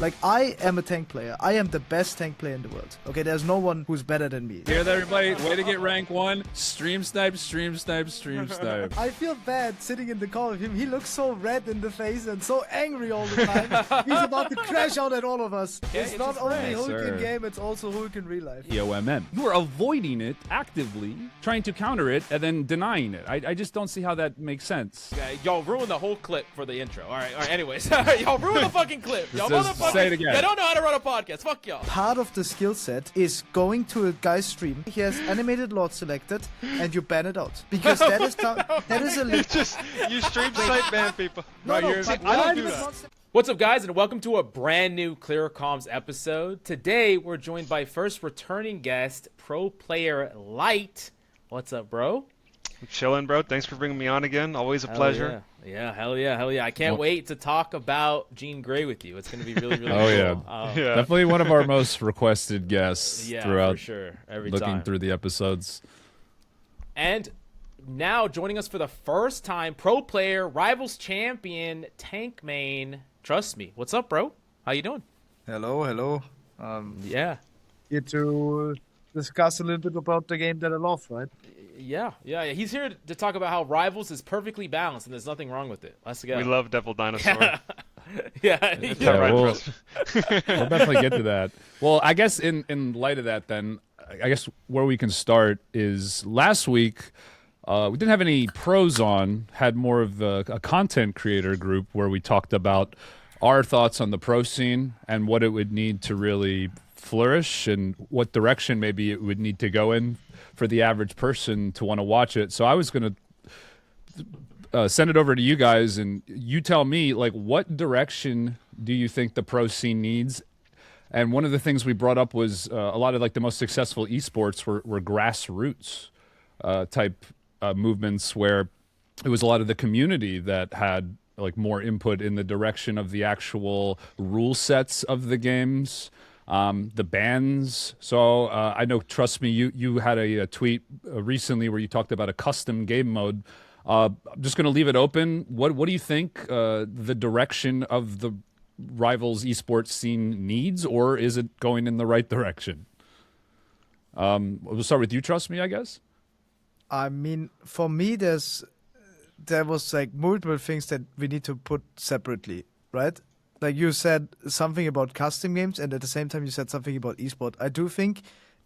Like, I am a tank player. I am the best tank player in the world. Okay, there's no one who's better than me. Hear that, everybody? Way to get rank 1. Stream snipe, stream snipe, stream snipe. I feel bad sitting in the call with him. He looks so red in the face and so angry all the time. He's about to crash out at all of us. Yeah, it's not only Hulk sir. in game, it's also Hulk in real life. EOMM. You are avoiding it actively, trying to counter it, and then denying it. I just don't see how that makes sense. Okay, y'all ruined the whole clip for the intro. All right, anyways. Y'all ruined the fucking clip. Y'all motherfuckers. Say it again. You don't know how to run a podcast. Fuck y'all. Part of the skill set is going to a guy's stream. He has animated Lord selected, and you ban it out. Because that is a Just you stream snipe ban people. No, you're- but I don't ban do is that. not- What's up, guys, and welcome to a brand new Clear Comms episode. Today, we're joined by first returning guest, pro player Lyte. What's up, bro? I'm chilling, bro. Thanks for bringing me on again. Always a pleasure. Yeah, hell yeah. I can't wait to talk about Jean Grey with you. It's going to be really, really Oh, cool. yeah. Yeah. Definitely one of our most requested guests Yeah, throughout for sure. Every looking time. through the episodes. And now joining us for the first time, pro player, Rivals champion, tank main, Trqstme. What's up, bro? How you doing? Hello. Yeah. Here to discuss a little bit about the game that I love, right? Yeah. He's here to talk about how Rivals is perfectly balanced and there's nothing wrong with it. Let's go. We love Devil Dinosaur. yeah. Yeah, right, we'll Trust. definitely get to that. Well, I guess in light of that, then, I guess where we can start is last week, we didn't have any pros on, had more of a content creator group where we talked about our thoughts on the pro scene and what it would need to really flourish and what direction maybe it would need to go in for the average person to want to watch it. So I was going to send it over to you guys and you tell me, like, what direction do you think the pro scene needs? And one of the things we brought up was a lot of like the most successful esports were grassroots type movements where it was a lot of the community that had like more input in the direction of the actual rule sets of the games, the bans. So I know, Trqstme, you had a tweet recently where you talked about a custom game mode. I'm just going to leave it open. What do you think the direction of the Rivals esports scene needs, or is it going in the right direction? We'll start with you, Trqstme, I guess. I mean, for me, there was like multiple things that we need to put separately, right? Like you said something about custom games, and at the same time you said something about esport. I do think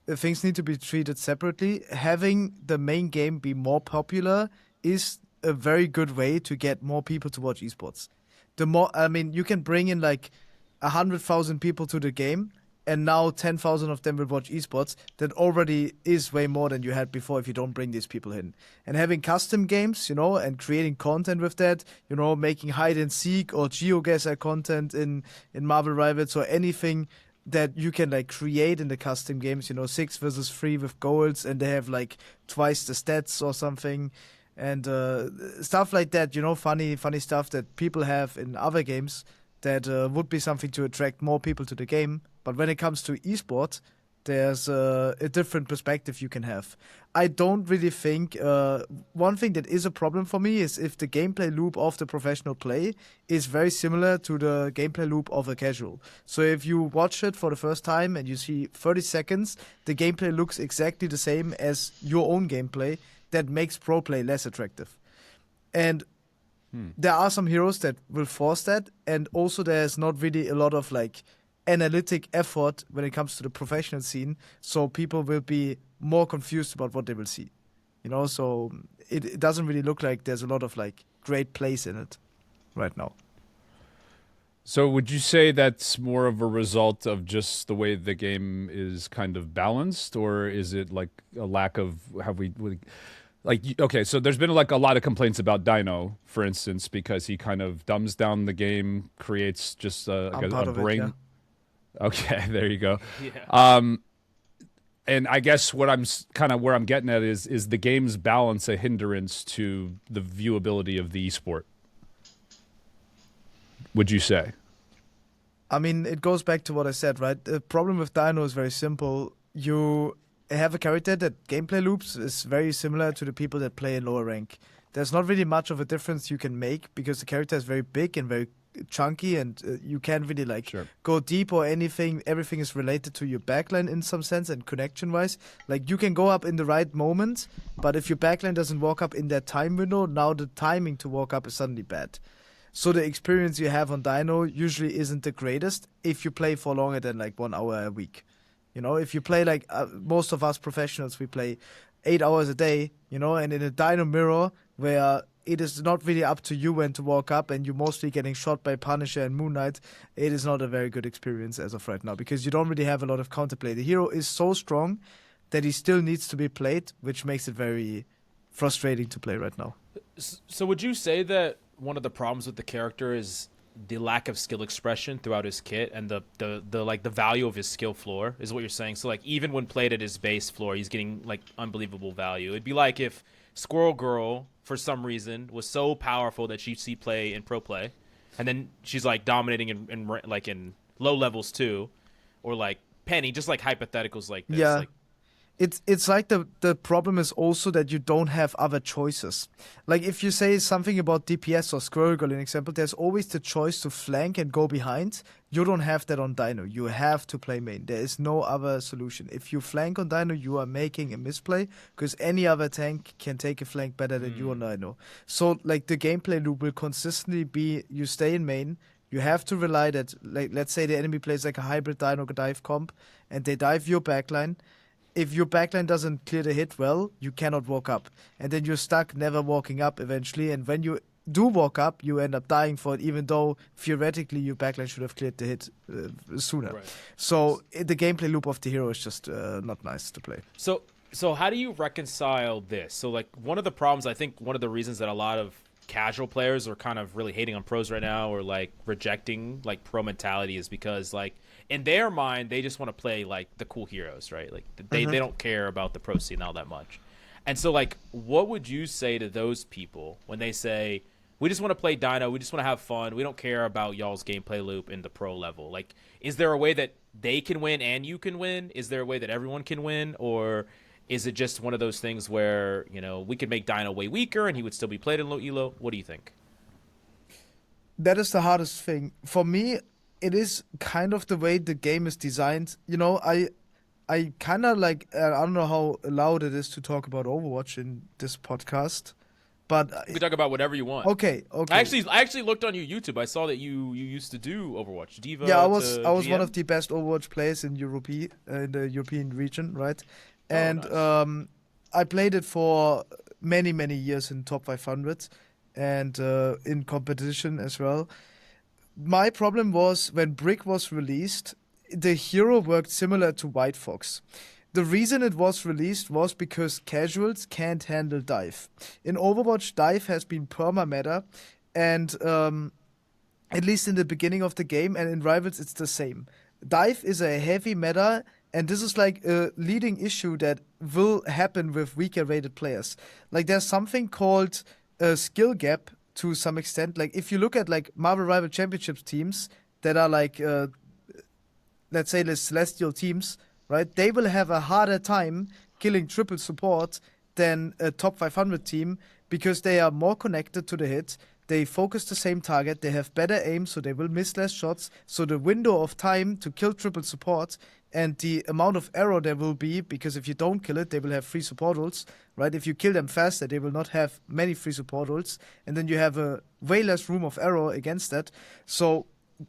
things need to be treated separately. Having the main game be more popular is a very good way to get more people to watch esports. The more, I mean, you can bring in like 100,000 people to the game, and now 10,000 of them will watch esports. That already is way more than you had before if you don't bring these people in. And having custom games, you know, and creating content with that, you know, making hide and seek or geoguessr content in Marvel Rivals or anything that you can like create in the custom games, you know, 6 versus 3 with goals, and they have like twice the stats or something. And stuff like that, you know, funny stuff that people have in other games that would be something to attract more people to the game. But when it comes to esports, there's a different perspective you can have. I don't really think one thing that is a problem for me is if the gameplay loop of the professional play is very similar to the gameplay loop of a casual. So if you watch it for the first time and you see 30 seconds, the gameplay looks exactly the same as your own gameplay. That makes pro play less attractive. And there are some heroes that will force that, and also there's not really a lot of like analytic effort when it comes to the professional scene, so people will be more confused about what they will see. You know, so it doesn't really look like there's a lot of like great plays in it right now. So would you say that's more of a result of just the way the game is kind of balanced, or is it like a lack of, okay, so there's been like a lot of complaints about Dino, for instance, because he kind of dumbs down the game, creates just a brain. Yeah. Okay, there you go. Yeah. And I guess what I'm kind of where I'm getting at is the game's balance a hindrance to the viewability of the esport? Would you say? I mean, it goes back to what I said, right? The problem with Dino is very simple. You have a character that gameplay loops is very similar to the people that play in lower rank. There's not really much of a difference you can make because the character is very big and very chunky and you can't really like Sure. go deep or anything. Everything is related to your backline in some sense and connection wise. Like you can go up in the right moment, but if your backline doesn't walk up in that time window, now the timing to walk up is suddenly bad. So the experience you have on Dino usually isn't the greatest if you play for longer than like 1 hour a week. You know, if you play like most of us professionals, we play 8 hours a day, you know, and in a Dino mirror where it is not really up to you when to walk up and you're mostly getting shot by Punisher and Moon Knight, it is not a very good experience as of right now because you don't really have a lot of counterplay. The hero is so strong that he still needs to be played, which makes it very frustrating to play right now. So would you say that one of the problems with the character is the lack of skill expression throughout his kit and the value of his skill floor is what you're saying? So like even when played at his base floor, he's getting like unbelievable value. It'd be like if Squirrel Girl for some reason was so powerful that she'd see play in pro play, and then she's like dominating in low levels too, or like Penny, just like hypotheticals like this. Yeah. Like, It's like the problem is also that you don't have other choices. Like if you say something about DPS or Squirrel Girl, in example, there's always the choice to flank and go behind. You don't have that on Dino. You have to play main. There is no other solution. If you flank on Dino, you are making a misplay because any other tank can take a flank better than you on Dino. So like the gameplay loop will consistently be you stay in main. You have to rely that, like let's say the enemy plays like a hybrid Dino dive comp and they dive your backline. If your backline doesn't clear the hit well, you cannot walk up. And then you're stuck never walking up eventually. And when you do walk up, you end up dying for it, even though theoretically your backline should have cleared the hit sooner. Right. So the gameplay loop of the hero is just not nice to play. So how do you reconcile this? So like one of the problems, I think one of the reasons that a lot of casual players are kind of really hating on pros right now or like rejecting like pro mentality is because like in their mind they just want to play like the cool heroes, right? Like they don't care about the pro scene all that much. And so like what would you say to those people when they say we just want to play Dino, we just want to have fun, we don't care about y'all's gameplay loop in the pro level? Like is there a way that they can win and you can win? Is there a way that everyone can win? Or is it just one of those things where, you know, we could make Dino way weaker and he would still be played in low elo? What do you think? That is the hardest thing. For me, it is kind of the way the game is designed. You know, I kind of like, I don't know how allowed it is to talk about Overwatch in this podcast, but... You can talk about whatever you want. Okay. I actually looked on your YouTube. I saw that you used to do Overwatch. Diva. Yeah, I was GM? one of the best Overwatch players in in the European region, right? And nice. I played it for many, many years in top 500 and in competition as well. My problem was when Brick was released, the hero worked similar to White Fox. The reason it was released was because casuals can't handle dive. In Overwatch, dive has been perma-meta, and at least in the beginning of the game, and in Rivals it's the same. Dive is a heavy meta, and this is like a leading issue that will happen with weaker rated players. Like there's something called a skill gap to some extent. Like if you look at like Marvel Rival Championships teams that are like, let's say the Celestial teams, right? They will have a harder time killing triple support than a top 500 team because they are more connected to the hit. They focus the same target. They have better aim, so they will miss less shots. So the window of time to kill triple support and the amount of error there will be, because if you don't kill it, they will have free support ults, right? If you kill them faster, they will not have many free support ults, and then you have a way less room of error against that. So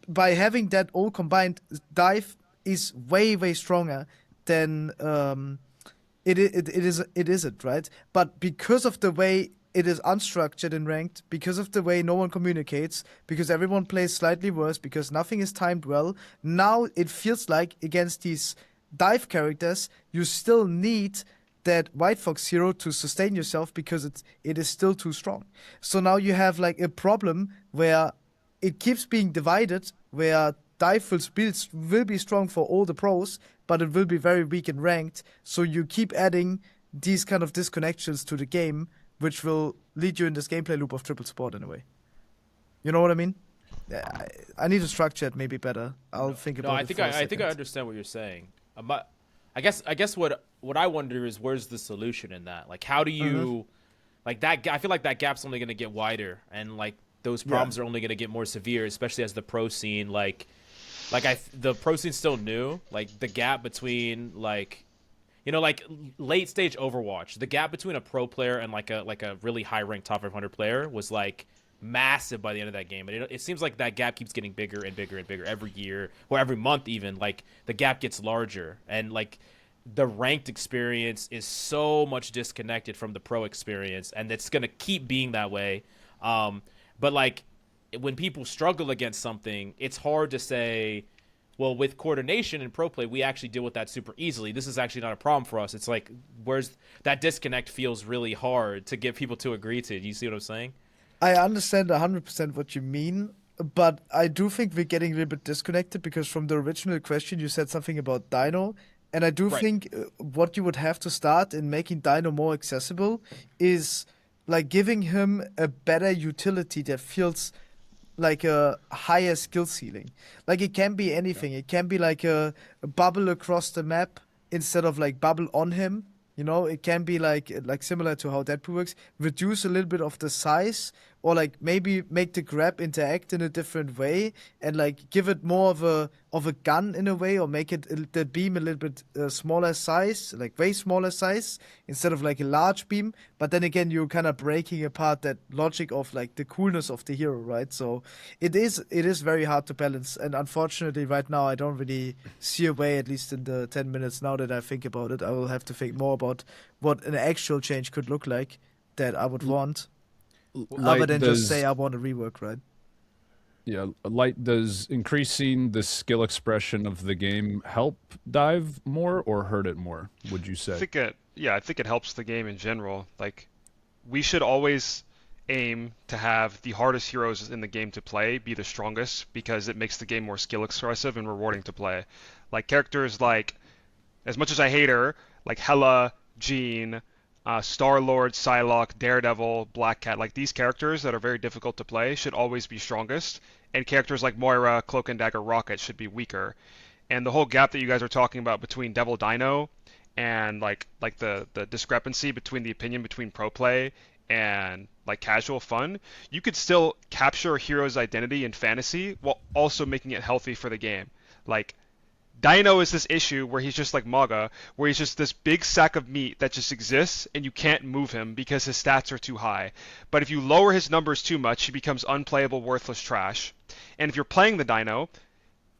by having that all combined, dive is way, way stronger than it isn't, right? But because of the way it is unstructured and ranked, because of the way no one communicates, because everyone plays slightly worse, because nothing is timed well, now it feels like against these dive characters, you still need that White Fox hero to sustain yourself because it is still too strong. So now you have like a problem where it keeps being divided, where dive will be strong for all the pros, but it will be very weak in ranked. So you keep adding these kind of disconnections to the game, which will lead you in this gameplay loop of triple support in a way. You know what I mean? I need to structure it maybe better. I'll think about it. I think I understand what you're saying. But I guess what I wonder is where's the solution in that? Like how do you like that? I feel like that gap's only going to get wider, and like those problems are only going to get more severe, especially as the pro scene the pro scene's still new. Like the gap between like late stage Overwatch, the gap between a pro player and like a really high ranked top 500 player was like massive by the end of that game. And it seems like that gap keeps getting bigger and bigger and bigger every year or every month even. Like the gap gets larger, and like the ranked experience is so much disconnected from the pro experience, and it's going to keep being that way. But like when people struggle against something, it's hard to say, well, with coordination and pro play, we actually deal with that super easily. This is actually not a problem for us. It's like, where's that disconnect feels really hard to get people to agree to. Do you see what I'm saying? I understand 100% what you mean, but I do think we're getting a little bit disconnected because from the original question, you said something about Dino. And I do think what you would have to start in making Dino more accessible is like giving him a better utility that feels like a higher skill ceiling. Like it can be anything. It can be like a bubble across the map instead of like bubble on him. You know, it can be like similar to how Deadpool works. Reduce a little bit of the size, or like maybe make the grab interact in a different way, and like give it more of a gun in a way, or make it the beam a little bit smaller size, like way smaller size instead of like a large beam. But then again, you're kind of breaking apart that logic of like the coolness of the hero, right? So it is very hard to balance, and unfortunately, right now I don't really see a way. At least in the 10 minutes now that I think about it, I will have to think more about what an actual change could look like that I would want. Other than just say I want a rework, right? Yeah, Lyte, does increasing the skill expression of the game help dive more or hurt it more, would you say? I think it helps the game in general. Like, we should always aim to have the hardest heroes in the game to play be the strongest, because it makes the game more skill expressive and rewarding to play. Like characters like, as much as I hate her, like Hela, Jean, Star-Lord, Psylocke, Daredevil, Black Cat, like these characters that are very difficult to play should always be strongest, and characters like Moira, Cloak and Dagger, Rocket should be weaker. And the whole gap that you guys are talking about between Devil Dino and like the discrepancy between the opinion between pro play and like casual fun, you could still capture a hero's identity in fantasy while also making it healthy for the game. Like Dino is this issue where he's just like Maga, where he's just this big sack of meat that just exists and you can't move him because his stats are too high. But if you lower his numbers too much, he becomes unplayable, worthless trash. And if you're playing the Dino,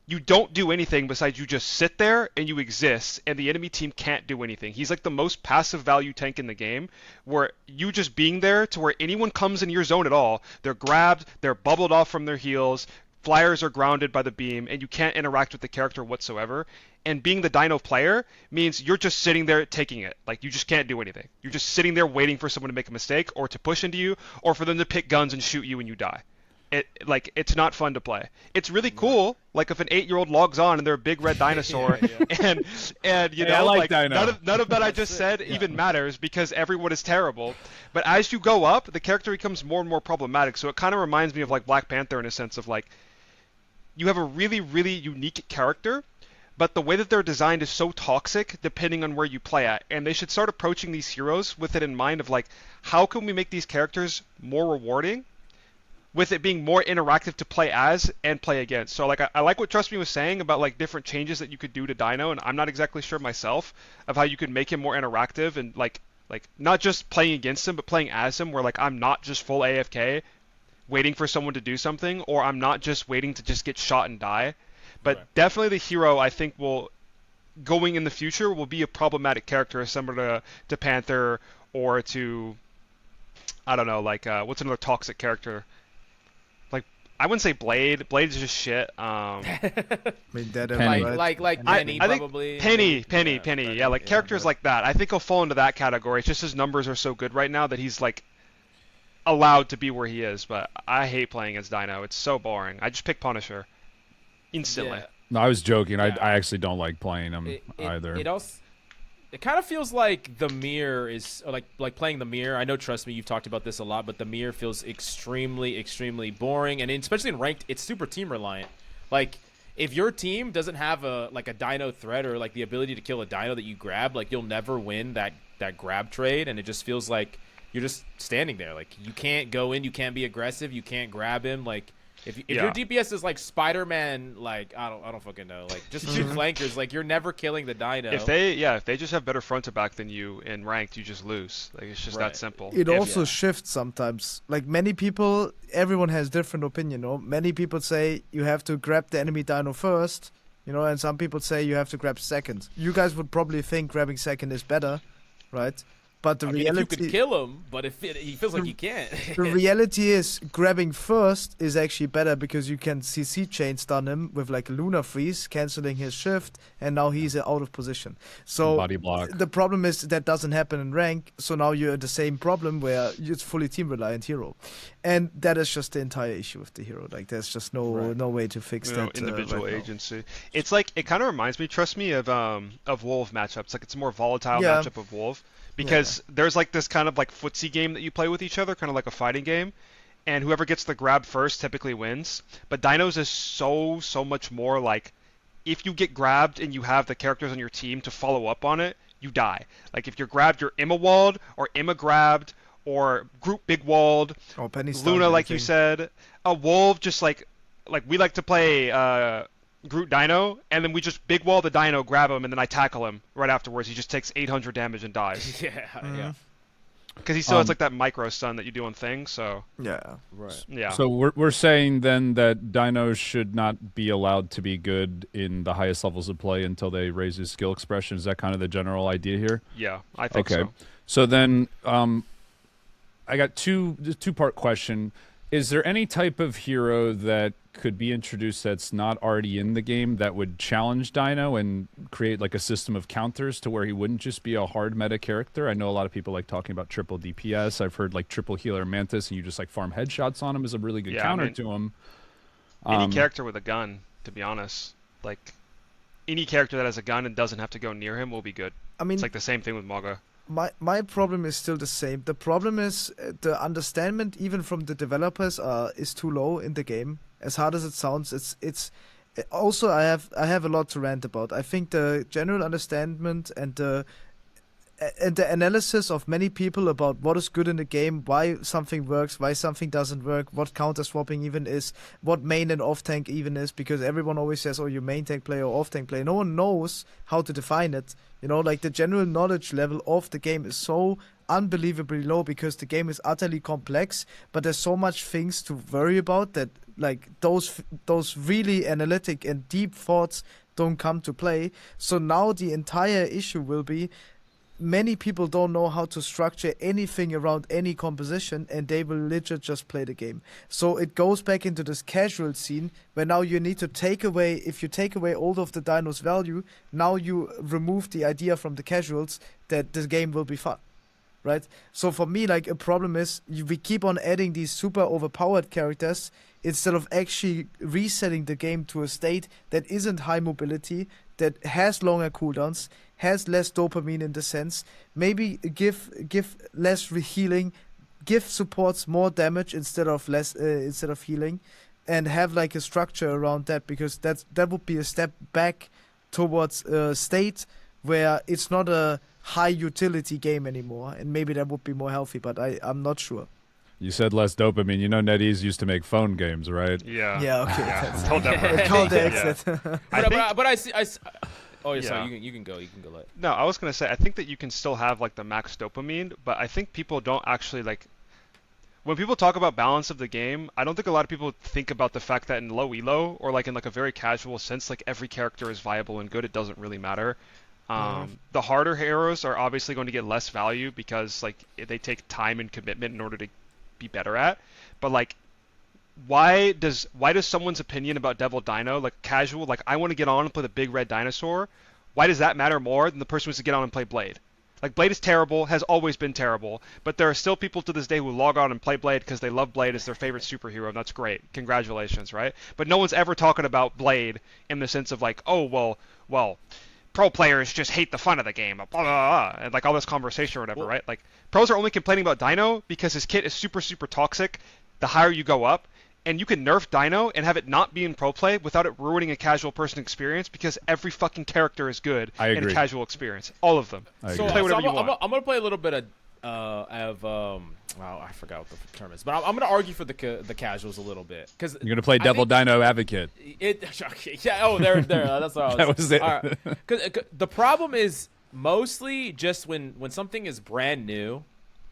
you don't do anything besides you just sit there and you exist, and the enemy team can't do anything. He's like the most passive value tank in the game, where you just being there to where anyone comes in your zone at all, they're grabbed, they're bubbled off from their heals, flyers are grounded by the beam, and you can't interact with the character whatsoever. And being the Dino player means you're just sitting there taking it. Like, you just can't do anything. You're just sitting there waiting for someone to make a mistake, or to push into you, or for them to pick guns and shoot you when you die. It's not fun to play. It's really cool, like if an 8-year-old logs on and they're a big red dinosaur, and you know, like none of that I just said even matters, because everyone is terrible. But as you go up, the character becomes more and more problematic. So it kind of reminds me of like Black Panther in a sense of like, you have a really, really unique character, but the way that they're designed is so toxic depending on where you play at. And they should start approaching these heroes with it in mind of like, how can we make these characters more rewarding, with it being more interactive to play as and play against. So like I like what Trqstme was saying about like different changes that you could do to Dino, and I'm not exactly sure myself of how you could make him more interactive and like not just playing against him but playing as him, where like I'm not just full AFK waiting for someone to do something, or I'm not just waiting to just get shot and die. But definitely the hero, I think, will, going in the future, will be a problematic character similar to Panther, or to, I don't know, like what's another toxic character? I wouldn't say Blade. Blade is just shit. I mean, Penny. Like Penny, I think probably. Penny. Yeah, like characters like that. I think he'll fall into that category. It's just his numbers are so good right now that he's like allowed to be where he is. But I hate playing as Dino. It's so boring. I just pick Punisher instantly. Yeah. No, I was joking. Yeah. I actually don't like playing him either. It kind of feels like the mirror is like playing the mirror. I know, trust me, you've talked about this a lot, but the mirror feels extremely, extremely boring, and especially in ranked, it's super team reliant. Like, if your team doesn't have a Dino threat, or like the ability to kill a Dino that you grab, like you'll never win that grab trade, and it just feels like you're just standing there. Like, you can't go in, you can't be aggressive, you can't grab him. Like, if your DPS is like Spider-Man, like I don't fucking know. Like, just shoot flankers. Like, you're never killing the Dino. If they just have better front to back than you in ranked, you just lose. Like, it's just that simple. It also shifts sometimes. Like, many people, everyone has different opinion. No, many people say you have to grab the enemy Dino first. And some people say you have to grab second. You guys would probably think grabbing second is better, right? But the reality, if you could kill him, but if he feels like you can't. The reality is grabbing first is actually better because you can CC chain stun him with like a Lunar Freeze, canceling his shift, and now he's out of position. So body block. The problem is that doesn't happen in rank, so now you're at the same problem where it's fully team reliant hero. And that is just the entire issue with the hero. Like, there's just no way to fix that. Individual agency. It's like, it kind of reminds me, trust me, of Wolf matchups. Like, it's a more volatile matchup of Wolf. Because there's like this kind of like footsie game that you play with each other, kind of like a fighting game, and whoever gets the grab first typically wins. But Dinos is so much more like, if you get grabbed and you have the characters on your team to follow up on it, you die. Like, if you're grabbed, you're imma-walled or imma-grabbed or group big-walled. Oh, Penny Luna, like you said. A Wolf, just like we like to play Groot Dino, and then we just big wall the Dino, grab him, and then I tackle him right afterwards. He just takes 800 damage and dies. Yeah. Because he still has like that micro stun that you do on things. So right. So we're saying then that Dinos should not be allowed to be good in the highest levels of play until they raise his skill expression. Is that kind of the general idea here? Yeah, I think so. So then I got two-part question. Is there any type of hero that could be introduced that's not already in the game that would challenge Dino and create like a system of counters to where he wouldn't just be a hard meta character? I know a lot of people like talking about triple DPS. I've heard like triple healer Mantis, and you just like farm headshots on him is a really good counter to him. Any character with a gun, to be honest. Like, any character that has a gun and doesn't have to go near him will be good. I mean, it's like the same thing with Moga. My problem is still the same. The problem is the understanding, even from the developers, is too low in the game. As hard as it sounds, it's also I have a lot to rant about. I think the general understanding and the analysis of many people about what is good in the game, why something works, why something doesn't work, what counter swapping even is, what main and off tank even is, because everyone always says, oh, you main tank player or off tank player. No one knows how to define it. Like the general knowledge level of the game is so unbelievably low because the game is utterly complex, but there's so much things to worry about that like those really analytic and deep thoughts don't come to play. So now the entire issue will be many people don't know how to structure anything around any composition, and they will legit just play the game. So it goes back into this casual scene where now you need to if you take away all of the Dino's value, now you remove the idea from the casuals that the game will be fun. Right? So for me, like, a problem is we keep on adding these super overpowered characters instead of actually resetting the game to a state that isn't high mobility, that has longer cooldowns, has less dopamine in the sense, maybe give less healing, give supports more damage instead of healing, and have like a structure around that, because that would be a step back towards a state where it's not a high utility game anymore, and maybe that would be more healthy, but I'm not sure. You said less dopamine. NetEase used to make phone games, right? Yeah. Yeah, okay. Yeah. Told that Call the exit. But I see. Oh, yeah. Sorry, you can go. You can go. No, I was gonna say, I think that you can still have like the max dopamine, but I think people don't actually like. When people talk about balance of the game, I don't think a lot of people think about the fact that in low elo, or like in like a very casual sense, like every character is viable and good. It doesn't really matter. The harder heroes are obviously going to get less value because like they take time and commitment in order to be better at. But like, why does someone's opinion about Devil Dino, like casual, like I want to get on and play the big red dinosaur, why does that matter more than the person who wants to get on and play Blade? Like, Blade is terrible, has always been terrible, but there are still people to this day who log on and play Blade because they love Blade as their favorite superhero, and that's great. Congratulations, right? But no one's ever talking about Blade in the sense of like, oh, well, pro players just hate the fun of the game, blah, blah, blah, and like all this conversation or whatever, right? Like, pros are only complaining about Dino because his kit is super, super toxic the higher you go up, and you can nerf Dino and have it not be in pro play without it ruining a casual person experience because every fucking character is good in a casual experience. All of them. So play whatever you want. I'm going to play a little bit of I forgot what the term is, but I'm gonna argue for the casuals a little bit because You're gonna play Devil Dino Advocate. Yeah. Oh, there. That's what I was. That was it. All right. 'Cause the problem is mostly just when something is brand new.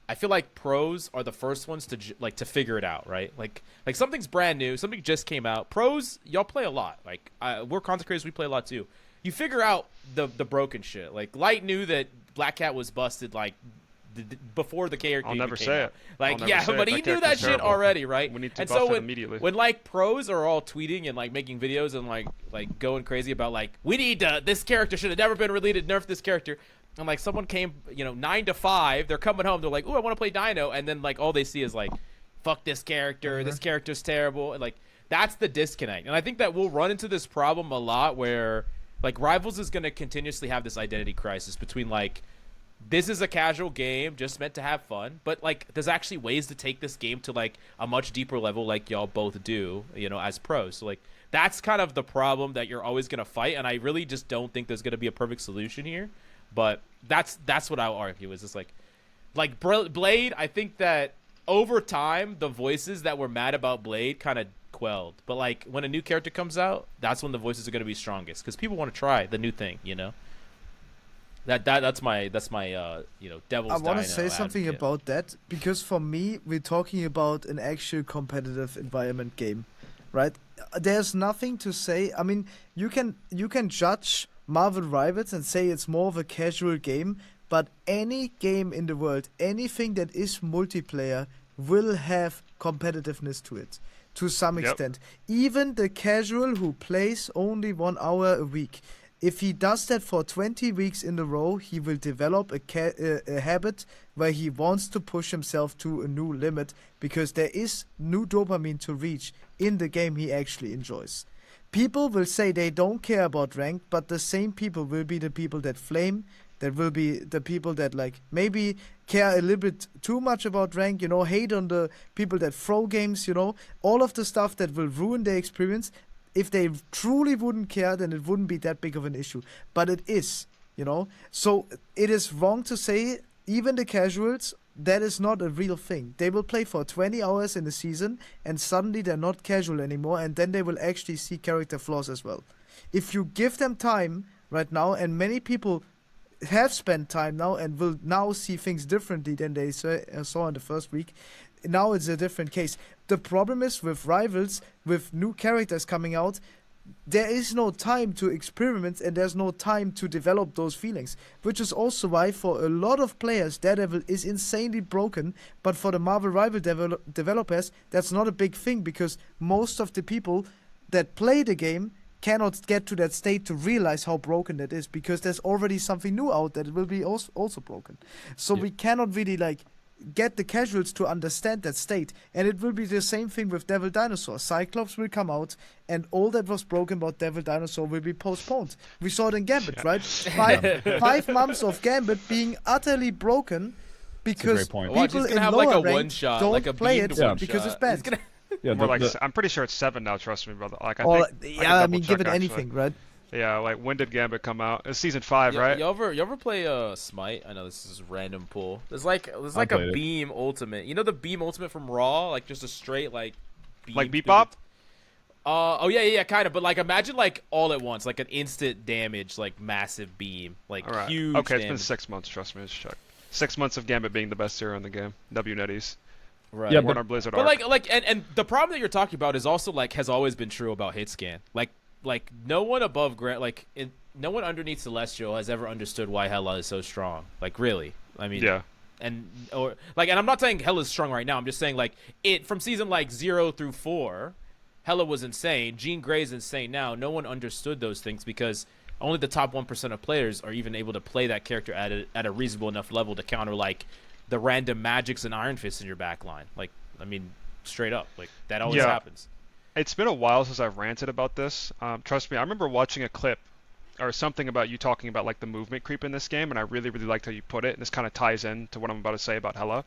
I feel like pros are the first ones to figure it out, right? Like something's brand new, something just came out. Pros, y'all play a lot. Like we're content creators, we play a lot too. You figure out the broken shit. Like Lyte knew that Black Cat was busted like before the character. I'll never came say out. it. Like I'll yeah, never say but it. he That knew that character's shit terrible. already, right? We need to and buff so it immediately. when like pros are all tweeting and like making videos and like going crazy about like we need this character should have never been released, nerf this character. And like someone came, 9 to 5, they're coming home, they're like, "Ooh, I want to play Dino," and then like all they see is like, "Fuck this character, this character's terrible," and like that's the disconnect. And I think that we'll run into this problem a lot where like Rivals is going to continuously have this identity crisis between like this is a casual game just meant to have fun, but like there's actually ways to take this game to like a much deeper level, like y'all both do, as pros. So like that's kind of the problem that you're always going to fight, and I really just don't think there's going to be a perfect solution here. But that's what I'll argue is just like Blade. I think that over time the voices that were mad about Blade kind of quelled. But like when a new character comes out, that's when the voices are going to be strongest because people want to try the new thing. That's my devil's. I want to Dino say something advocate. about that because for me, we're talking about an actual competitive environment game, right? There's nothing to say. I mean, you can judge Marvel Rivals and say it's more of a casual game, but any game in the world, anything that is multiplayer will have competitiveness to it to some extent. Even the casual who plays only 1 hour a week, if he does that for 20 weeks in a row, he will develop a habit where he wants to push himself to a new limit because there is new dopamine to reach in the game he actually enjoys. People will say they don't care about rank, but the same people will be the people that flame. That will be the people that like maybe care a little bit too much about rank, hate on the people that throw games, all of the stuff that will ruin their experience. If they truly wouldn't care, then it wouldn't be that big of an issue. But it is, So it is wrong to say even the casuals, that is not a real thing. They will play for 20 hours in a season and suddenly they're not casual anymore and then they will actually see character flaws as well. If you give them time right now, and many people have spent time now and will now see things differently than they saw in the first week, now it's a different case. The problem is with Rivals, with new characters coming out, there is no time to experiment and there's no time to develop those feelings, which is also why for a lot of players Daredevil is insanely broken, but for the Marvel Rival developers that's not a big thing because most of the people that play the game cannot get to that state to realize how broken that is because there's already something new out that will be also broken. So we cannot really get the casuals to understand that state, and it will be the same thing with Devil Dinosaur. Cyclops will come out and all that was broken about Devil Dinosaur will be postponed. We saw it in Gambit, right? 5 months of Gambit being utterly broken because point. Watch, people he's in gonna have lower like a rank one-shot, don't like a play it beamed because it's one-shot. bad. He's gonna- Yeah, More I'm pretty sure it's 7 now. Trust me, brother. Like I think. Give it actually. anything, right? Yeah, like when did Gambit come out? It's season 5, right? You ever play Smite? I know this is random pool. There's like a played it. beam ultimate. You know the beam ultimate from Raw, like just a straight beam. Like Bebop? Oh yeah, kind of. But like imagine like all at once, like an instant damage, like massive beam, like All right. huge. Okay, it's damage. been 6 months. Trust me, let's check. 6 months of Gambit being the best hero in the game. WNetties. Right. Yeah, Warner Blizzard. But arc. and the problem that you're talking about is also like has always been true about hitscan. Like no one above no one underneath Celestial has ever understood why Hela is so strong. Like really, I mean, Yeah. and I'm not saying Hela's strong right now. I'm just saying like it from season 0 through 4, Hela was insane. Jean Grey's insane now. No one understood those things because only the top 1% of players are even able to play that character at a reasonable enough level to counter like the random magics and Iron Fists in your back line. Like I mean, straight up, like that always Yeah. happens. It's been a while since I've ranted about this. Trust me, I remember watching a clip or something about you talking about like the movement creep in this game, and I really, really liked how you put it. And this kind of ties in to what I'm about to say about Hela.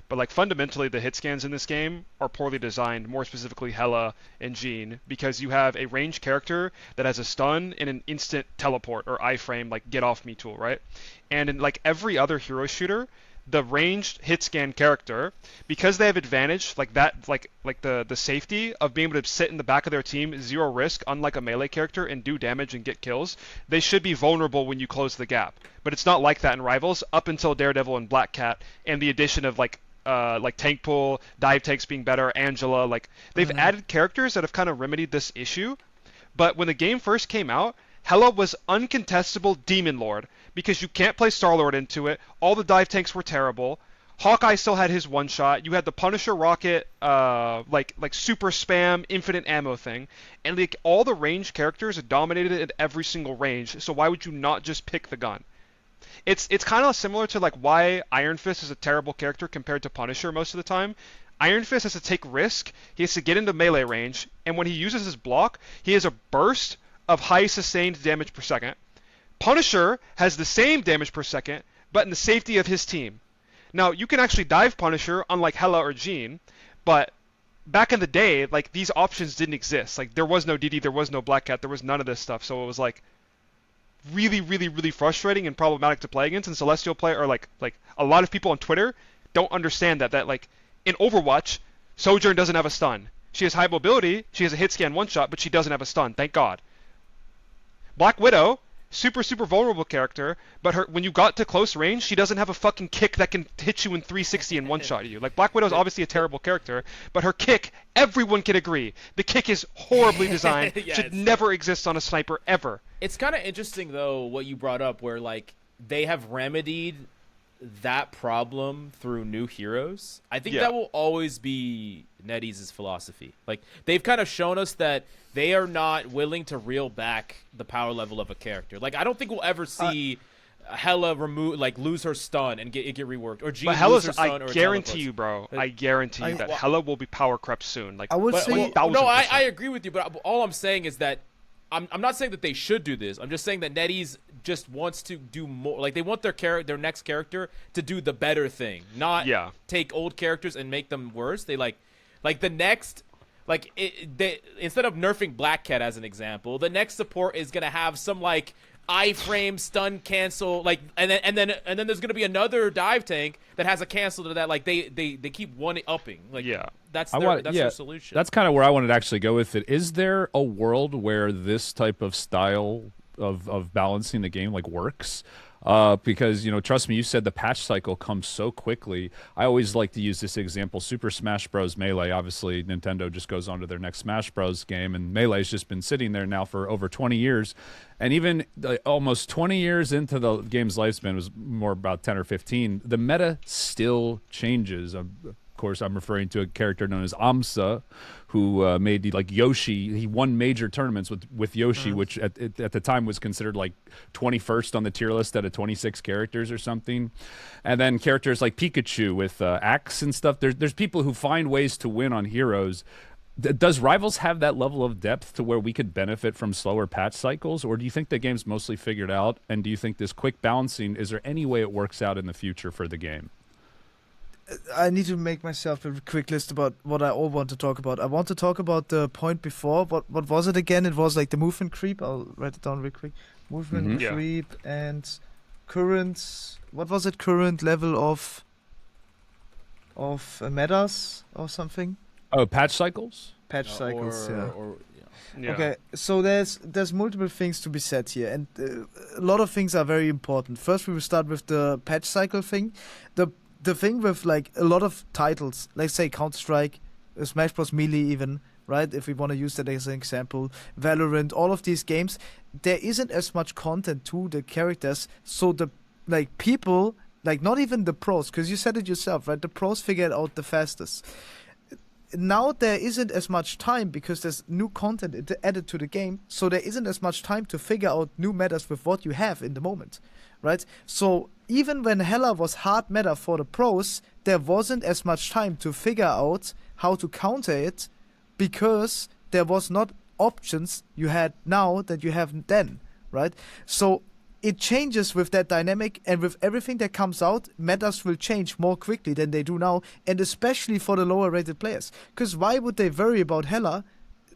But like fundamentally, the hit scans in this game are poorly designed, more specifically Hela and Jean, because you have a ranged character that has a stun and an instant teleport or iframe, like get off me tool, right? And in like every other hero shooter, the ranged hit scan character, because they have advantage like that, like the safety of being able to sit in the back of their team, 0 risk, unlike a melee character, and do damage and get kills. They should be vulnerable when you close the gap, but it's not like that in Rivals up until Daredevil and Black Cat and the addition of like tank pool, dive tanks being better, Angela. Like they've added characters that have kind of remedied this issue. But when the game first came out, Hela was uncontestable Demon Lord because you can't play Star-Lord into it. All the dive tanks were terrible. Hawkeye still had his one shot. You had the Punisher rocket, like super spam, infinite ammo thing, and like all the range characters dominated at every single range. So why would you not just pick the gun? It's kind of similar to like why Iron Fist is a terrible character compared to Punisher most of the time. Iron Fist has to take risk. He has to get into melee range, and when he uses his block, he has a burst of high sustained damage per second. Punisher has the same damage per second, but in the safety of his team. Now, you can actually dive Punisher, unlike Hela or Jean, but back in the day, like, these options didn't exist. Like, there was no DD, there was no Black Cat, there was none of this stuff, so it was, like, really, really, really frustrating and problematic to play against, and Celestial player, or, like a lot of people on Twitter don't understand that, like, in Overwatch, Sojourn doesn't have a stun. She has high mobility, she has a hit scan one-shot, but she doesn't have a stun, thank God. Black Widow, super vulnerable character, but when you got to close range, she doesn't have a fucking kick that can hit you in 360 and one-shot you. Like, Black Widow's obviously a terrible character, but her kick, everyone can agree, the kick is horribly designed, should never exist on a sniper, ever. It's kind of interesting, though, what you brought up, where, like, they have remedied that problem through new heroes. I think that will always be NetEase's philosophy. Like, they've kind of shown us that they are not willing to reel back the power level of a character. Like, I don't think we'll ever see Hela lose her stun and get reworked, or Jean lose her stun. I guarantee you, bro. I guarantee you that Hela will be power crept soon. Like, I would say, I agree with you, but all I'm saying is that I'm not saying that they should do this. I'm just saying that NetEase just wants to do more. Like, they want their next character to do the better thing, not take old characters and make them worse. They like the next, instead of nerfing Black Cat as an example, the next support is gonna have some like iframe stun cancel, like, and then there's gonna be another dive tank that has a cancel to that. Like, they keep one upping. Like, that's their solution. That's kind of where I wanted to actually go with it. Is there a world where this type of style of balancing the game like works? Because, you know, trust me, you said the patch cycle comes so quickly. I always like to use this example. Super Smash Bros. Melee, obviously, Nintendo just goes on to their next Smash Bros. Game, and Melee's just been sitting there now for over 20 years. And even almost 20 years into the game's lifespan, it was more about 10 or 15, the meta still changes. Of course, I'm referring to a character known as Amsa, who made like Yoshi. He won major tournaments with Yoshi, which at the time was considered like 21st on the tier list out of 26 characters or something. And then characters like Pikachu with Axe and stuff. There's people who find ways to win on heroes. Does Rivals have that level of depth to where we could benefit from slower patch cycles, or do you think the game's mostly figured out? And do you think this quick balancing, is there any way it works out in the future for the game? I need to make myself a quick list about what I all want to talk about. I want to talk about the point before. What was it again? It was like the movement creep. I'll write it down real quick. Movement creep and current. What was it? Current level of metas or something? Oh, patch cycles? Patch cycles, yeah. Okay, so there's multiple things to be said here, and a lot of things are very important. First, we will start with the patch cycle thing. The thing with like a lot of titles, let's say Counter-Strike, Smash Bros. Melee even, right? If we want to use that as an example, Valorant, all of these games, there isn't as much content to the characters, so the like people, like not even the pros, because you said it yourself, right? The pros figure it out the fastest. Now there isn't as much time because there's new content added to the game, so there isn't as much time to figure out new metas with what you have in the moment, right? So even when Hela was hard meta for the pros, there wasn't as much time to figure out how to counter it because there was not options you had now that you have then, right? So it changes with that dynamic, and with everything that comes out, metas will change more quickly than they do now, and especially for the lower rated players. Because why would they worry about Hela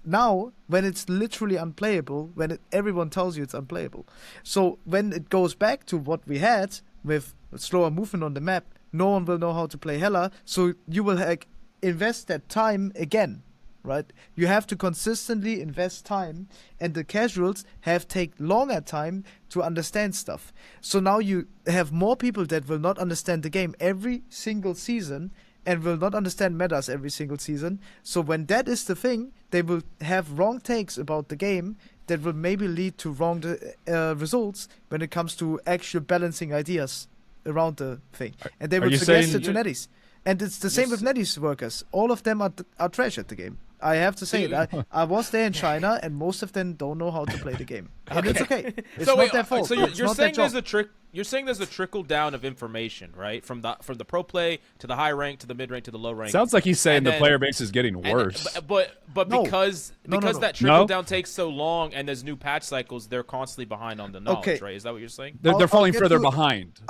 now when it's literally unplayable, when everyone tells you it's unplayable? So when it goes back to what we had with slower movement on the map, no one will know how to play Hela, so you will invest that time again, right? You have to consistently invest time, and the casuals have take longer time to understand stuff. So now you have more people that will not understand the game every single season and will not understand metas every single season. So when that is the thing, they will have wrong takes about the game that will maybe lead to wrong results when it comes to actual balancing ideas around the thing. And they will suggest it to netties. And it's the same with netties workers. All of them are trash at the game. I have to say it. I was there in China, and most of them don't know how to play the game. And it's okay. It's not their fault. So you're saying there's a trick. You're saying there's a trickle down of information, right? From the pro play to the high rank to the mid rank to the low rank. Sounds like he's saying the player base is getting worse. But No. because that trickle down takes so long and there's new patch cycles, they're constantly behind on the knowledge, right? Is that what you're saying? They're falling further behind.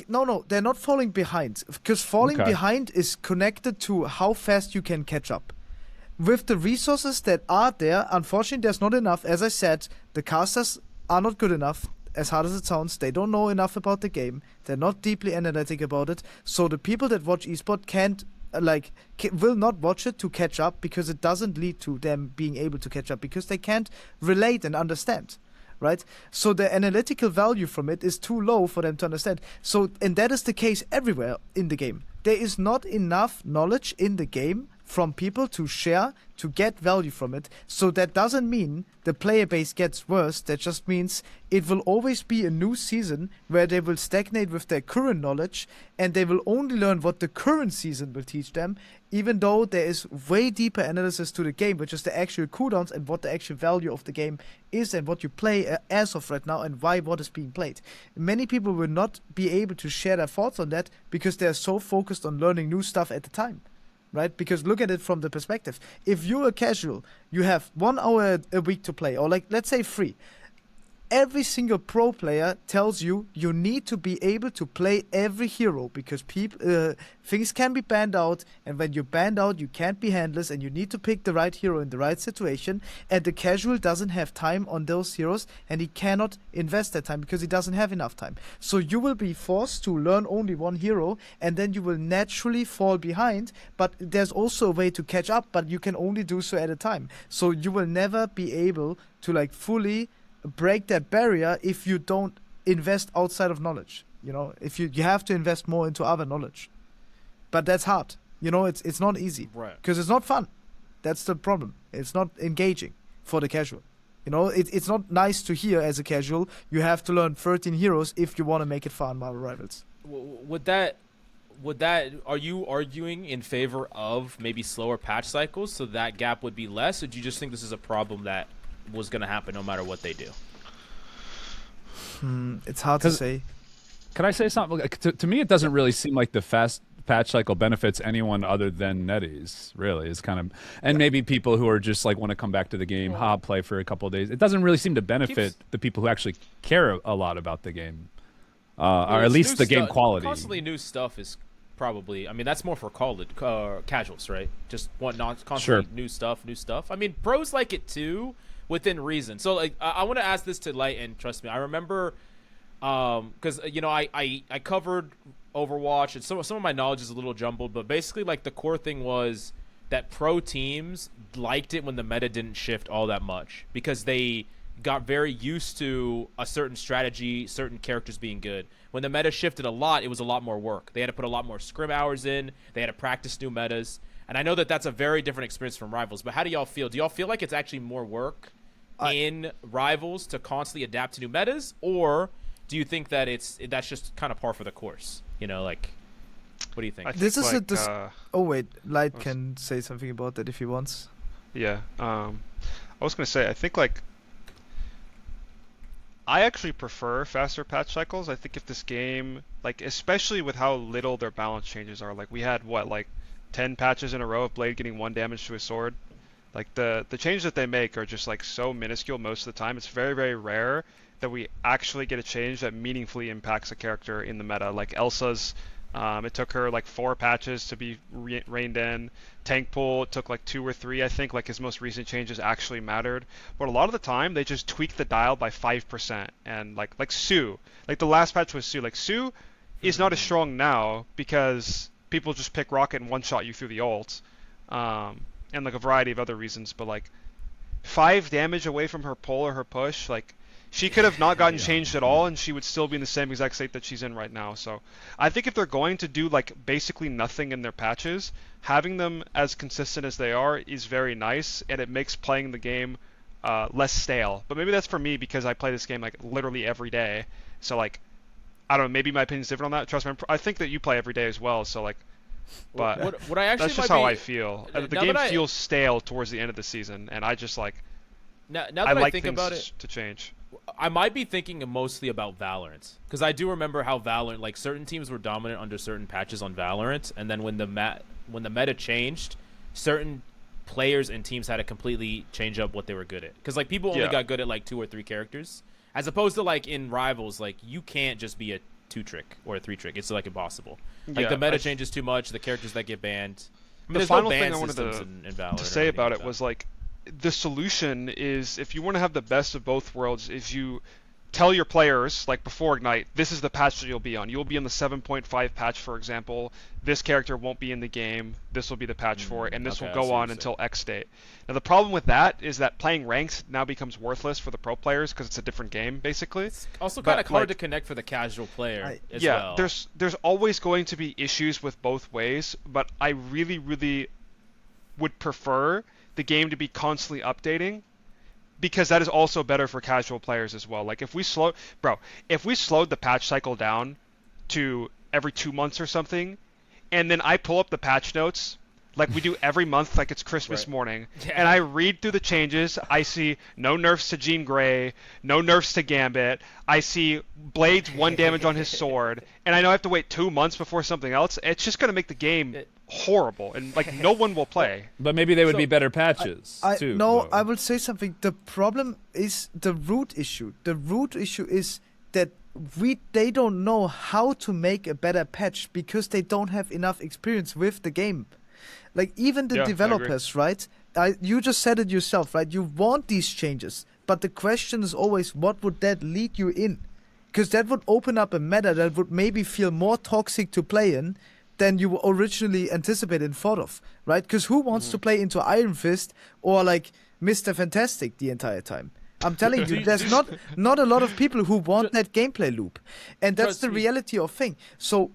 No, they're not falling behind. Because falling behind is connected to how fast you can catch up. With the resources that are there, unfortunately, there's not enough. As I said, the casters are not good enough. As hard as it sounds, they don't know enough about the game. They're not deeply analytic about it. So the people that watch esports will not watch it to catch up, because it doesn't lead to them being able to catch up, because they can't relate and understand, right? So the analytical value from it is too low for them to understand. So, and that is the case everywhere in the game. There is not enough knowledge in the game from people to share, to get value from it. So that doesn't mean the player base gets worse. That just means it will always be a new season where they will stagnate with their current knowledge, and they will only learn what the current season will teach them, even though there is way deeper analysis to the game, which is the actual cooldowns and what the actual value of the game is and what you play as of right now and why what is being played. Many people will not be able to share their thoughts on that because they're so focused on learning new stuff at the time. Right? Because look at it from the perspective. If you're a casual, you have 1 hour a week to play, or let's say 3. Every single pro player tells you need to be able to play every hero, because things can be banned out, and when you're banned out, you can't be handless, and you need to pick the right hero in the right situation, and the casual doesn't have time on those heroes, and he cannot invest that time because he doesn't have enough time. So you will be forced to learn only one hero, and then you will naturally fall behind, but there's also a way to catch up, but you can only do so at a time. So you will never be able to fully break that barrier if you don't invest outside of knowledge. If you have to invest more into other knowledge, but that's hard. It's not easy, right? Because it's not fun. That's the problem. It's not engaging for the casual. It's not nice to hear as a casual. You have to learn 13 heroes if you want to make it fun, Marvel Rivals. Are you arguing in favor of maybe slower patch cycles so that gap would be less, or do you just think this is a problem that was going to happen no matter what they do? It's hard to say. Can I say something? To me, it doesn't really seem like the fast patch cycle benefits anyone other than netties, really. It's kind of, and maybe people who are just want to come back to the game, play for a couple of days. It doesn't really seem to benefit the people who actually care a lot about the game, or at least the game quality. Constantly new stuff is probably, that's more for casuals, right? Just want constantly new stuff. I mean, pros like it too, within reason. So I want to ask this to Lyte and Trqstme. I remember because I covered Overwatch, and some of my knowledge is a little jumbled, but basically the core thing was that pro teams liked it when the meta didn't shift all that much, because they got very used to a certain strategy, certain characters being good. When the meta shifted a lot, it was a lot more work. They had to put a lot more scrim hours in. They had to practice new metas. And I know that that's a very different experience from Rivals, but how do y'all feel? Do y'all feel like it's actually more work in Rivals to constantly adapt to new metas, or do you think that that's just kind of par for the course? What do you think? This is Lyte can say something about that if he wants. Yeah. I was going to say, I think I actually prefer faster patch cycles. I think if this game, especially with how little their balance changes are, we had 10 patches in a row of Blade getting 1 damage to his sword. The changes that they make are just so minuscule most of the time. It's very, very rare that we actually get a change that meaningfully impacts a character in the meta. Elsa's, it took her 4 patches to be reined in. Tank pool, it took 2 or 3, I think. His most recent changes actually mattered. But a lot of the time, they just tweak the dial by 5%. And like Sue, the last patch was Sue. Sue, is not as strong now because people just pick Rocket and one-shot you through the ult, and like a variety of other reasons. But like 5 damage away from her pull or her push, like she could have not gotten changed at all, and she would still be in the same exact state that she's in right now. So I think if they're going to do like basically nothing in their patches, having them as consistent as they are is very nice, and it makes playing the game less stale. But maybe that's for me because I play this game like literally every day. So like, I don't know, maybe my opinion's different on that. Trust me, I think that you play every day as well. So like, but what I actually that's just might how be, I feel. The now game that feels stale towards the end of the season, and I just like, now that I like think things about it, to change. I might be thinking mostly about Valorant, because I do remember how Valorant, like certain teams were dominant under certain patches on Valorant, and then when the meta changed, certain players and teams had to completely change up what they were good at. Because like people only got good at like 2 or 3 characters, as opposed to like in Rivals, like you can't just be a 2-trick or a 3-trick. It's like impossible. Like the meta changes too much. The characters that get banned. I mean, The final thing I wanted in Valorant to say about it was like, the solution is, if you want to have the best of both worlds, is you tell your players, like before Ignite, this is the patch that you'll be on. You'll be in the 7.5 patch, for example. This character won't be in the game. This will be the patch for it, and this will go on until X date. Now, the problem with that is that playing ranked now becomes worthless for the pro players because it's a different game, basically. It's also kind of hard to connect for the casual player as well. There's always going to be issues with both ways, but I really, really would prefer the game to be constantly updating, because that is also better for casual players as well. Like if we slowed the patch cycle down to every 2 months or something, and then I pull up the patch notes like we do every month, like it's Christmas morning, and I read through the changes, I see no nerfs to Jean Grey, no nerfs to Gambit, I see Blade's 1 damage on his sword, and I know I have to wait 2 months before something else. It's just going to make the game horrible, and like no one will play. But maybe they would be better patches too. No, I will say something. The problem is the root issue. The root issue is that they don't know how to make a better patch because they don't have enough experience with the game. Like even the developers, right? You just said it yourself, right? You want these changes, but the question is always, what would that lead you in? Because that would open up a meta that would maybe feel more toxic to play in than you originally anticipated and thought of, right? Because who wants to play into Iron Fist or like Mr. Fantastic the entire time? I'm telling you, there's not a lot of people who want that gameplay loop, and that's the reality of thing. So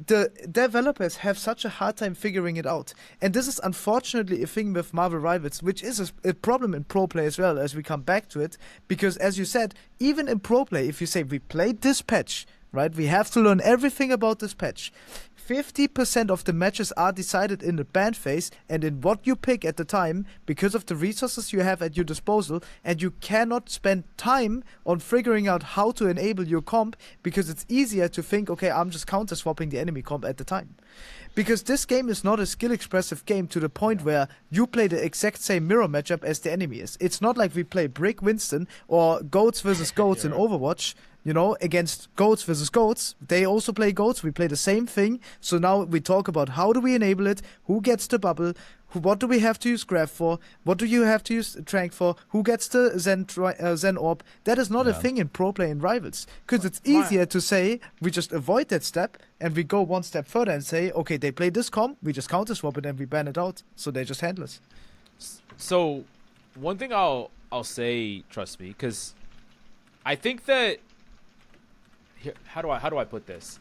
the developers have such a hard time figuring it out, and this is unfortunately a thing with Marvel Rivals, which is a problem in pro play as well, as we come back to it, because as you said, even in pro play, if you say we played this patch, right, we have to learn everything about this patch, 50% of the matches are decided in the ban phase and in what you pick at the time because of the resources you have at your disposal, and you cannot spend time on figuring out how to enable your comp because it's easier to think, okay, I'm just counter swapping the enemy comp at the time. Because this game is not a skill expressive game to the point where you play the exact same mirror matchup as the enemy is. It's not like we play Brick Winston or Goats versus Goats in Overwatch, you know, against Goats versus Goats. They also play Goats. We play the same thing. So now we talk about how do we enable it, who gets the bubble, what do we have to use Graph for, what do you have to use Trank for, who gets the Zen Orb. That is not a thing in pro play and Rivals. Because it's easier to say, we just avoid that step and we go one step further and say, okay, they play this comp, we just counter swap it and we ban it out. So they're just handless. So one thing I'll say, trust me, because I think that, here, how do I put this?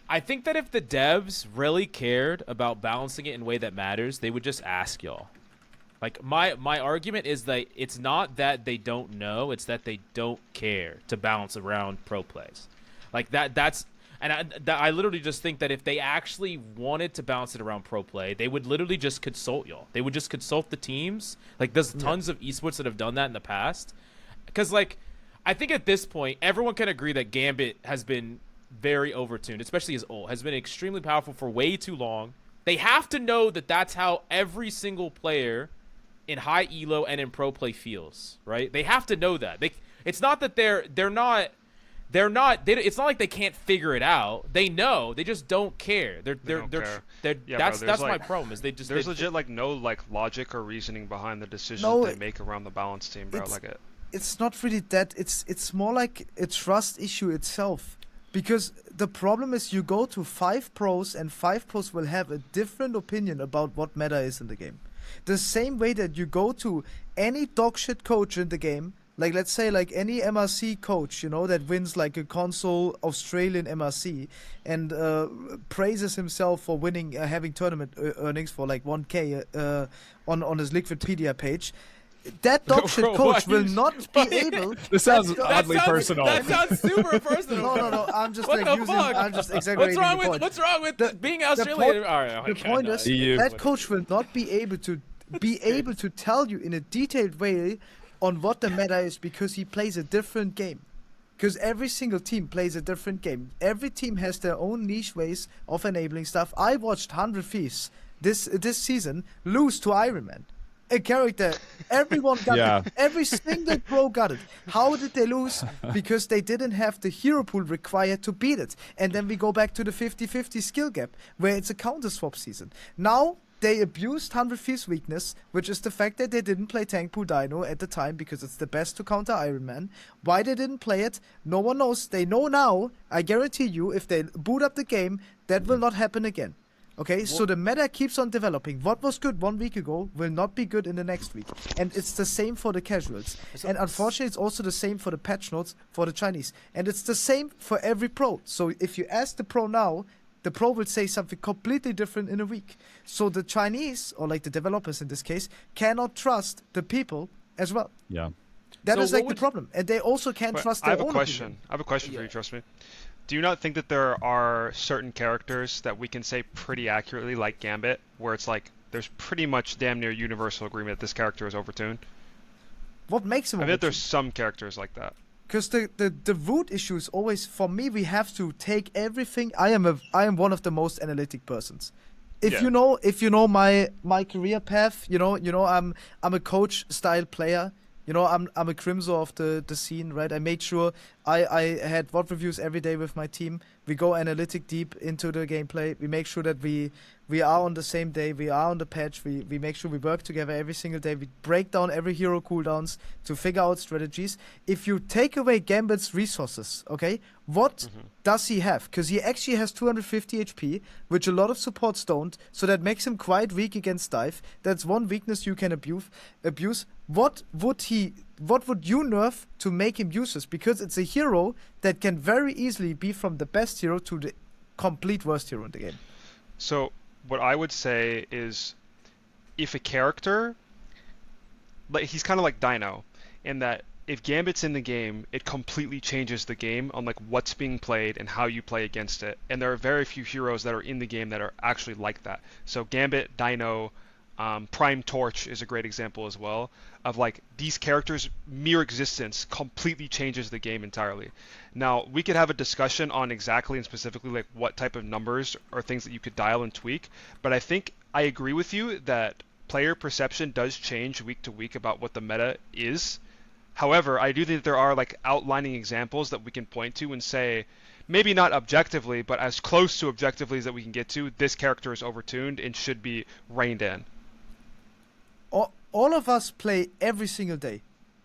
I think that if the devs really cared about balancing it in a way that matters, they would just ask y'all. Like my argument is that it's not that they don't know, it's that they don't care to balance around pro plays. Like that's I literally just think that if they actually wanted to balance it around pro play, they would literally just consult y'all. They would just consult the teams. Like there's tons of esports that have done that in the past. Because like I think at this point, everyone can agree that Gambit has been very overtuned, especially his ult, has been extremely powerful for way too long. They have to know that that's how every single player in high elo and in pro play feels, right? They have to know that. It's not that it's not like they can't figure it out. They know, they just don't care. That's my problem. Is there's legit like no like logic or reasoning behind the decisions they make around the balance team, bro. It's not really that. It's more like a trust issue itself. Because the problem is you go to 5 pros and 5 pros will have a different opinion about what meta is in the game. The same way that you go to any dogshit coach in the game, like let's say like any MRC coach, you know, that wins like a console Australian MRC and praises himself for winning, having tournament earnings for like 1K on his Liquidpedia page. That dogshit coach will not be able. This sounds oddly personal. That sounds super personal. No. I'm just What like the fuck? I'm just exaggerating the point. What's wrong with being Australian? All right, The point is that coach will not be able to tell you in a detailed way on what the meta is because he plays a different game. Because every single team plays a different game. Every team has their own niche ways of enabling stuff. I watched 100 Thieves this season lose to Iron Man. A character, everyone got it. Every single pro got it. How did they lose? Because they didn't have the hero pool required to beat it. And then we go back to the 50-50 skill gap, where it's a counter swap season. Now, they abused 100 Thieves' weakness, which is the fact that they didn't play Tank Pool Dino at the time because it's the best to counter Iron Man. Why they didn't play it, no one knows. They know now. I guarantee you, if they boot up the game, that will not happen again. Okay, so the meta keeps on developing. What was good 1 week ago will not be good in the next week. And it's the same for the casuals. And unfortunately, it's also the same for the patch notes for the Chinese. And it's the same for every pro. So if you ask the pro now, the pro will say something completely different in a week. So the Chinese, or like the developers in this case, cannot trust the people as well. Yeah. That is like the problem. And they also can't trust their own opinion. I have a question for you, Trqstme. Do you not think that there are certain characters that we can say pretty accurately, like Gambit, where it's like there's pretty much damn near universal agreement that this character is overtuned? What makes him I bet there's some characters like that. Because the root issue is always, for me, we have to take everything. I am one of the most analytic persons. If you know my career path, you know I'm a coach style player. You know, I'm a Crimson of the scene, right? I made sure I had VOD reviews every day with my team. We go analytic deep into the gameplay. We make sure that we are on the same day. We are on the patch. We make sure we work together every single day. We break down every hero cooldowns to figure out strategies. If you take away Gambit's resources, okay, what does he have? Because he actually has 250 HP, which a lot of supports don't. So that makes him quite weak against dive. That's one weakness you can abuse. What would you nerf to make him useless? Because it's a hero that can very easily be from the best hero to the complete worst hero in the game. So what I would say is, if a character, like he's kind of like Dino, in that if Gambit's in the game, it completely changes the game on like what's being played and how you play against it. And there are very few heroes that are in the game that are actually like that. So Gambit, Dino, Prime Torch is a great example as well of like these characters' mere existence completely changes the game entirely. Now we could have a discussion on exactly and specifically like what type of numbers or things that you could dial and tweak, but I think I agree with you that player perception does change week to week about what the meta is. However, I do think there are like outlining examples that we can point to and say, maybe not objectively, but as close to objectively as that we can get to, this character is overtuned and should be reined in. All of us play every single day.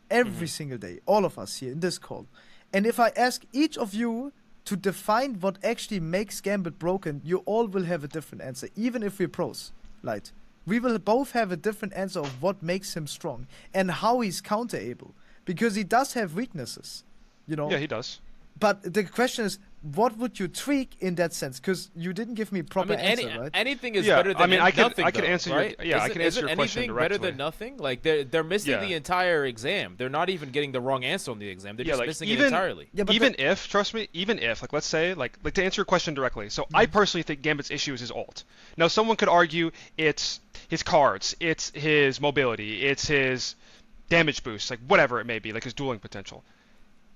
Every single day. All of us here in this call. And if I ask each of you to define what actually makes Gambit broken, you all will have a different answer. Even if we're pros, Lyte. We will both have a different answer of what makes him strong and how he's counter-able. Because he does have weaknesses, you know. Yeah, he does. But the question is, what would you tweak in that sense? Because you didn't give me proper answer, right? Anything is better than nothing. I can answer right? your I can answer your question anything directly. better than nothing? Like they're missing the entire exam. They're not even getting the wrong answer on the exam. They're just missing it entirely. Yeah, but even if, trust me, even if, like let's say, like to answer your question directly. So I personally think Gambit's issue is his ult. Now someone could argue it's his cards, it's his mobility, it's his damage boost, like whatever it may be, like his dueling potential.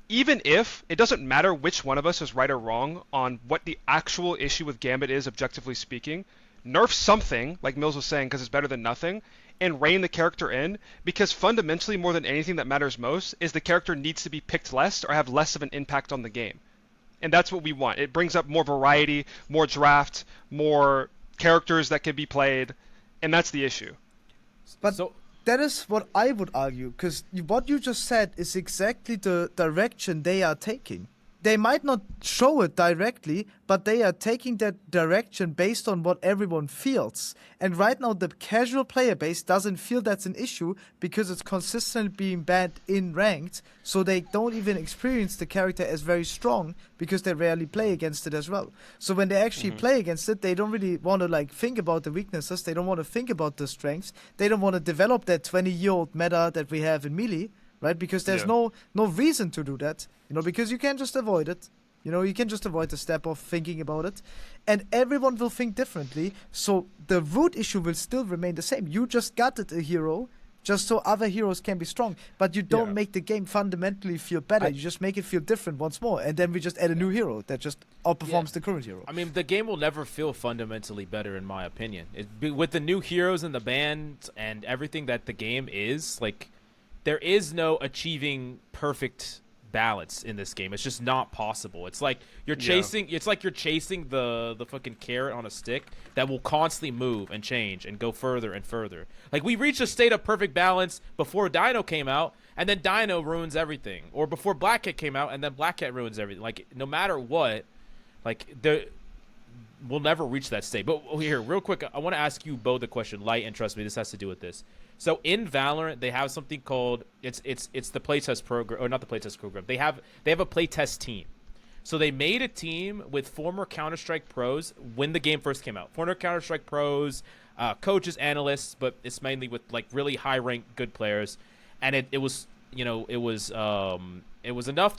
Even if, it doesn't matter which one of us is right or wrong on what the actual issue with Gambit is, objectively speaking, nerf something, like Mills was saying, because it's better than nothing, and rein the character in, because fundamentally, more than anything that matters most, is the character needs to be picked less or have less of an impact on the game. And that's what we want. It brings up more variety, more draft, more characters that can be played, and that's the issue. But that is what I would argue, because what you just said is exactly the direction they are taking. they might not show it directly, but they are taking that direction based on what everyone feels. And right now, the casual player base doesn't feel that's an issue because it's consistently being banned in ranked, so they don't even experience the character as very strong because they rarely play against it as well. So when they actually play against it, they don't really want to like think about the weaknesses. They don't want to think about the strengths. They don't want to develop that 20-year-old meta that we have in Melee. Right, because there's no reason to do that, because you can just avoid it. You can just avoid the step of thinking about it, and everyone will think differently. So the root issue will still remain the same. You just got it a hero, just so other heroes can be strong, but you don't make the game fundamentally feel better. You just make it feel different once more, and then we just add a new hero that just outperforms the current hero. I mean, the game will never feel fundamentally better, in my opinion. With the new heroes and the bans and everything that the game is like. There is no achieving perfect balance in this game. It's just not possible. It's like you're chasing. It's like you're chasing the fucking carrot on a stick that will constantly move and change and go further and further. Like we reached a state of perfect balance before Dino came out, and then Dino ruins everything. Or before Black Cat came out, and then Black Cat ruins everything. Like no matter what, like we'll never reach that state. But here, real quick, I want to ask you both a question. Lyte and Trqstme, this has to do with this. So in Valorant, they have something called it's the playtest program, or not the playtest program. They have a playtest team. So they made a team with former Counter-Strike pros when the game first came out. Former Counter-Strike pros, coaches, analysts, but it's mainly with like really high-ranked good players. And it was enough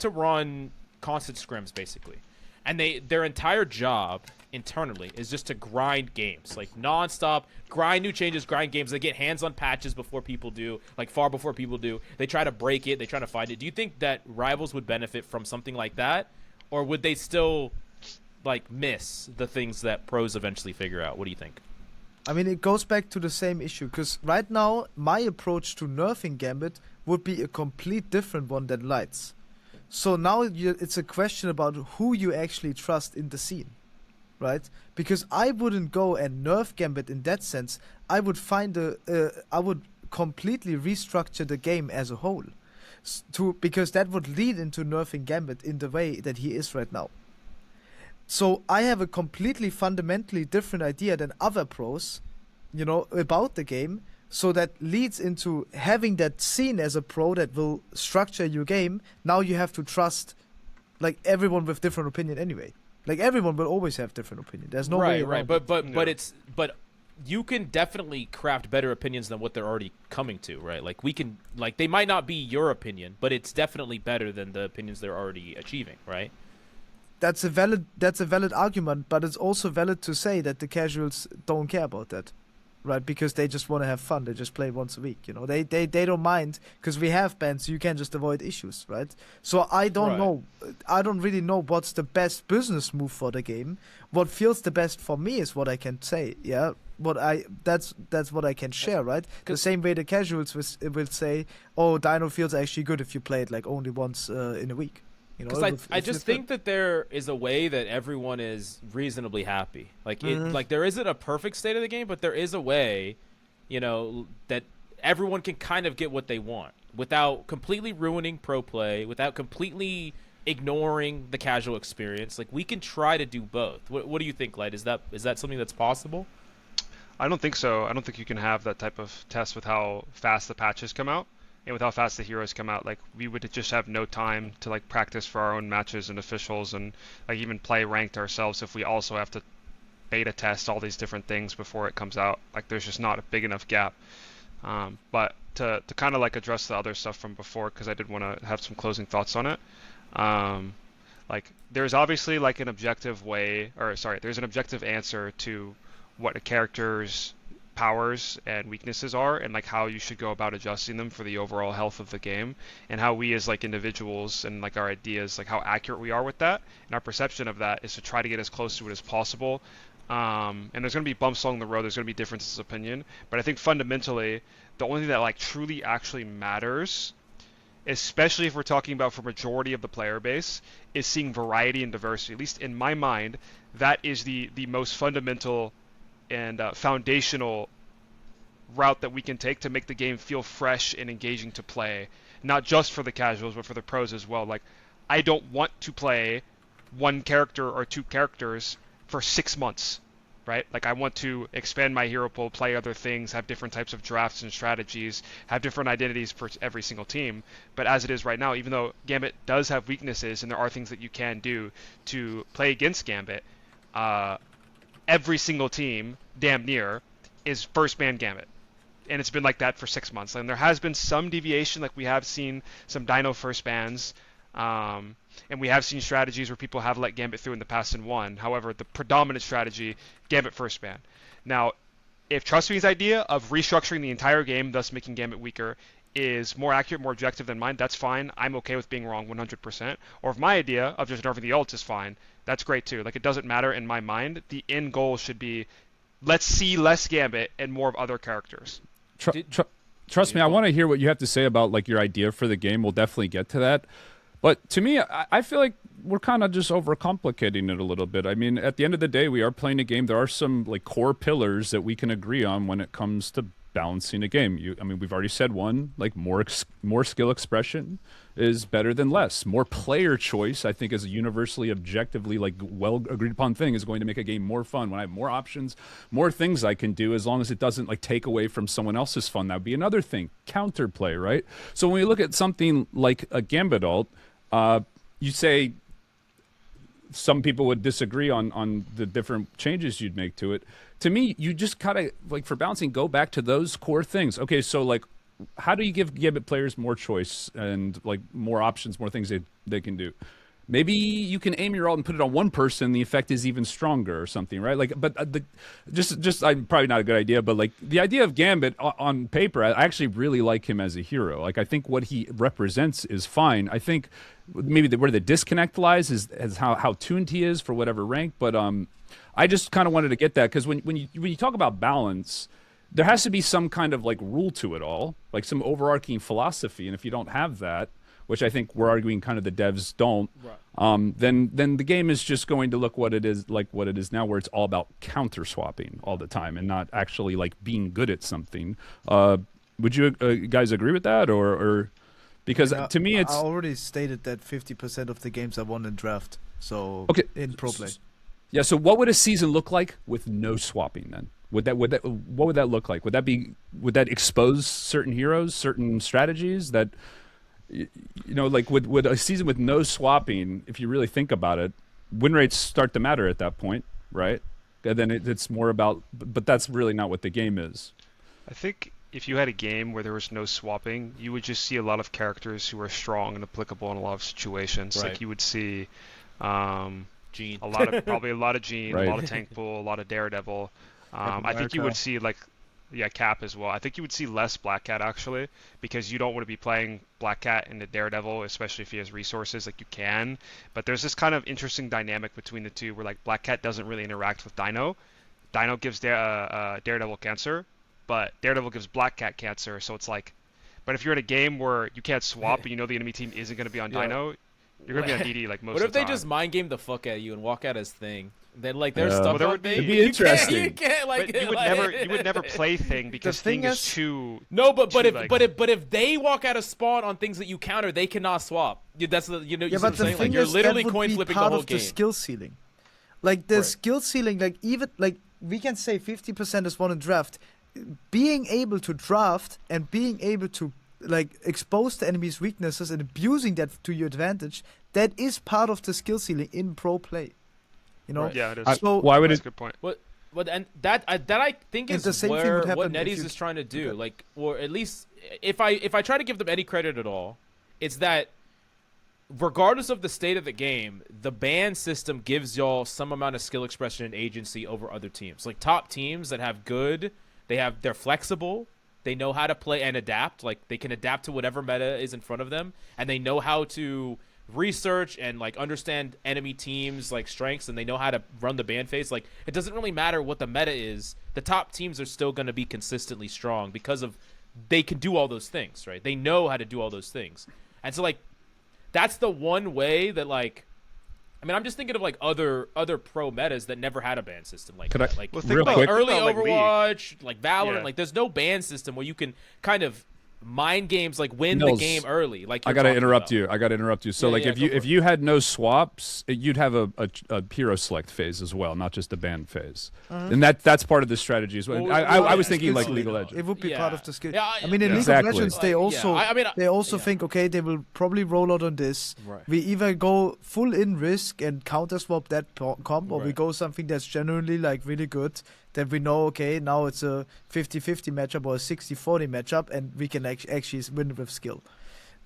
to run constant scrims basically. And their entire job internally is just to grind games, like nonstop, grind new changes, grind games. They get hands on patches before people do, like far before people do. They try to break it. They try to find it. Do you think that rivals would benefit from something like that? Or would they still like miss the things that pros eventually figure out? What do you think? I mean, it goes back to the same issue, because right now, my approach to nerfing Gambit would be a complete different one than Lyte's. So now it's a question about who you actually trust in the scene, right? Because I wouldn't go and nerf Gambit in that sense. I would I would completely restructure the game as a whole, because that would lead into nerfing Gambit in the way that he is right now. So I have a completely fundamentally different idea than other pros, about the game. So that leads into having that scene as a pro that will structure your game. Now you have to trust, like, everyone with different opinion anyway. Like, everyone will always have different opinion. There's no way around it. But you can definitely craft better opinions than what they're already coming to, right? Like they might not be your opinion, but it's definitely better than the opinions they're already achieving, right? That's a valid argument, but it's also valid to say that the casuals don't care about that. Right, because they just want to have fun. They just play once a week, They don't mind, because we have bans, so you can just avoid issues, right? So I don't know. I don't really know what's the best business move for the game. What feels the best for me is what I can say. Yeah, that's what I can share, right? The same way the casuals will say, "Oh, Dino feels actually good if you play it like only once in a week." Because I just think that there is a way that everyone is reasonably happy. Like like there isn't a perfect state of the game, but there is a way, that everyone can kind of get what they want without completely ruining pro play, without completely ignoring the casual experience. Like we can try to do both. What do you think, Lyte? Is that something that's possible? I don't think so. I don't think you can have that type of test with how fast the patches come out. And with how fast the heroes come out, like we would just have no time to like practice for our own matches and officials, and like even play ranked ourselves if we also have to beta test all these different things before it comes out. Like there's just not a big enough gap. But to kind of like address the other stuff from before, because I did want to have some closing thoughts on it. Like there's obviously like an objective there's an objective answer to what a character's powers and weaknesses are, and like how you should go about adjusting them for the overall health of the game, and how we as like individuals and like our ideas, like how accurate we are with that, and our perception of that is to try to get as close to it as possible. And there's going to be bumps along the road, there's going to be differences of opinion, but I think fundamentally the only thing that like truly actually matters, especially if we're talking about for majority of the player base, is seeing variety and diversity. At least in my mind, that is the most fundamental and foundational route that we can take to make the game feel fresh and engaging to play, not just for the casuals but for the pros as well. Like I don't want to play one character or two characters for 6 months, right? Like I want to expand my hero pool, play other things, have different types of drafts and strategies, have different identities for every single team. But as it is right now, even though Gambit does have weaknesses and there are things that you can do to play against Gambit, every single team, damn near, is first ban Gambit. And it's been like that for 6 months. And there has been some deviation, like we have seen some Dino first bans, and we have seen strategies where people have let Gambit through in the past and won. However, the predominant strategy, Gambit first ban. Now, if Trqstme's idea of restructuring the entire game, thus making Gambit weaker, is more accurate, more objective than mine, that's fine. I'm okay with being wrong 100%. Or if my idea of just nerfing the ults is fine, that's great too. Like, it doesn't matter in my mind. The end goal should be, let's see less Gambit and more of other characters. Trust me, I want to hear what you have to say about like your idea for the game. We'll definitely get to that. But to me, I feel like we're kind of just overcomplicating it a little bit. I mean, at the end of the day, we are playing a game. There are some like core pillars that we can agree on when it comes to balancing a game. I mean, we've already said one, like more skill expression is better than less. More player choice, I think, is a universally, objectively, like well agreed upon thing, is going to make a game more fun. When I have more options, more things I can do, as long as it doesn't like take away from someone else's fun. That would be another thing. Counterplay, right? So when we look at something like a Gambit ult, you say some people would disagree on the different changes you'd make to it. To me, you just gotta, like, for balancing, go back to those core things. Okay, so like, how do you give Gambit players more choice and like more options, more things they can do? Maybe you can aim your ult and put it on one person. The effect is even stronger or something, right? Like, but just probably not a good idea. But like the idea of Gambit on paper, I actually really like him as a hero. Like, I think what he represents is fine. I think maybe where the disconnect lies is how tuned he is for whatever rank. But I just kind of wanted to get that, because when you talk about balance, there has to be some kind of like rule to it all, like some overarching philosophy. And if you don't have that, which I think we're arguing kind of the devs don't, right, then the game is just going to look what it is now, where it's all about counter swapping all the time and not actually like being good at something. Would you guys agree with that, or because to me it's, I already stated that 50% of the games are won in draft. So okay, in pro play. Yeah. So what would a season look like with no swapping then? What would that look like? Would that expose certain heroes, certain strategies that, you know, like with a season with no swapping, if you really think about it, win rates start to matter at that point, right? And then it's more about, but that's really not what the game is. I think if you had a game where there was no swapping, you would just see a lot of characters who are strong and applicable in a lot of situations. Right. Like you would see Gene. probably a lot of Gene, right, a lot of Tank Pool, a lot of Daredevil. I think you would see Cap as well. I think you would see less Black Cat actually, because you don't want to be playing Black Cat into Daredevil, especially if he has resources. Like, you can, but there's this kind of interesting dynamic between the two where like Black Cat doesn't really interact with Dino. Dino gives Daredevil cancer, but Daredevil gives Black Cat cancer. So it's like, but if you're in a game where you can't swap and you know the enemy team isn't going to be on Dino, you're going to be on DD like most of the time. What if they just mind game the fuck out of you and walk out as Thing? Then like there's stuff there on would be. It'd be interesting. You can't like. But you would never play Thing because Thing is too. No, but too, if they walk out of spawn on things that you counter, they cannot swap. That's the Yeah, see but what I'm the saying? thing Like, you're is, literally that would coin be flipping the part whole of game. the skill ceiling. Like the Right. skill ceiling, like even like we can say 50% is won in draft. Being able to draft and being able to like expose the enemy's weaknesses and abusing that to your advantage, that is part of the skill ceiling in pro play. You know, Right. Yeah, it is. So Why would That's it? a good point. What and that I think And is the same thing where would happen what if NetEase you- is trying to do. Okay. Like, or at least if I try to give them any credit at all, it's that regardless of the state of the game, the ban system gives y'all some amount of skill expression and agency over other teams. Like top teams that have good, they're flexible, they know how to play and adapt. Like they can adapt to whatever meta is in front of them, and they know how to research and like understand enemy teams like strengths, and they know how to run the ban phase. Like it doesn't really matter what the meta is, the top teams are still going to be consistently strong because of they can do all those things, right? They know how to do all those things. And so like that's the one way that like I mean, I'm just thinking of like other pro metas that never had a ban system like Could that. I- Like Well, think real about- quick? early think about, like, League. Overwatch, like Valorant, Yeah. like there's no ban system where you can kind of mind games, like win Mills, the game early. Like I gotta interrupt you. So Yeah, like yeah, if you had no swaps, you'd have a hero select phase as well, not just a ban phase. And that's part of the strategy as well. Well, I was yeah, thinking like skill League of tree. Legends. It would be Yeah. part of the skill. Yeah, I mean, in yeah. League Exactly. of Legends, they Yeah. also they also yeah. think, okay, they will probably roll out on this. Right. We either go full in risk and counter swap that comp, or we Right. go something that's genuinely like really good. That we know, okay, now it's a 50-50 matchup or a 60-40 matchup, and we can actually win with skill.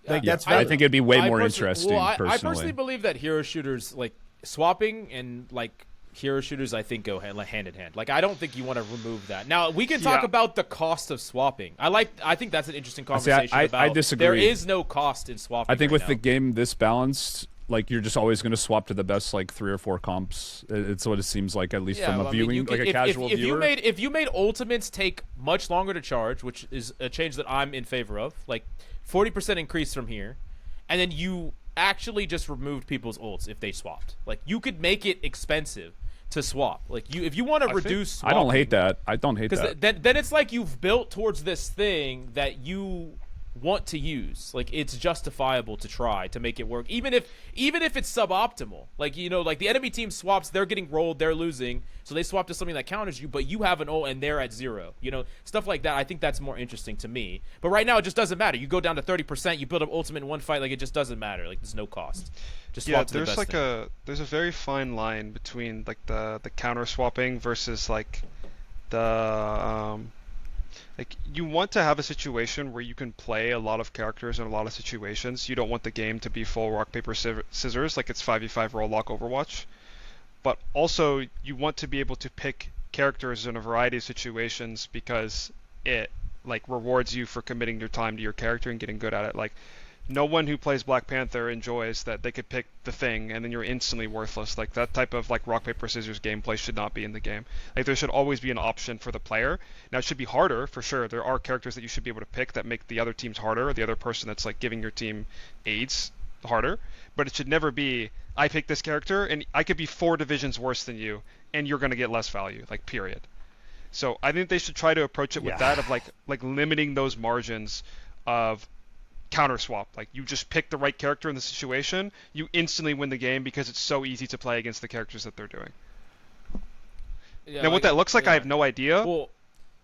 Like that's I very, think it'd be way I more personally- interesting. well, I personally, personally believe that hero shooters, like swapping and like hero shooters, I think go hand in hand. Like I don't think you want to remove that. Now we can talk Yeah. about the cost of swapping. I think that's an interesting See, conversation. I about disagree. There is no cost in swapping. I think right with now. the game this balanced, like you're just always going to swap to the best like 3 or 4 comps. It's what it seems like, at least from a well, I mean, viewing, you like could- a casual if viewer. if you made ultimates take much longer to charge, which is a change that I'm in favor of, like 40% increase from here, and then you actually just removed people's ults if they swapped. Like you could make it expensive to swap. Like if you want to reduce, I don't hate that. I don't hate because that. then it's like you've built towards this thing that you want to use. Like it's justifiable to try to make it work, even if it's suboptimal. Like like the enemy team swaps, they're getting rolled, they're losing, so they swap to something that counters you, but you have an ult and they're at 0. Stuff like that. I think that's more interesting to me. But right now it just doesn't matter. You go down to 30%, you build up ultimate in one fight, like it just doesn't matter. Like there's no cost. Just swap to the there's best thing. there's a very fine line between like the counter swapping versus like the like you want to have a situation where you can play a lot of characters in a lot of situations. You don't want the game to be full rock paper scissors like it's 5v5 roll lock Overwatch. But also you want to be able to pick characters in a variety of situations because it like rewards you for committing your time to your character and getting good at it. Like no one who plays Black Panther enjoys that they could pick the thing and then you're instantly worthless. Like that type of like rock paper scissors gameplay should not be in the game. Like there should always be an option for the player. Now it should be harder for sure. There are characters that you should be able to pick that make the other teams harder, or the other person that's like giving your team aids harder. But it should never be I pick this character and I could be 4 divisions worse than you and you're gonna get less value. Like period. So I think they should try to approach it with that of like limiting those margins of counter swap. Like you just pick the right character in the situation, you instantly win the game because it's so easy to play against the characters that they're doing. Yeah, Now what that looks like, I have no idea. Well,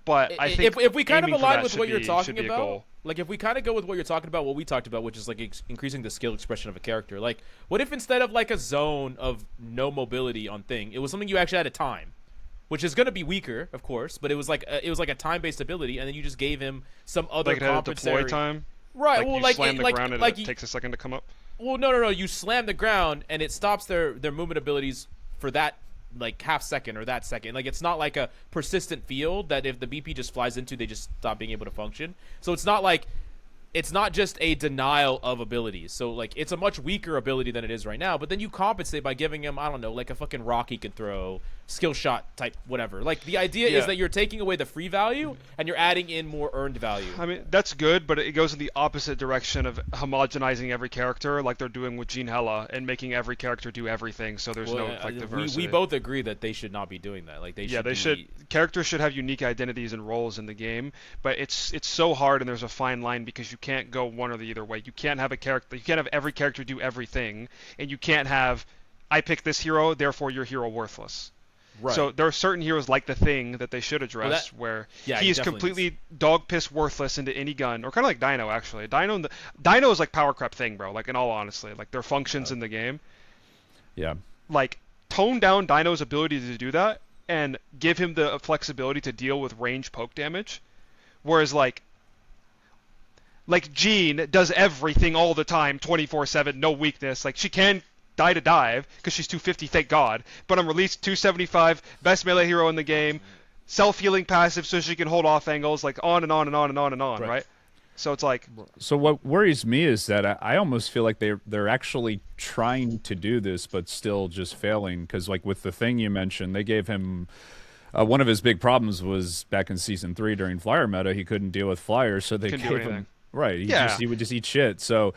but I think if we kind of aiming for align that with should what you're be- talking should be a about, goal. like if we kind of go with what you're talking about, what we talked about, which is like increasing the skill expression of a character. Like, what if instead of like a zone of no mobility on thing, it was something you actually had a time, which is going to be weaker, of course, but it was like a time-based ability, and then you just gave him some other like it had a compensatory deploy time. Right. Like well, you like slam the ground and like it takes a second to come up. Well, no. You slam the ground and it stops their movement abilities for that like half second or that second. Like it's not like a persistent field that if the BP just flies into, they just stop being able to function. So it's not like it's not just a denial of abilities. So like it's a much weaker ability than it is right now. But then you compensate by giving him, I don't know, like a fucking rock he can throw, skill shot type whatever. Like the idea is that you're taking away the free value and you're adding in more earned value. I mean, that's good, but it goes in the opposite direction of homogenizing every character like they're doing with Gene Hella and making every character do everything so there's no like diversity. We both agree that they should not be doing that. Like characters should have unique identities and roles in the game, but it's so hard and there's a fine line because you can't go one or the other way. You can't have every character do everything, and you can't have I pick this hero, therefore your hero worthless. Right. So there are certain heroes like the Thing that they should address where he is completely dog piss worthless into any gun, or kind of like Dino actually. Dino is like power creep Thing, bro. Like in all honesty, like their functions in the game. Yeah. Like tone down Dino's ability to do that and give him the flexibility to deal with range poke damage, whereas like Jean does everything all the time, 24/7, no weakness. Like she can die to dive because she's 250, thank God. But on release 275, best melee hero in the game, self-healing passive so she can hold off angles, like on and on and on and on and on, right? So it's like. So what worries me is that I almost feel like they're actually trying to do this, but still just failing. Because like with the Thing you mentioned, they gave him. One of his big problems was back in Season 3 during Flyer meta, he couldn't deal with Flyers, so they gave him. Right, he would just eat shit. So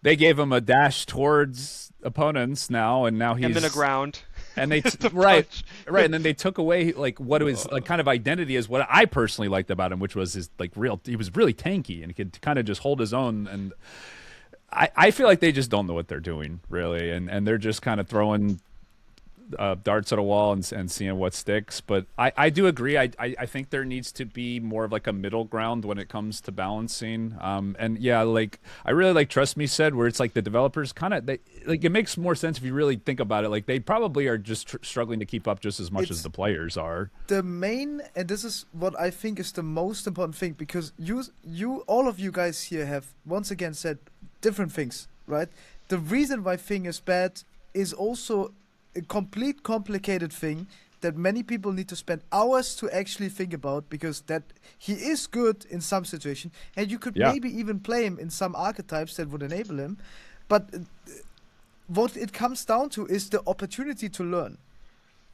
they gave him a dash towards opponents now, and now he's and then a ground. And they The right, punch. right, and then they took away like what his like kind of identity is. What I personally liked about him, which was his like real. He was really tanky and he could kind of just hold his own. And I feel like they just don't know what they're doing really, and they're just kind of throwing darts at a wall and seeing what sticks. But I do agree. I think there needs to be more of like a middle ground when it comes to balancing. And yeah, like I really like Trqstme said, where it's like the developers kind of like it makes more sense if you really think about it. Like they probably are just struggling to keep up just as much as the players are. The main, and this is what I think is the most important thing, because all of you guys here have once again said different things, right? The reason why thing is bad is also a complete complicated thing that many people need to spend hours to actually think about, because that he is good in some situation and you could maybe even play him in some archetypes that would enable him, but what it comes down to is the opportunity to learn.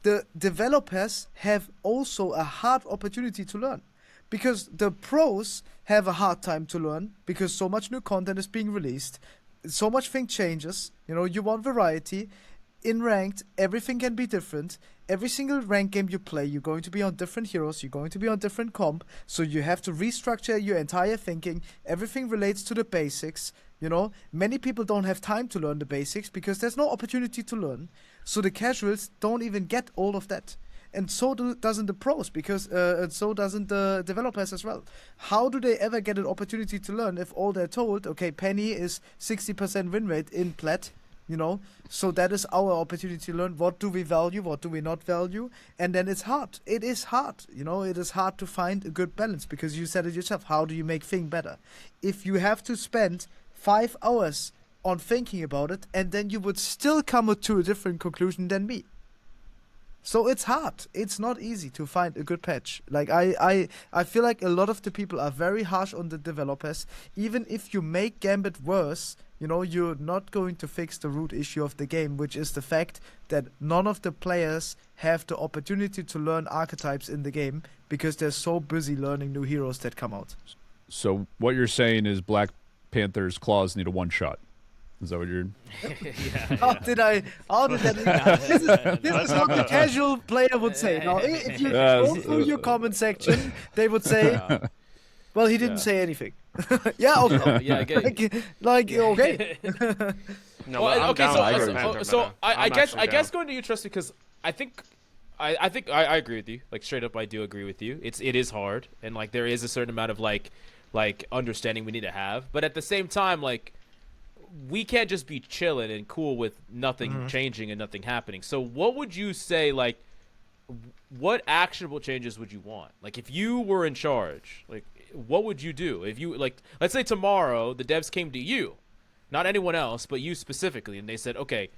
The developers have also a hard opportunity to learn, because the pros have a hard time to learn because so much new content is being released, so much thing changes, you want variety. In ranked, everything can be different. Every single ranked game you play, you're going to be on different heroes, you're going to be on different comp, so you have to restructure your entire thinking. Everything relates to the basics, Many people don't have time to learn the basics because there's no opportunity to learn. So the casuals don't even get all of that. And so doesn't the pros, because and so doesn't the developers as well. How do they ever get an opportunity to learn if all they're told, okay, Penny is 60% win rate in Plat, so that is our opportunity to learn. What do we value? What do we not value? And then it's hard. It is hard. It is hard to find a good balance, because you said it yourself. How do you make thing better? If you have to spend 5 hours on thinking about it, and then you would still come to a different conclusion than me. So it's hard. It's not easy to find a good patch. Like I feel like a lot of the people are very harsh on the developers. Even if you make Gambit worse, you're not going to fix the root issue of the game, which is the fact that none of the players have the opportunity to learn archetypes in the game because they're so busy learning new heroes that come out. So what you're saying is Black Panther's claws need a one shot. Is that what you're? How did that? This is what the casual player would say. Now, if you go through your comment section, they would say, "Well, he didn't say anything." Yeah, okay. Yeah, okay. No, well, I'm okay. down. So I guess down. going to you, Trqstme, because I think I agree with you. Like straight up, I do agree with you. It is hard, and like there is a certain amount of like understanding we need to have, but at the same time, like we can't just be chilling and cool with nothing changing and nothing happening. So what would you say, like, what actionable changes would you want? Like, if you were in charge, like, what would you do? If you, like, let's say tomorrow the devs came to you, not anyone else, but you specifically, and they said, okay,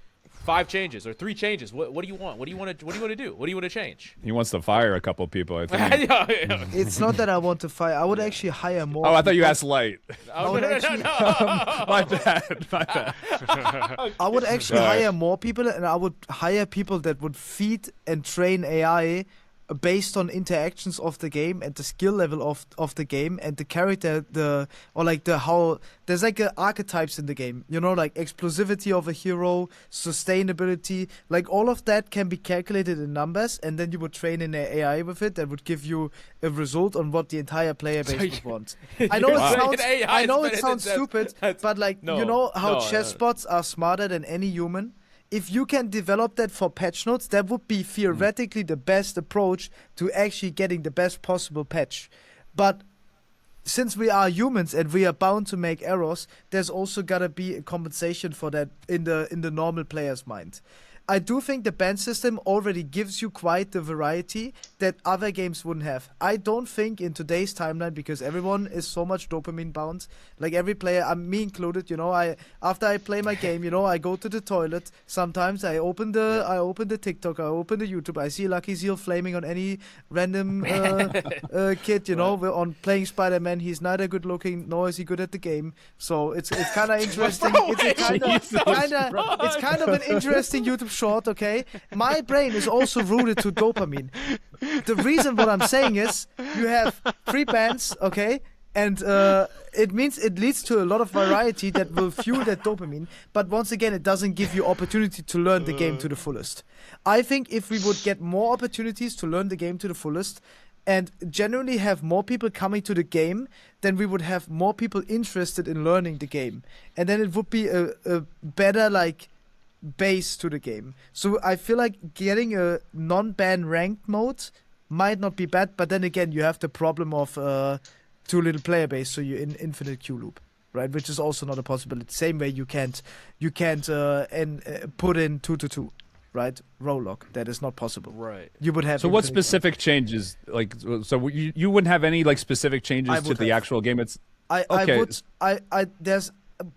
5 changes or 3 changes. What do you want? What do you want to do? What do you want to change? He wants to fire a couple of people, I think. It's not that I want to fire. I would actually hire more. Oh, I thought you asked Lyte. Oh, no. My bad. I would actually hire more people, and I would hire people that would feed and train AI based on interactions of the game and the skill level of the game and the character, how there's like archetypes in the game, like explosivity of a hero, sustainability, like all of that can be calculated in numbers, and then you would train an AI with it that would give you a result on what the entire player base would want. I know it sounds stupid, but like how chess bots are smarter than any human. If you can develop that for patch notes, that would be theoretically the best approach to actually getting the best possible patch. But since we are humans and we are bound to make errors, there's also gotta be a compensation for that in the normal player's mind. I do think the ban system already gives you quite the variety that other games wouldn't have. I don't think in today's timeline, because everyone is so much dopamine bound, like every player, me included, after I play my game, I go to the toilet. Sometimes I open the TikTok, I open the YouTube, I see Lucky Zeal flaming on any random kid, we're on playing Spider-Man. He's neither good looking nor is he good at the game. So it's kind of interesting. It's kind of an interesting YouTube short, okay? My brain is also rooted to dopamine. The reason what I'm saying is you have 3 bans, okay? And it means it leads to a lot of variety that will fuel that dopamine. But once again, it doesn't give you opportunity to learn the game to the fullest. I think if we would get more opportunities to learn the game to the fullest and generally have more people coming to the game, then we would have more people interested in learning the game. And then it would be a better, like, base to the game. So I feel like getting a non-ban ranked mode might not be bad, but then again, you have the problem of too little player base, so you're in infinite queue loop, right? Which is also not a possibility. Same way you can't put in 2-2, right? Roll lock, that is not possible. Right. You would have. So what specific changes? Like, so you wouldn't have any like specific changes to the actual game? It's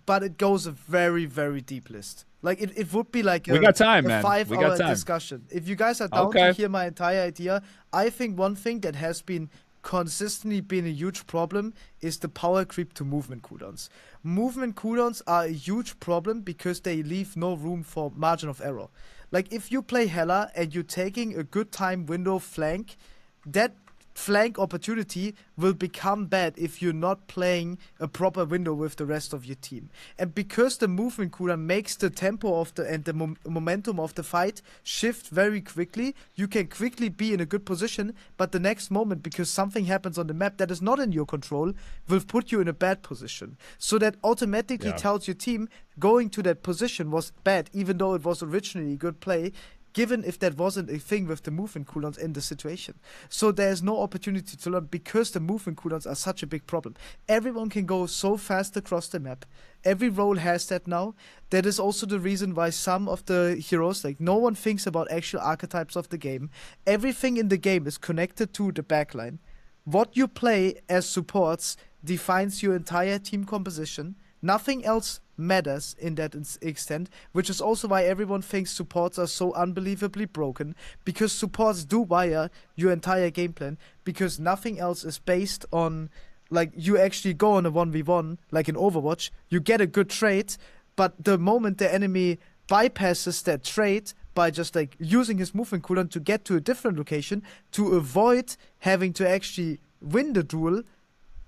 but it goes a very, very deep list. Like it would be like we got time, man. 5-hour discussion. If you guys are down to hear my entire idea, I think one thing that has been consistently been a huge problem is the power creep to movement cooldowns. Movement cooldowns are a huge problem because they leave no room for margin of error. Like if you play Hela and you're taking a good time window flank, that flank opportunity will become bad if you're not playing a proper window with the rest of your team. And because the movement cooldown makes the tempo of the momentum of the fight shift very quickly, you can quickly be in a good position, but the next moment, because something happens on the map that is not in your control, will put you in a bad position. So that automatically tells your team going to that position was bad, even though it was originally a good play, given if that wasn't a thing with the movement cooldowns in the situation. So there's no opportunity to learn because the movement cooldowns are such a big problem. Everyone can go so fast across the map. Every role has that now. That is also the reason why some of the heroes, like no one thinks about actual archetypes of the game. Everything in the game is connected to the backline. What you play as supports defines your entire team composition. Nothing else matters in that extent, which is also why everyone thinks supports are so unbelievably broken, because supports do wire your entire game plan, because nothing else is based on, like, you actually go on a 1v1, like in Overwatch, you get a good trade, but the moment the enemy bypasses that trade by just like using his movement cooldown to get to a different location to avoid having to actually win the duel,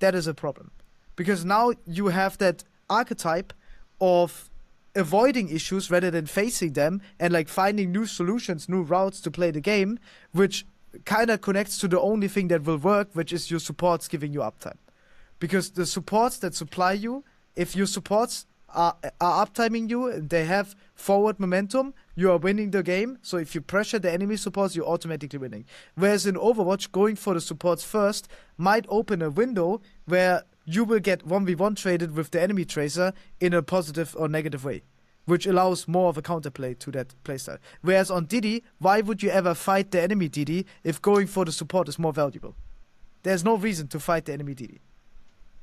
that is a problem. Because now you have that archetype of avoiding issues rather than facing them and like finding new solutions, new routes to play the game, which kind of connects to the only thing that will work, which is your supports giving you uptime. Because the supports that supply you, if your supports are uptiming you and they have forward momentum, you are winning the game. So if you pressure the enemy supports, you're automatically winning. Whereas in Overwatch, going for the supports first might open a window where you will get 1v1 traded with the enemy tracer in a positive or negative way, which allows more of a counterplay to that playstyle. Whereas on Didi, why would you ever fight the enemy Didi if going for the support is more valuable? There's no reason to fight the enemy Didi.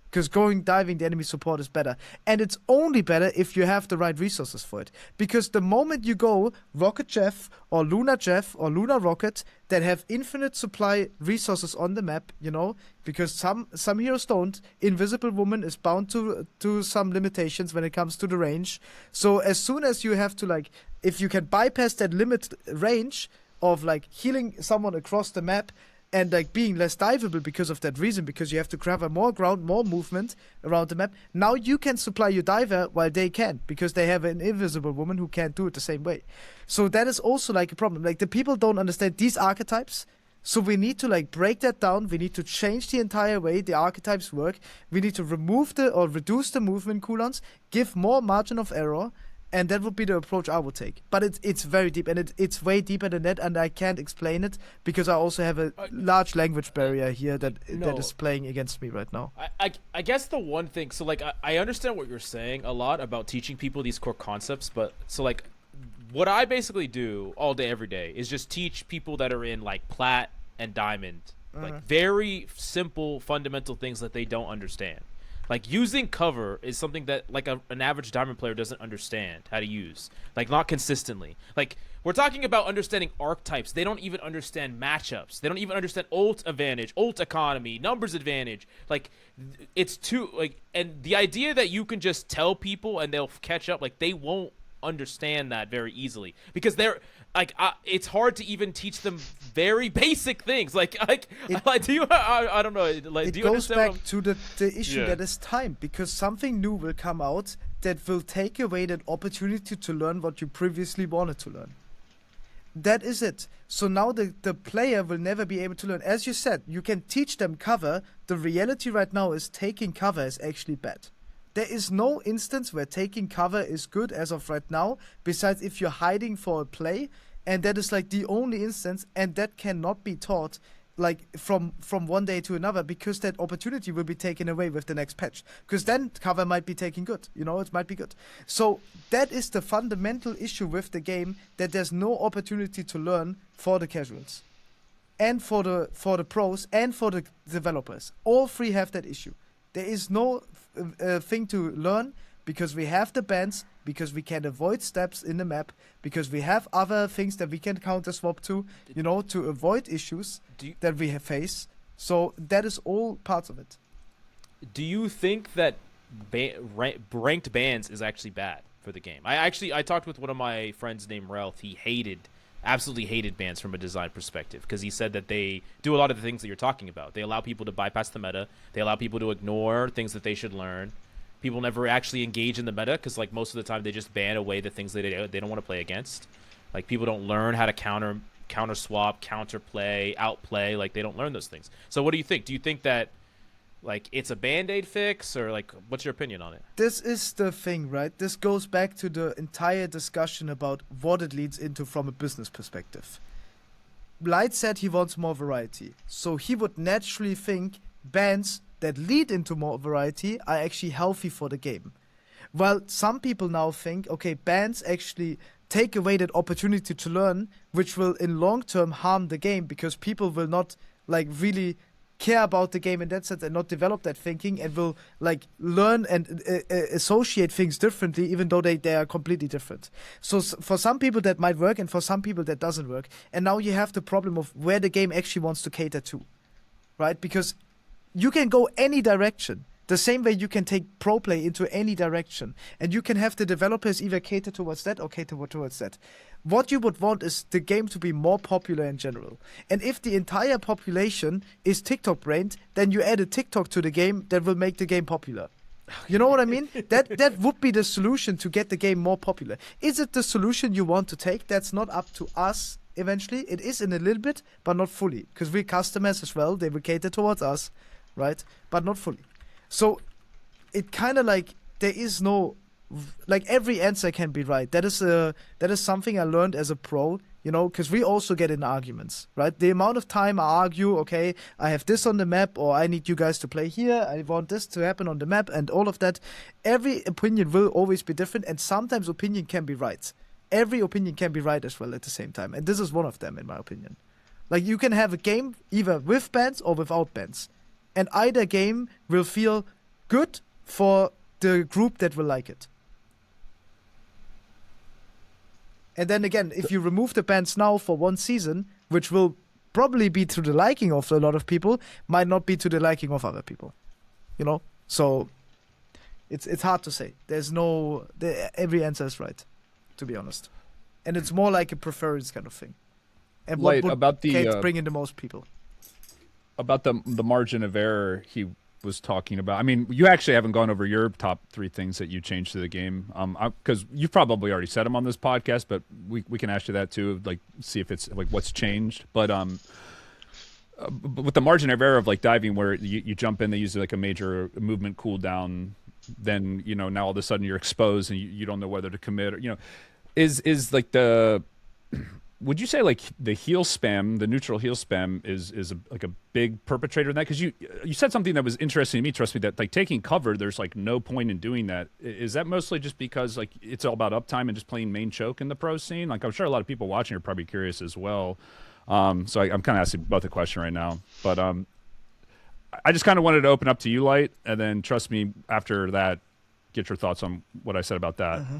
Because diving the enemy support is better. And it's only better if you have the right resources for it. Because the moment you go Rocket Jeff or Luna Rocket that have infinite supply resources on the map, you know, because some heroes don't. Invisible Woman is bound to some limitations when it comes to the range. So as soon as you have to, like, if you can bypass that limit range of like healing someone across the map, and like being less diveable because of that reason, because you have to cover more ground, more movement around the map. Now you can supply your diver while they can't, because they have an invisible woman who can't do it the same way. So that is also like a problem. Like the people don't understand these archetypes. So we need to like break that down. We need to change the entire way the archetypes work. We need to reduce the movement cooldowns, give more margin of error. And that would be the approach I would take. But it's very deep, and it's way deeper than that, and I can't explain it because I also have a large language barrier here that is playing against me right now. I guess the one thing, so like I understand what you're saying a lot about teaching people these core concepts, but so like what I basically do all day, every day is just teach people that are in like plat and diamond, like very simple, fundamental things that they don't understand. Like using cover is something that like an average diamond player doesn't understand how to use, like not consistently. Like we're talking about understanding archetypes. They don't even understand matchups. They don't even understand ult advantage, ult economy, numbers advantage. Like it's too like, and the idea that you can just tell people and they'll catch up, like they won't understand that very easily because it's hard to even teach them very basic things. Do you? I don't know. It do you goes understand back to the issue that is time, because something new will come out that will take away that opportunity to learn what you previously wanted to learn. That is it. So now the player will never be able to learn. As you said, you can teach them cover. The reality right now is taking cover is actually bad. There is no instance where taking cover is good as of right now, besides if you're hiding for a play, and that is like the only instance, and that cannot be taught like from one day to another, because that opportunity will be taken away with the next patch. Because then cover might be taken good, it might be good. So that is the fundamental issue with the game, that there's no opportunity to learn for the casuals, and for the pros, and for the developers. All three have that issue. There is no thing to learn, because we have the bans, because we can avoid steps in the map, because we have other things that we can counter swap to, to avoid issues that we face. So that is all parts of it. Do you think that ranked bans is actually bad for the game? I talked with one of my friends named Ralph. He absolutely hated bans from a design perspective, because he said that they do a lot of the things that you're talking about. They allow people to bypass the meta. They allow people to ignore things that they should learn. People never actually engage in the meta, because like most of the time they just ban away the things that they don't want to play against. Like people don't learn how to counter swap, counter play, outplay. Like they don't learn those things. So what do you think? Do you think that like it's a band-aid fix, or like what's your opinion on it? This is the thing, right? This goes back to the entire discussion about what it leads into from a business perspective. Lyte said he wants more variety, so he would naturally think bans that lead into more variety are actually healthy for the game. While some people now think, okay, bans actually take away that opportunity to learn, which will in long term harm the game, because people will not like really care about the game in that sense, and not develop that thinking, and will like learn and associate things differently, even though they are completely different. So for some people that might work, and for some people that doesn't work. And now you have the problem of where the game actually wants to cater to, right? Because you can go any direction, the same way you can take pro play into any direction, and you can have the developers either cater towards that or cater towards that. What you would want is the game to be more popular in general. And if the entire population is TikTok brained, then you add a TikTok to the game that will make the game popular. You know what I mean? That would be the solution to get the game more popular. Is it the solution you want to take? That's not up to us. Eventually, it is in a little bit, but not fully, because we're customers as well. They will cater towards us, right? But not fully. So it kind of like there is no, like every answer can be right. That is something I learned as a pro, because we also get in arguments, right? The amount of time I argue, okay, I have this on the map, or I need you guys to play here, I want this to happen on the map, and all of that. Every opinion will always be different, and sometimes opinion can be right. Every opinion can be right as well at the same time, and this is one of them, in my opinion. Like, you can have a game either with bans or without bans, and either game will feel good for the group that will like it. And then again, if you remove the bans now for one season, which will probably be to the liking of a lot of people, might not be to the liking of other people. So it's hard to say. Every answer is right, to be honest. And it's more like a preference kind of thing. And what would bring in the most people? About the margin of error he was talking about. I mean, you actually haven't gone over your top 3 things that you changed to the game, because you've probably already said them on this podcast, but we can ask you that too, like see if it's like what's changed. But with the margin of error of like diving, where you jump in, they use like a major movement cooldown, then now all of a sudden you're exposed and you don't know whether to commit, or is like the. Would you say like the heal spam, the neutral heal spam is like a big perpetrator in that? Because you said something that was interesting to me, trust me, that like taking cover, there's like no point in doing that. Is that mostly just because like it's all about uptime and just playing main choke in the pro scene? Like I'm sure a lot of people watching are probably curious as well. So I'm kind of asking both a question right now. But I just kind of wanted to open up to you, Lyte, and then trust me, after that, get your thoughts on what I said about that. Uh-huh.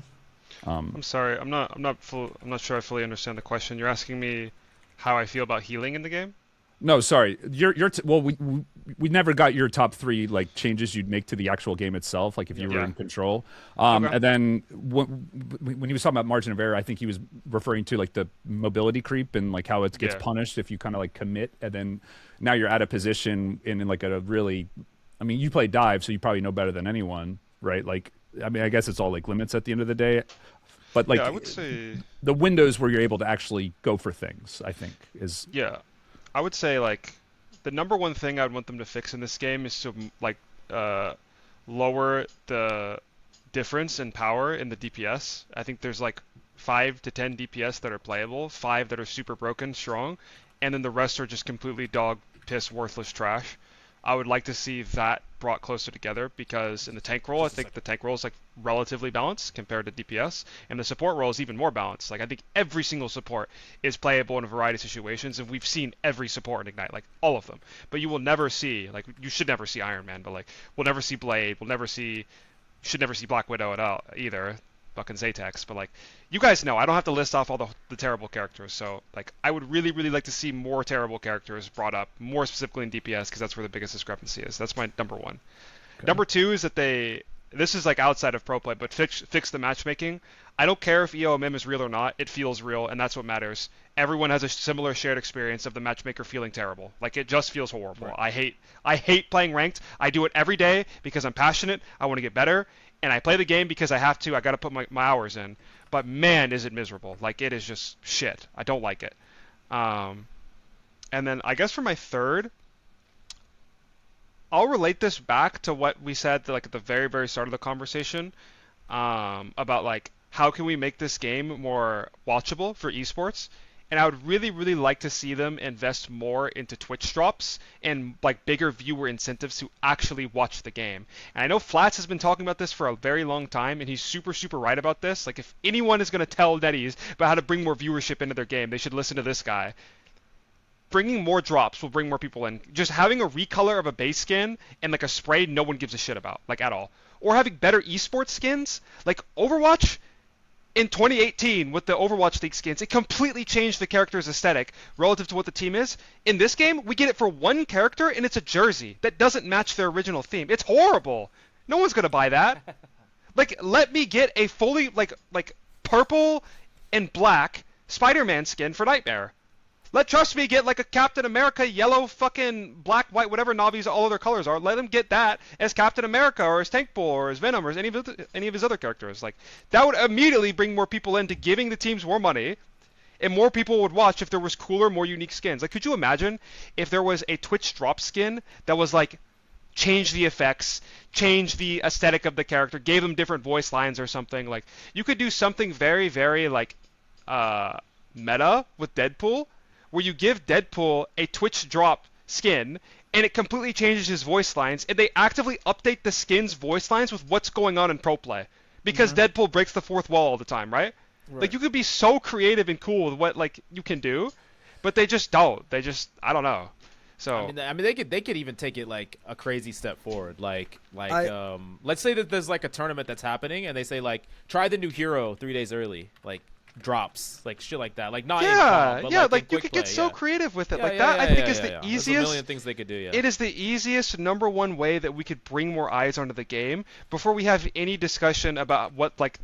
I'm sorry, I'm not sure I fully understand the question. You're asking me how I feel about healing in the game? No, sorry. Well, we never got your top 3 like changes you'd make to the actual game itself, like if you were Yeah. in control. Okay. And then when he was talking about margin of error, I think he was referring to like the mobility creep and like how it gets Yeah. punished if you kind of like commit, and then now you're out of position in like a really, I mean, you play dive, so you probably know better than anyone, right? Like, I mean, I guess it's all like limits at the end of the day. But like Yeah, I would say the windows where you're able to actually go for things, I think is yeah. I would say like the number one thing I'd want them to fix in this game is to like lower the difference in power in the DPS. I think there's like 5 to 10 DPS that are playable, 5 that are super broken, strong, and then the rest are just completely dog piss worthless trash. I would like to see that brought closer together because in the tank role, I think the tank role is like relatively balanced compared to DPS, and the support role is even more balanced. Like I think every single support is playable in a variety of situations, and we've seen every support in Ignite, like all of them. But you will never see, like you should never see Iron Man, but like we'll never see Blade, should never see Black Widow at all either. Fucking Zatex, but like you guys know, I don't have to list off all the terrible characters. So like I would really like to see more terrible characters brought up, more specifically in DPS, because that's where the biggest discrepancy is. That's my number one. Okay. Number 2 is that this is like outside of pro play, but fix the matchmaking. I don't care if EOMM is real or not. It feels real, and that's what matters. Everyone has a similar shared experience of the matchmaker feeling terrible. Like it just feels horrible. Right. I hate playing ranked. I do it every day because I'm passionate. I want to get better. And I play the game because I have to. I got to put my hours in. But man, is it miserable. Like, it is just shit. I don't like it. And then I guess for my third, I'll relate this back to what we said like at the very, very start of the conversation about like how can we make this game more watchable for esports. And I would really like to see them invest more into Twitch drops and like bigger viewer incentives to actually watch the game. And I know Flats has been talking about this for a very long time, and he's super right about this. Like if anyone is going to tell netties about how to bring more viewership into their game, they should listen to this guy. Bringing more drops will bring more people in. Just having a recolor of a base skin and like a spray no one gives a shit about, like at all. Or having better esports skins, like Overwatch. In 2018, with the Overwatch League skins, it completely changed the character's aesthetic relative to what the team is. In this game, we get it for one character, and it's a jersey that doesn't match their original theme. It's horrible. No one's gonna buy that. Like, let me get a fully like purple and black Spider-Man skin for Nightmare. Let Trqstme get like a Captain America yellow fucking black, white, whatever Navi's all other colors are. Let him get that as Captain America or as Tank Bull or as Venom or as any of his other characters. Like that would immediately bring more people into giving the teams more money, and more people would watch if there was cooler, more unique skins. Like could you imagine if there was a Twitch drop skin that was like change the effects, change the aesthetic of the character, gave them different voice lines or something. Like you could do something very like meta with Deadpool, where you give Deadpool a Twitch drop skin, and it completely changes his voice lines, and they actively update the skin's voice lines with what's going on in pro play. Because Deadpool breaks the fourth wall all the time, right? Like, you could be so creative and cool with what, like, you can do, but they just don't. They just, I don't know. So I mean, they could even take it like a crazy step forward. Like let's say that there's like a tournament that's happening, and they say like try the new hero 3 days early, like drops, like shit like that, like not like you could get so creative with it. I think is the easiest. There's a million things they could do. It is the easiest number one way that we could bring more eyes onto the game before we have any discussion about what like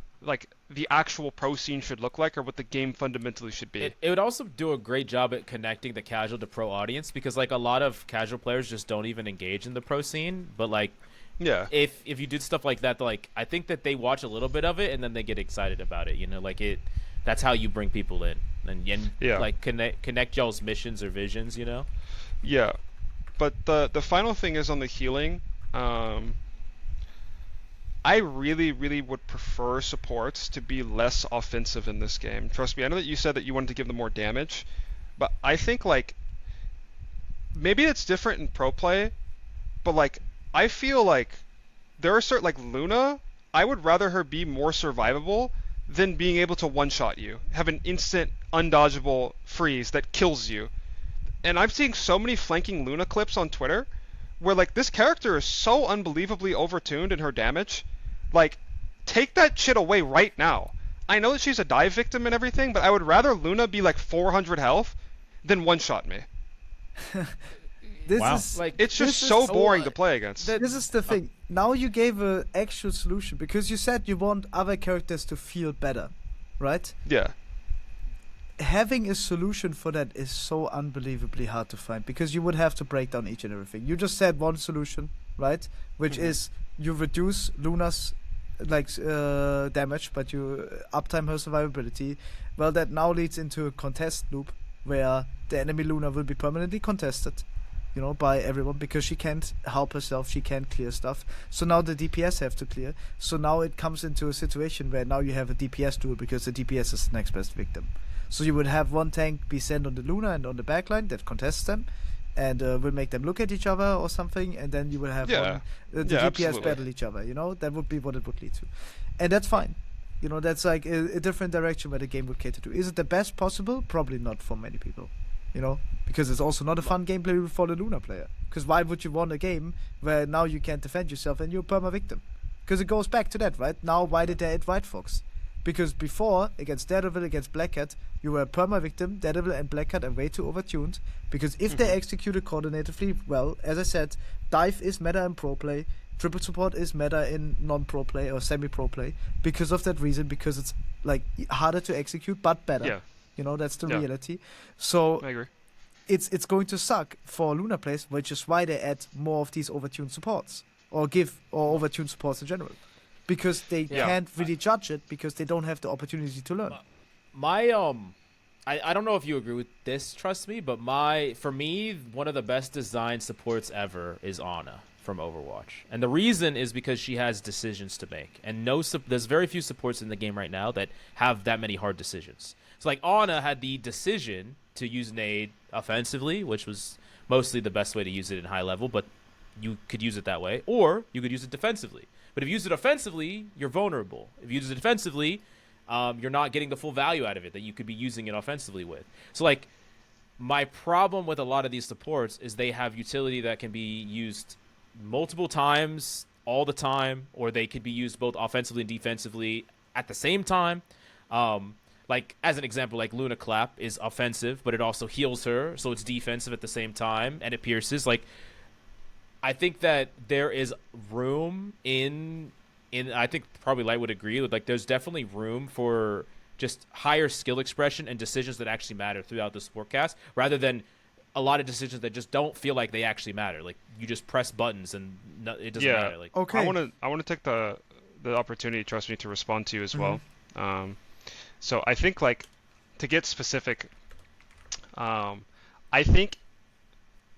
the actual pro scene should look like or what the game fundamentally should be. It would also do a great job at connecting the casual to pro audience, because like a lot of casual players just don't even engage in the pro scene, but like if you did stuff like that, like I think that they watch a little bit of it and then they get excited about it, you know, like that's how you bring people in and like connect y'all's missions or visions, you know. But the final thing is on the healing. I really would prefer supports to be less offensive in this game. Trust me, I know that you said that you wanted to give them more damage, but I think like maybe it's different in pro play, but like I feel like there are certain, like Luna, I would rather her be more survivable than being able to one-shot you, have an instant undodgeable freeze that kills you. And I'm seeing so many flanking Luna clips on Twitter where like this character is so unbelievably overtuned in her damage. Like, take that shit away right now. I know that she's a dive victim and everything, but I would rather Luna be like 400 health than one-shot me. This Wow. is Like, It's just this so is- boring to play against. This is the thing. Now you gave a actual solution because you said you want other characters to feel better, right? Yeah. Having a solution for that is so unbelievably hard to find because you would have to break down each and everything. You just said one solution, right? Which is you reduce Luna's damage, but you uptime her survivability. Well, that now leads into a contest loop where the enemy Luna will be permanently contested, by everyone because she can't help herself, she can't clear stuff. So now the DPS have to clear. So now it comes into a situation where now you have a DPS duel because the DPS is the next best victim. So you would have one tank be sent on the Luna and on the backline that contests them and will make them look at each other or something, and then you will have the DPS absolutely. battle each other, that would be what it would lead to. And that's fine. That's like a different direction where the game would cater to. Is it the best possible? Probably not for many people. Because it's also not a fun gameplay for the Luna player. Because why would you want a game where now you can't defend yourself and you're a perma-victim? Because it goes back to that, right? Now, why did they add White Fox? Because before, against Daredevil, against Black Cat, you were a perma-victim. Daredevil and Black Cat are way too overtuned. Because if they executed coordinatively well, as I said, Dive is meta in pro play. Triple support is meta in non-pro play or semi-pro play. Because of that reason, because it's like harder to execute, but better. Yeah. That's the reality. So I agree. it's going to suck for Luna players, which is why they add more of these overtuned supports or overtuned supports in general, because they can't really judge it because they don't have the opportunity to learn. I don't know if you agree with this, Trqstme, but for me, one of the best designed supports ever is Ana from Overwatch. And the reason is because she has decisions to make. And there's very few supports in the game right now that have that many hard decisions. So like Ana had the decision to use nade offensively, which was mostly the best way to use it in high level, but you could use it that way, or you could use it defensively. But if you use it offensively, you're vulnerable. If you use it defensively, you're not getting the full value out of it that you could be using it offensively with. So like my problem with a lot of these supports is they have utility that can be used multiple times all the time, or they could be used both offensively and defensively at the same time. Like, as an example, like Luna Clap is offensive, but it also heals her, so it's defensive at the same time, and it pierces. Like, I think that there is room in I think probably Lyte would agree with, like, there's definitely room for just higher skill expression and decisions that actually matter throughout the sportcast, rather than a lot of decisions that just don't feel like they actually matter. Like, you just press buttons and it doesn't matter. Like, Okay. I want to take the opportunity, Trqstme, to respond to you as well. So I think, like, to get specific, I think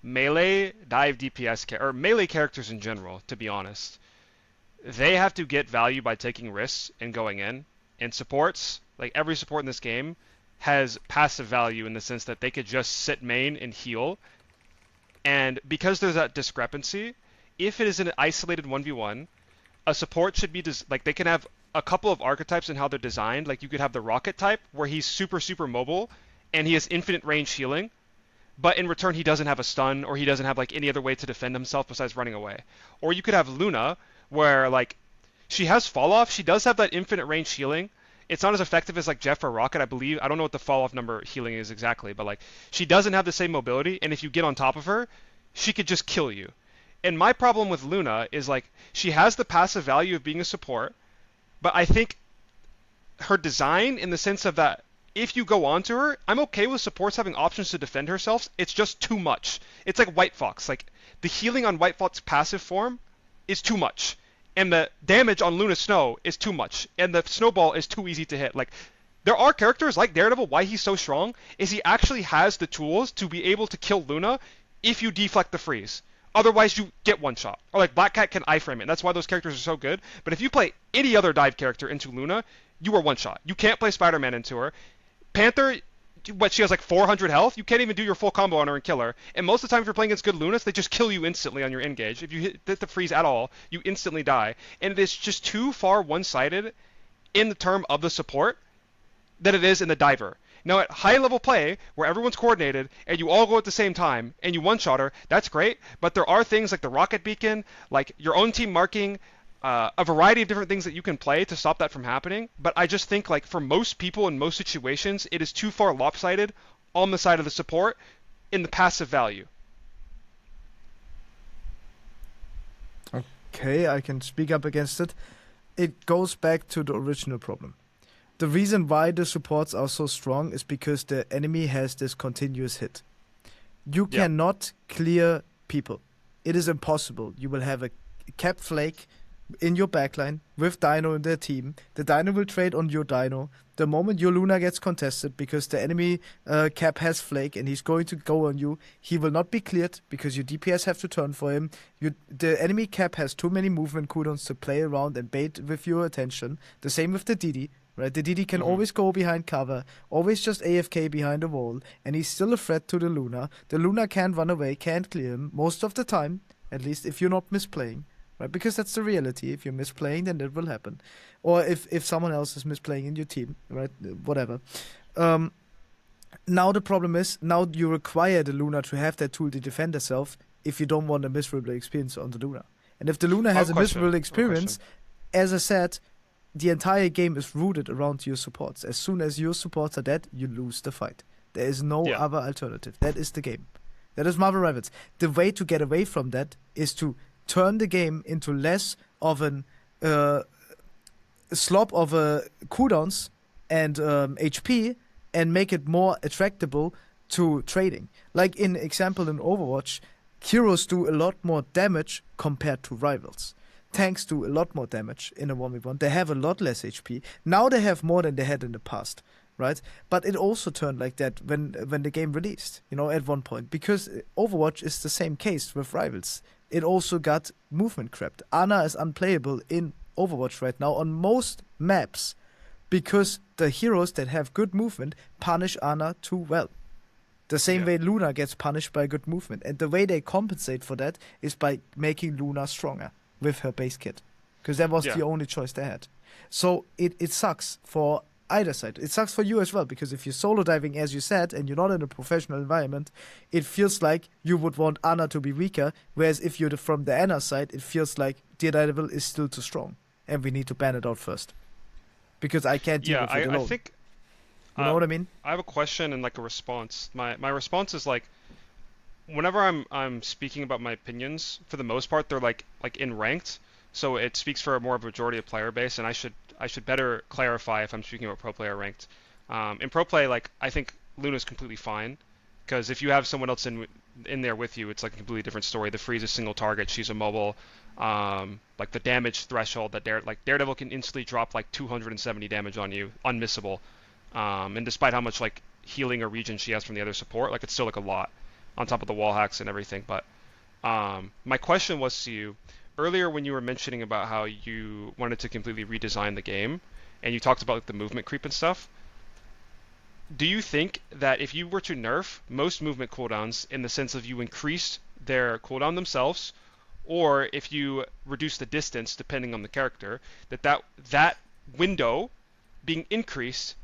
melee dive DPS or melee characters in general, to be honest, they have to get value by taking risks and going in. And supports, like every support in this game, has passive value in the sense that they could just sit main and heal. And because there's that discrepancy, if it is an isolated 1v1, a support should be like, they can have a couple of archetypes in how they're designed. Like, you could have the rocket type where he's super mobile and he has infinite range healing, but in return he doesn't have a stun, or he doesn't have like any other way to defend himself besides running away. Or you could have Luna where, like, she has fall off, she does have that infinite range healing. It's not as effective as like Jeff or Rocket, I believe. I don't know what the fall off number healing is exactly, but like, she doesn't have the same mobility, and if you get on top of her, she could just kill you. And my problem with Luna is, like, she has the passive value of being a support, but I think her design, in the sense of that if you go onto her, I'm okay with supports having options to defend herself. It's just too much. It's like White Fox. Like, the healing on White Fox's passive form is too much, and the damage on Luna Snow is too much, and the snowball is too easy to hit. Like, there are characters like Daredevil, why he's so strong is he actually has the tools to be able to kill Luna if you deflect the freeze. Otherwise, you get one shot. Or like Black Cat can iframe it. That's why those characters are so good. But if you play any other dive character into Luna, you are one shot. You can't play Spider-Man into her. Panther, she has like 400 health. You can't even do your full combo on her and kill her. And most of the time, if you're playing against good Lunas, they just kill you instantly on your engage. If you hit the freeze at all, you instantly die. And it is just too far one-sided in the term of the support than it is in the diver. Now, at high-level play, where everyone's coordinated, and you all go at the same time, and you one-shot her, that's great, but there are things like the rocket beacon, like your own team marking, a variety of different things that you can play to stop that from happening. But I just think, like, for most people in most situations, it is too far lopsided on the side of the support in the passive value. okay, I can speak up against it. It goes back to the original problem. The reason why the supports are so strong is because the enemy has this continuous hit. You cannot clear people. It is impossible. You will have a cap flake in your backline with Dino in their team. The Dino will trade on your Dino. The moment your Luna gets contested because the enemy cap has flake and he's going to go on you, he will not be cleared because your DPS have to turn for him. The enemy cap has too many movement cooldowns to play around and bait with your attention. The same with the DD. Right, the DD can always go behind cover, always just AFK behind a wall, and he's still a threat to the Luna. The Luna can't run away, can't clear him, most of the time, at least if you're not misplaying. Right, because that's the reality. If you're misplaying, then that will happen. Or if someone else is misplaying in your team, right, whatever. Now the problem is, now you require the Luna to have that tool to defend herself if you don't want a miserable experience on the Luna. And if the Luna has a miserable experience, as I said, the entire game is rooted around your supports. As soon as your supports are dead, you lose the fight. There is no other alternative. That is the game. That is Marvel Rivals. The way to get away from that is to turn the game into less of an slop of cooldowns and HP and make it more attractable to trading. Like in example in Overwatch, heroes do a lot more damage compared to rivals. Tanks do a lot more damage in a 1v1. They have a lot less HP. Now they have more than they had in the past, right? But it also turned like that when the game released, at one point. Because Overwatch is the same case with rivals. It also got movement crept. Ana is unplayable in Overwatch right now on most maps because the heroes that have good movement punish Ana too well. The same way Luna gets punished by good movement. And the way they compensate for that is by making Luna stronger with her base kit, because that was the only choice they had. So it sucks for either side. It sucks for you as well, because if you're solo diving, as you said, and you're not in a professional environment, it feels like you would want Ana to be weaker, whereas if you're from the Ana side, it feels like Daredevil is still too strong, and we need to ban it out first, because I can't deal with it alone. I think... You know what I mean? I have a question and like a response. My response is like, whenever I'm speaking about my opinions, for the most part, they're like in ranked, so it speaks for more of a majority of player base, and I should better clarify if I'm speaking about pro player ranked. In pro play, like I think Luna's completely fine, because if you have someone else in there with you, it's like a completely different story. The freeze is single target, she's immobile. Like the damage threshold that Daredevil can instantly drop like 270 damage on you, unmissable. And despite how much like healing or regen she has from the other support, like it's still like a lot, on top of the wall hacks and everything. But my question was to you earlier when you were mentioning about how you wanted to completely redesign the game, and you talked about like, the movement creep and stuff. Do you think that if you were to nerf most movement cooldowns in the sense of you increased their cooldown themselves, or if you reduce the distance depending on the character, that window being increased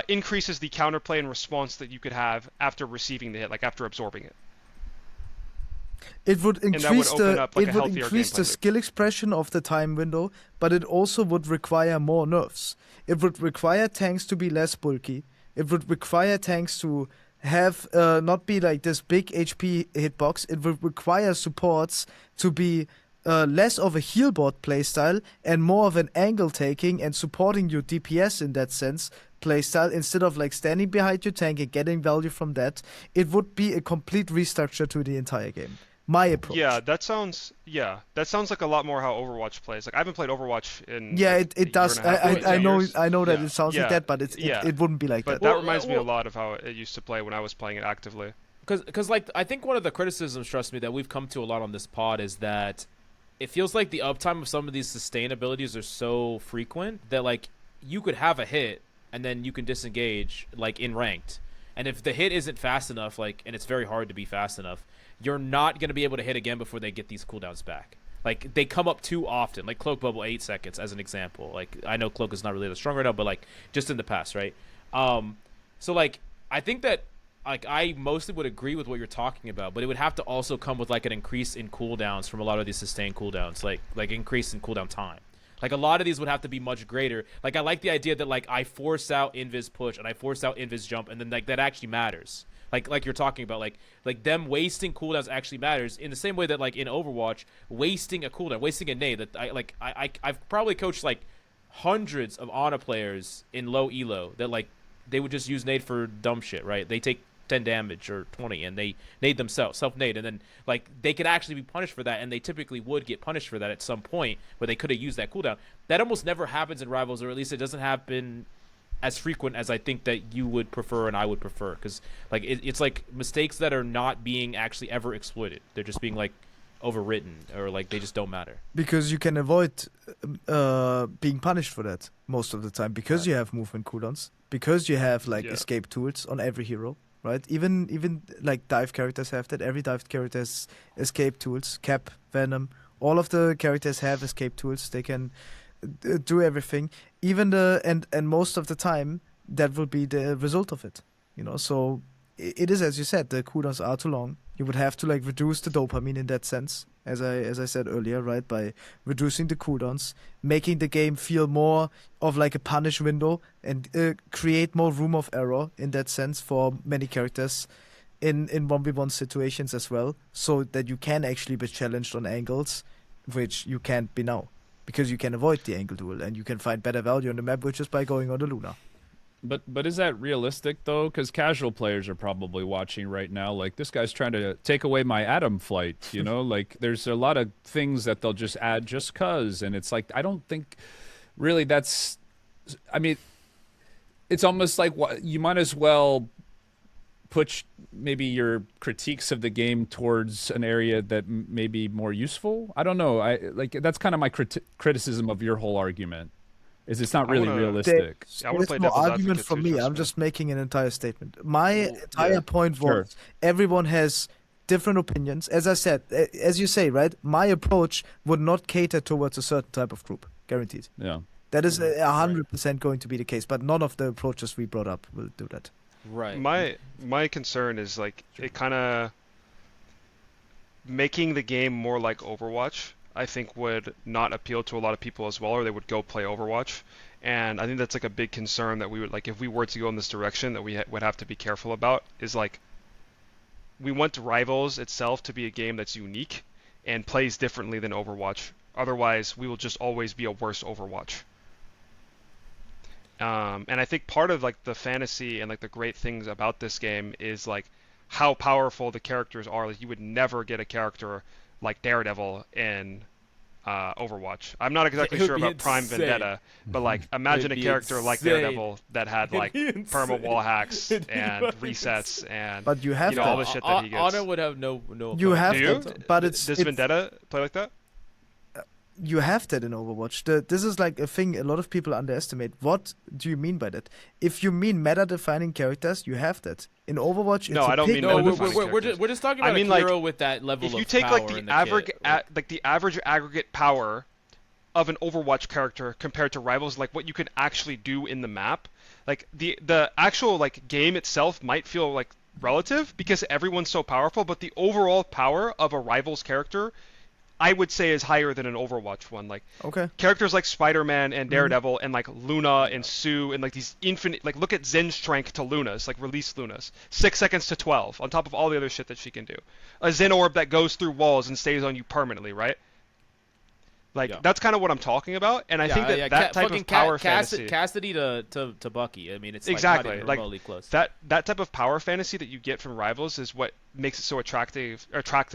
increases the counterplay and response that you could have after receiving the hit, like after absorbing it? It would increase the skill expression of the time window, but it also would require more nerfs. It would require tanks to be less bulky. It would require tanks to have not be like this big HP hitbox. It would require supports to be less of a heal board playstyle and more of an angle taking and supporting your DPS in that sense playstyle, instead of like standing behind your tank and getting value from that. It would be a complete restructure to the entire game. My approach. That sounds like a lot more how Overwatch plays. Like I haven't played Overwatch in it does. I know that it sounds like that, but it wouldn't be like that. But that reminds me a lot of how it used to play when I was playing it actively. Because like I think one of the criticisms, trust me, that we've come to a lot on this pod is that it feels like the uptime of some of these sustainabilities are so frequent that like you could have a hit and then you can disengage like in ranked, and if the hit isn't fast enough, like, and it's very hard to be fast enough, you're not going to be able to hit again before they get these cooldowns back. Like they come up too often, like Cloak Bubble 8 seconds as an example. Like I know Cloak is not really that strong right now, but like just in the past, right? So like I think that like I mostly would agree with what you're talking about, but it would have to also come with like an increase in cooldowns from a lot of these sustained cooldowns, like increase in cooldown time. Like a lot of these would have to be much greater. Like I like the idea that like I force out invis push and I force out invis jump, and then like that actually matters. like you're talking about, like them wasting cooldowns actually matters in the same way that like in Overwatch, wasting a cooldown, wasting a nade. That I've probably coached like hundreds of Ana players in low elo that like they would just use nade for dumb shit, right? They take 10 damage or 20 and they nade themselves, self nade, and then like they could actually be punished for that, and they typically would get punished for that at some point where they could have used that cooldown. That almost never happens in Rivals, or at least it doesn't happen as frequent as I think that you would prefer and I would prefer, because like it's like mistakes that are not being actually ever exploited. They're just being like overwritten, or like they just don't matter. Because you can avoid being punished for that most of the time, because you have movement cooldowns, because you have like escape tools on every hero, right? Even like dive characters have that. Every dive character has escape tools. Cap, Venom, all of the characters have escape tools. They can do everything. Even and most of the time that will be the result of it, you know. So it is, as you said, the cooldowns are too long. You would have to like reduce the dopamine in that sense, as I said earlier, right? By reducing the cooldowns, making the game feel more of like a punish window, and create more room of error in that sense for many characters in 1v1 situations as well, so that you can actually be challenged on angles, which you can't be now, because you can avoid the angle duel and you can find better value on the map, which is by going on the Luna. But is that realistic though? Because casual players are probably watching right now. Like, this guy's trying to take away my Atom flight. You know, like there's a lot of things that they'll just add just cause, and it's like I don't think really that's. I mean, it's almost like you might as well put maybe your critiques of the game towards an area that may be more useful. I don't know. That's kind of my criticism of your whole argument. It's not really realistic. It's no argument from me. I'm just making an entire statement. My entire point was everyone has different opinions. As I said, as you say, right? My approach would not cater towards a certain type of group, guaranteed. Yeah, that is 100% going to be the case. But none of the approaches we brought up will do that. Right. My concern is like it kind of making the game more like Overwatch. I think would not appeal to a lot of people as well, or they would go play Overwatch. And I think that's like a big concern that we would like if we were to go in this direction that we would have to be careful about, is like we want Rivals itself to be a game that's unique and plays differently than Overwatch. Otherwise, we will just always be a worse Overwatch. And I think part of like the fantasy and like the great things about this game is like how powerful the characters are. Like you would never get a character like Daredevil in Overwatch. I'm not exactly sure about Prime Vendetta, but like imagine a character like Daredevil that had like perma wall hacks and resets and but you have all the shit that he gets. Honor would have no. You have to, but does Vendetta play like that? You have that in Overwatch. This is like a thing a lot of people underestimate. What do you mean by that? If you mean meta-defining characters, you have that. In Overwatch, no, I don't mean meta-defining characters. We're just talking about a hero with that level of power. If you take like the average aggregate power of an Overwatch character compared to Rivals, like what you can actually do in the map, like the actual like game itself might feel like relative because everyone's so powerful, but the overall power of a Rivals character I would say is higher than an Overwatch one. Like characters like Spider-Man and Daredevil and like Luna and Sue and like these infinite, like look at Zen's strength to Luna's, like release Luna's 6 seconds to 12 on top of all the other shit that she can do. A Zen orb that goes through walls and stays on you permanently, right? Like that's kind of what I'm talking about, and I think that type of power fantasy, Cassidy to Bucky. I mean, it's exactly like, not even remotely close. That type of power fantasy that you get from Rivals is what makes it so attractive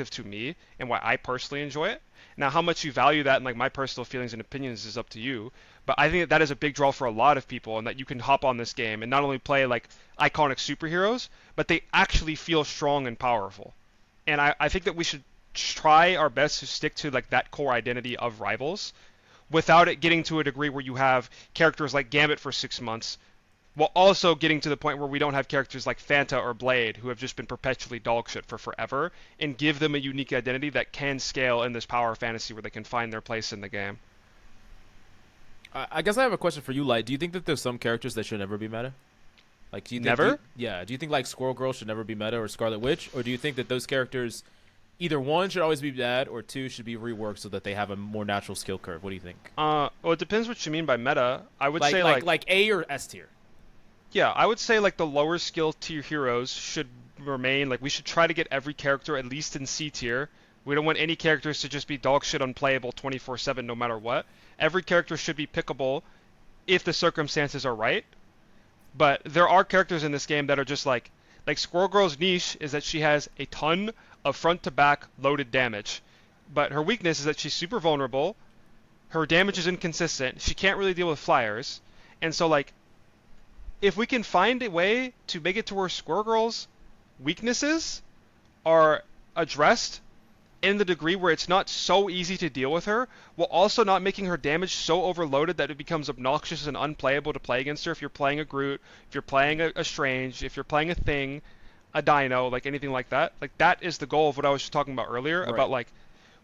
to me, and why I personally enjoy it. Now, how much you value that and like my personal feelings and opinions is up to you, but I think that is a big draw for a lot of people, and that you can hop on this game and not only play like iconic superheroes, but they actually feel strong and powerful. And I think that we should try our best to stick to like that core identity of Rivals without it getting to a degree where you have characters like Gambit for 6 months while also getting to the point where we don't have characters like Fanta or Blade who have just been perpetually dog shit for forever, and give them a unique identity that can scale in this power fantasy where they can find their place in the game. I guess I have a question for you, Lyte. Do you think that there's some characters that should never be meta? Like, do you think never? Do you think like Squirrel Girl should never be meta, or Scarlet Witch, or do you think that those characters either one should always be bad, or two should be reworked so that they have a more natural skill curve? What do you think? Well, it depends what you mean by meta. I would say like A or S tier. Yeah, I would say like the lower skill tier heroes should remain, like we should try to get every character at least in C tier. We don't want any characters to just be dog shit unplayable 24/7 no matter what. Every character should be pickable if the circumstances are right. But there are characters in this game that are just like Squirrel Girl's niche is that she has a ton of front to back loaded damage. But her weakness is that she's super vulnerable. Her damage is inconsistent. She can't really deal with flyers. And so like if we can find a way to make it to where Squirrel Girl's weaknesses are addressed in the degree where it's not so easy to deal with her, while also not making her damage so overloaded that it becomes obnoxious and unplayable to play against her if you're playing a Groot, if you're playing a Strange, if you're playing a Thing, a Dino, like anything like that. Like that is the goal of what I was just talking about earlier, Right. about like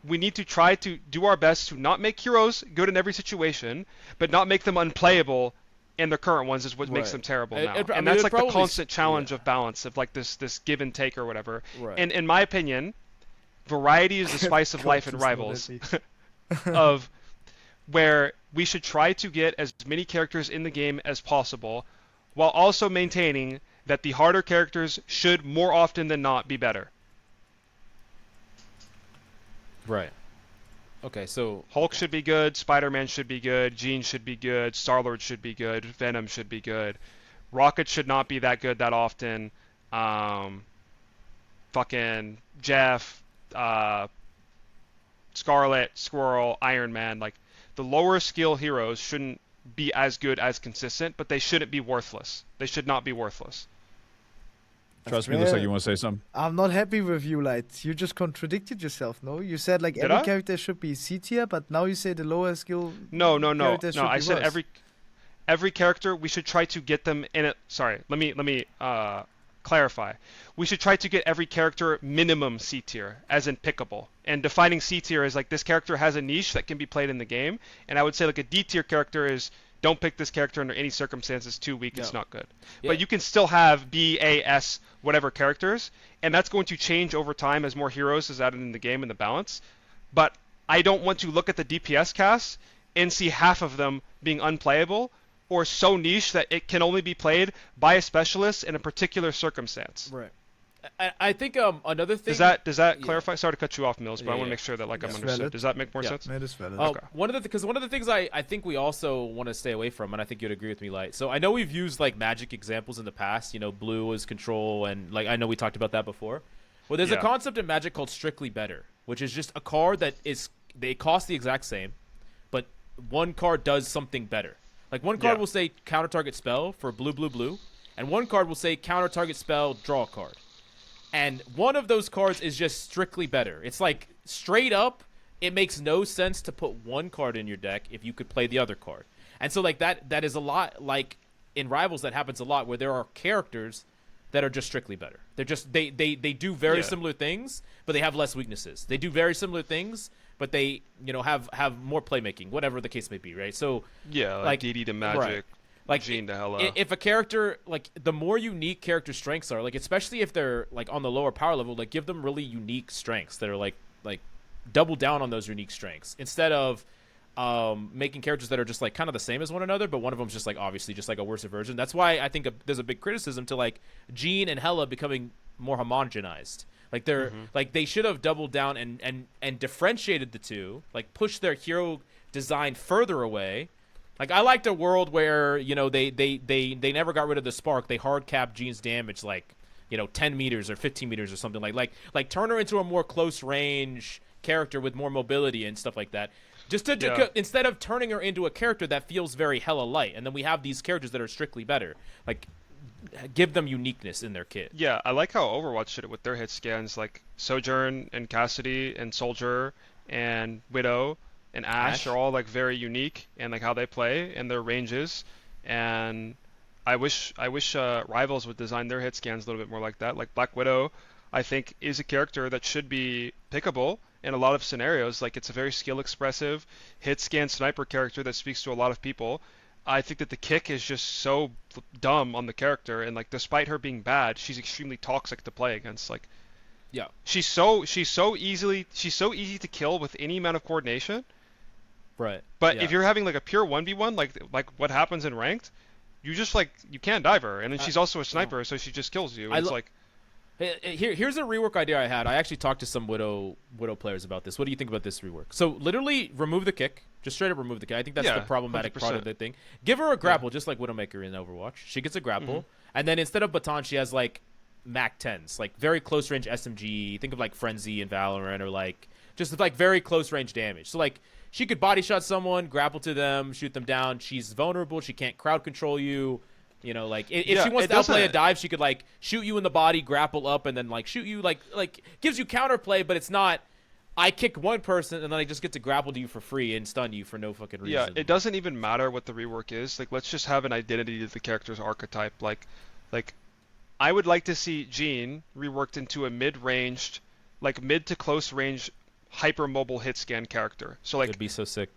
we need to try to do our best to not make heroes good in every situation, but not make them unplayable in the current ones is what makes Right. them terrible now. I mean, And that's it like the probably constant challenge yeah. of balance of like this give and take or whatever. Right. And in my opinion, variety is the spice of life in Rivals, of where we should try to get as many characters in the game as possible, while also maintaining that the harder characters should more often than not be better. Right. Okay, so Hulk should be good, Spider-Man should be good, Jean should be good, Star-Lord should be good, Venom should be good, Rocket should not be that good that often, fucking Jeff, Scarlet, Squirrel, Iron Man, like the lower skill heroes shouldn't be as good as consistent, but they shouldn't be worthless. They should not be worthless. Trust me, looks like you want to say something. I'm not happy with you, Lyte. You just contradicted yourself, no? You said like Did every I? character should be C tier, but now you say the lower skill No. characters should I be said worse. every character we should try to get them in it. Sorry, let me clarify. We should try to get every character minimum C tier, as in pickable. And defining C tier is like this character has a niche that can be played in the game. And I would say like a D tier character is don't pick this character under any circumstances. Too weak, it's No. not good. Yeah. But you can still have B, A, S, whatever characters, and that's going to change over time as more heroes is added in the game and the balance. But I don't want to look at the DPS cast and see half of them being unplayable or so niche that it can only be played by a specialist in a particular circumstance. right. I think another thing. Does that yeah. clarify? Sorry to cut you off, Mills, but I Yeah, want to yeah. make sure that like I'm It's understood. valid. Does that make more Yeah. sense? That is valid. Okay. One of the things I think we also want to stay away from, and I think you'd agree with me, Light. So I know we've used like Magic examples in the past. You know, blue was control, and like I know we talked about that before. Well, there's a Yeah. concept in Magic called strictly better, which is just a card that is they cost the exact same, but one card does something better. Like one card Yeah. will say counter target spell for blue, and one card will say counter target spell, draw a card. And one of those cards is just strictly better. It's like straight up, it makes no sense to put one card in your deck if you could play the other card. And so like that is a lot like in Rivals that happens a lot where there are characters that are just strictly better. They're just they do very Yeah. similar things, but they have less weaknesses. They do very similar things, but they, you know, have more playmaking, whatever the case may be, right? So Yeah, like DD to Magic, right. Like Jean to Hella. if a character, like the more unique character strengths are, like especially if they're like on the lower power level, like give them really unique strengths that are like double down on those unique strengths instead of making characters that are just like kind of the same as one another, but one of them's just like obviously just like a worse version. That's why I think there's a big criticism to like Jean and Hella becoming more homogenized. Like they're like they should have doubled down and differentiated the two, like pushed their hero design further away. Like I liked a world where, you know, they never got rid of the spark. They hard capped Jean's damage like, you know, 10 meters or 15 meters or something like turn her into a more close range character with more mobility and stuff like that. Just to Yeah. instead of turning her into a character that feels very Hella light, and then we have these characters that are strictly better. Like give them uniqueness in their kit. Yeah, I like how Overwatch did it with their hit scans, like Sojourn and Cassidy and Soldier and Widow and Ashe Ashe. are all like very unique and like how they play and their ranges. And I wish Rivals would design their hit scans a little bit more like that. Like Black Widow, I think is a character that should be pickable in a lot of scenarios. Like it's a very skill expressive hit scan sniper character that speaks to a lot of people. I think that the kick is just so dumb on the character, and like despite her being bad, she's extremely toxic to play against. Like Yeah. she's so easy to kill with any amount of coordination. Right. But Yeah. if you're having like a pure 1v1, like what happens in ranked, you just like you can't dive her, and then she's also a sniper, so she just kills you. I It's lo- like Here's a rework idea I had. I actually talked to some Widow players about this. What do you think about this rework? So literally remove the kick. Just straight up remove the kick. I think that's the problematic 100%. Part of the thing. Give her a grapple, just like Widowmaker in Overwatch. She gets a grapple, and then instead of baton, she has like Mac 10s, like very close range SMG. Think of like Frenzy in Valorant, or like just like very close range damage. So like she could body shot someone, grapple to them, shoot them down. She's vulnerable. She can't crowd control you. You know, like if she wants to outplay a dive, she could like shoot you in the body, grapple up, and then like shoot you. Like gives you counterplay, but it's not. I kick one person and then I just get to grapple to you for free and stun you for no fucking reason. Yeah, it doesn't even matter what the rework is. Like, let's just have an identity to the character's archetype. Like, I would like to see Jean reworked into a mid-ranged, like mid to close range, hyper-mobile hit scan character. So like, it'd be so sick.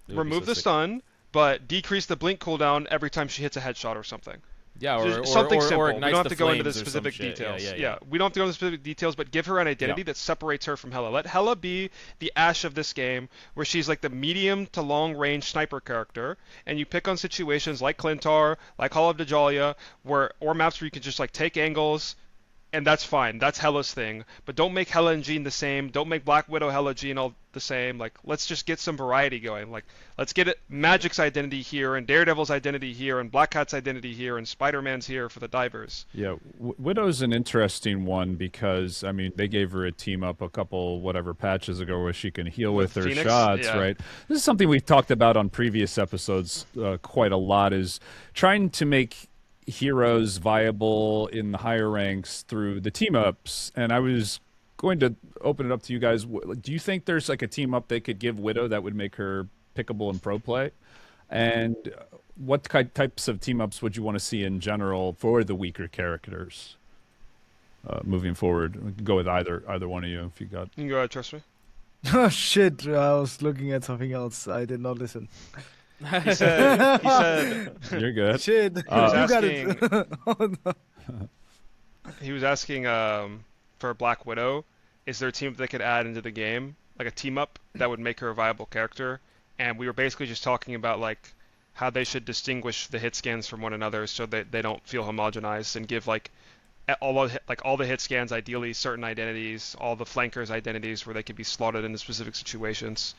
Remove the stun, but decrease the blink cooldown every time she hits a headshot or something. Yeah, or something simple. Or we don't have to go into the flames or specific some shit. details. Yeah. We don't have to go into the specific details, but give her an identity that separates her from Hela. Let Hela be the Ashe of this game, where she's like the medium to long range sniper character, and you pick on situations like Clintar, like Hall of Djalia, or maps where you can just like take angles, and that's fine. That's Hela's thing. But don't make Hela and Jean the same. Don't make Black Widow, Hela, Jean all the same. Like, let's just get some variety going. Like, let's get Magic's identity here, and Daredevil's identity here, and Black Cat's identity here, and Spider-Man's here for the divers. Yeah, Widow's an interesting one because, I mean, they gave her a team up a couple patches ago where she can heal with her Phoenix? shots, right? This is something we've talked about on previous episodes quite a lot, is trying to make heroes viable in the higher ranks through the team ups. And I was going to open it up to you guys. Do you think there's like a team up they could give Widow that would make her pickable in pro play? And what types of team ups would you want to see in general for the weaker characters moving forward? We can go with either one of you if you got. You can go ahead, trust me. Oh shit! I was looking at something else. I did not listen. He said You're good. Shit, you got it. Oh, no. He was asking for Black Widow, is there a team that they could add into the game, like a team up that would make her a viable character? And we were basically just talking about like how they should distinguish the hit scans from one another so that they don't feel homogenized, and give like all the hit scans ideally certain identities, all the flankers identities where they could be slotted into specific situations.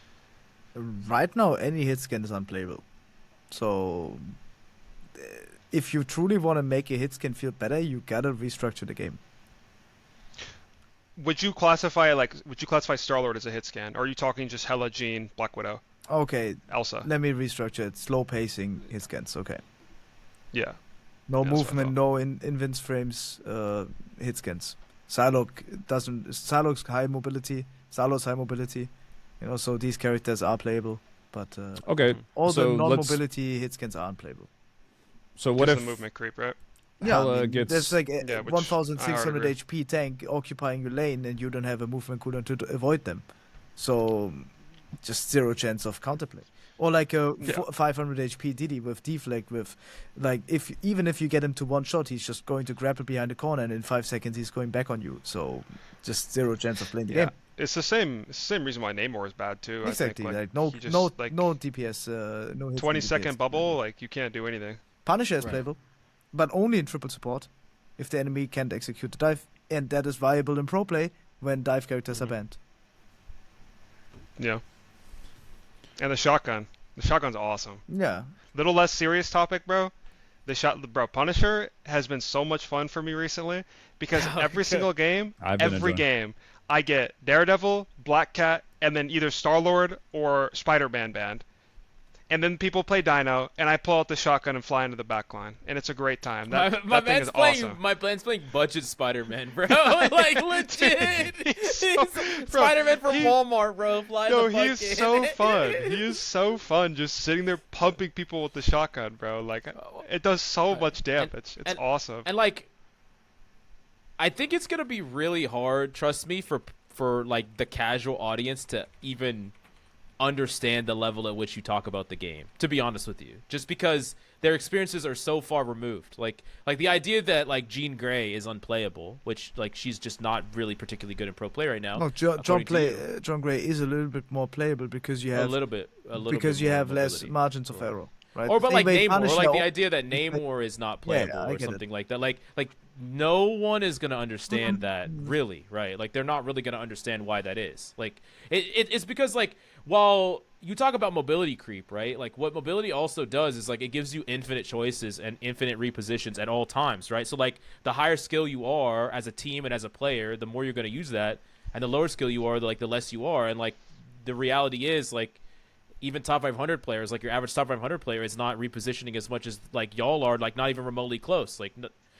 Right now, any hit scan is unplayable. So, if you truly want to make a hit scan feel better, you gotta restructure the game. Would you classify Star-Lord as a hit scan, or are you talking just Hela, Jean, Black Widow? Okay, Elsa. let me restructure it. Slow pacing hit scans. Okay. Yeah. No movement, no invince frames, hit scans. Psylocke's high mobility. Star-Lord's high mobility. You know, so these characters are playable, but okay, all so the non-mobility hit scans are unplayable. So what Just if the movement creep, right? Yeah, Hela gets... there's like which 1,600 I would HP tank occupying your lane, and you don't have a movement cooldown to avoid them. So, just zero chance of counterplay. Or like a 500 HP Diddy with deflect with, like, even if you get him to one shot, he's just going to grapple behind the corner, and in 5 seconds he's going back on you. So, just zero chance of playing the game. It's the same reason why Namor is bad too. Exactly, I think. no DPS, no hits. 20-second bubble, like you can't do anything. Punisher is playable, but only in triple support, if the enemy can't execute the dive, and that is viable in pro play when dive characters are banned. Yeah. And the shotgun's awesome. Yeah. Little less serious topic, bro. Punisher has been so much fun for me recently because every single game, I get Daredevil, Black Cat, and then either Star-Lord or Spider-Man banned. And then people play Dino, and I pull out the shotgun and fly into the backline, and it's a great time. That thing is awesome. My man's playing budget Spider-Man, bro. Like legit. Spider-Man from Walmart, bro. He's so fun. He is so fun, just sitting there pumping people with the shotgun, bro. Like it does so much damage. It's awesome. And like, I think it's gonna be really hard. Trust me, for like the casual audience to even understand the level at which you talk about the game, to be honest with you, just because their experiences are so far removed. Like the idea that like Jean Grey is unplayable, which like she's just not really particularly good in pro play right now. No, John Grey is a little bit more playable because you have a little bit because you more have less mobility. margins of error. right? Or but Same like way Namor, or Punisher like the al- idea that Namor is not playable I or get it. something like that. Like no one is gonna understand that really, right? Like they're not really gonna understand why that is. Like it's because like while you talk about mobility creep, right? Like what mobility also does is like it gives you infinite choices and infinite repositions at all times, right? So like the higher skill you are as a team and as a player, the more you're gonna use that, and the lower skill you are, the less you are, and like the reality is like even top 500 players, like your average top 500 player, is not repositioning as much as like y'all are, like not even remotely close. Like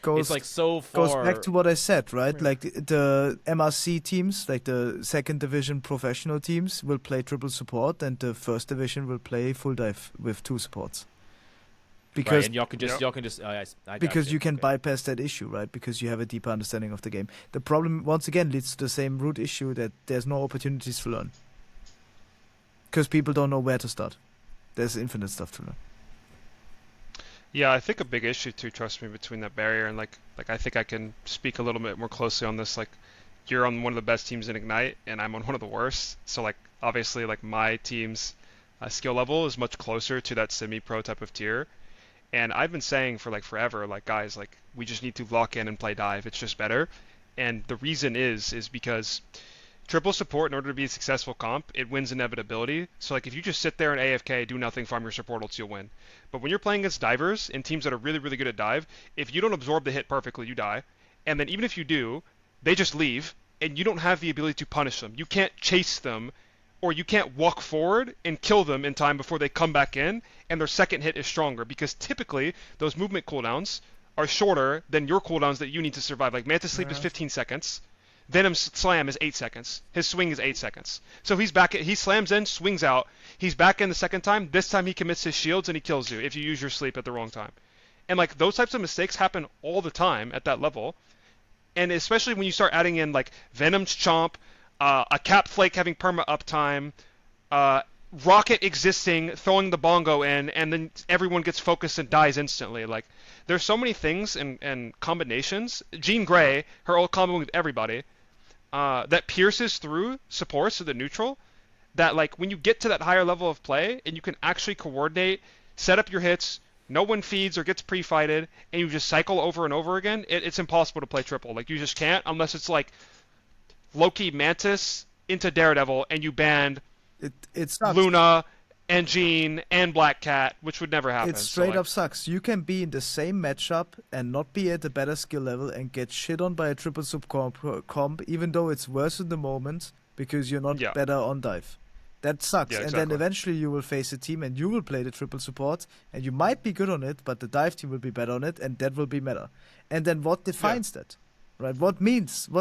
it's like so far. Goes back to what I said, right? Like the MRC teams, like the second division professional teams, will play triple support, and the first division will play full dive with 2 supports. Because right, and y'all can just I because gotcha. you can Okay. bypass that issue, right? Because you have a deeper understanding of the game. The problem once again leads to the same root issue that there's no opportunities to learn. Because people don't know where to start. There's infinite stuff to learn. Yeah, I think a big issue too, trust me, between that barrier and like I think I can speak a little bit more closely on this. Like you're on one of the best teams in Ignite and I'm on one of the worst. So like obviously like my team's skill level is much closer to that semi-pro type of tier. And I've been saying for like forever, like guys, like we just need to lock in and play dive. It's just better. And the reason is because triple support, in order to be a successful comp, it wins inevitability. So like if you just sit there and AFK, do nothing, farm your support ults, you'll win. But when you're playing against divers and teams that are really, really good at dive, if you don't absorb the hit perfectly, you die. And then even if you do, they just leave, and you don't have the ability to punish them. You can't chase them, or you can't walk forward and kill them in time before they come back in, and their second hit is stronger. Because typically, those movement cooldowns are shorter than your cooldowns that you need to survive. Like Mantis Sleep is 15 seconds. Venom's slam is 8 seconds. His swing is 8 seconds. So he's back. He slams in, swings out. He's back in the second time. This time he commits his shields and he kills you if you use your sleep at the wrong time. And like those types of mistakes happen all the time at that level. And especially when you start adding in like Venom's chomp, a Cap Flake having perma uptime, Rocket existing, throwing the bongo in, and then everyone gets focused and dies instantly. Like there's so many things and combinations. Jean Grey, her old combo with everybody, that pierces through supports to the neutral, that like when you get to that higher level of play and you can actually coordinate, set up your hits, no one feeds or gets pre-fighted, and you just cycle over and over again, it's impossible to play triple. Like you just can't unless it's like Loki Mantis into Daredevil and you banned It sucks. Luna and Jean and Black Cat, which would never happen. It straight up sucks. You can be in the same matchup and not be at a better skill level and get shit on by a triple sub comp, even though it's worse in the moment because you're not better on dive. That sucks. Yeah, And exactly. then eventually you will face a team and you will play the triple support and you might be good on it, but the dive team will be better on it and that will be meta. And then what defines that? Right? What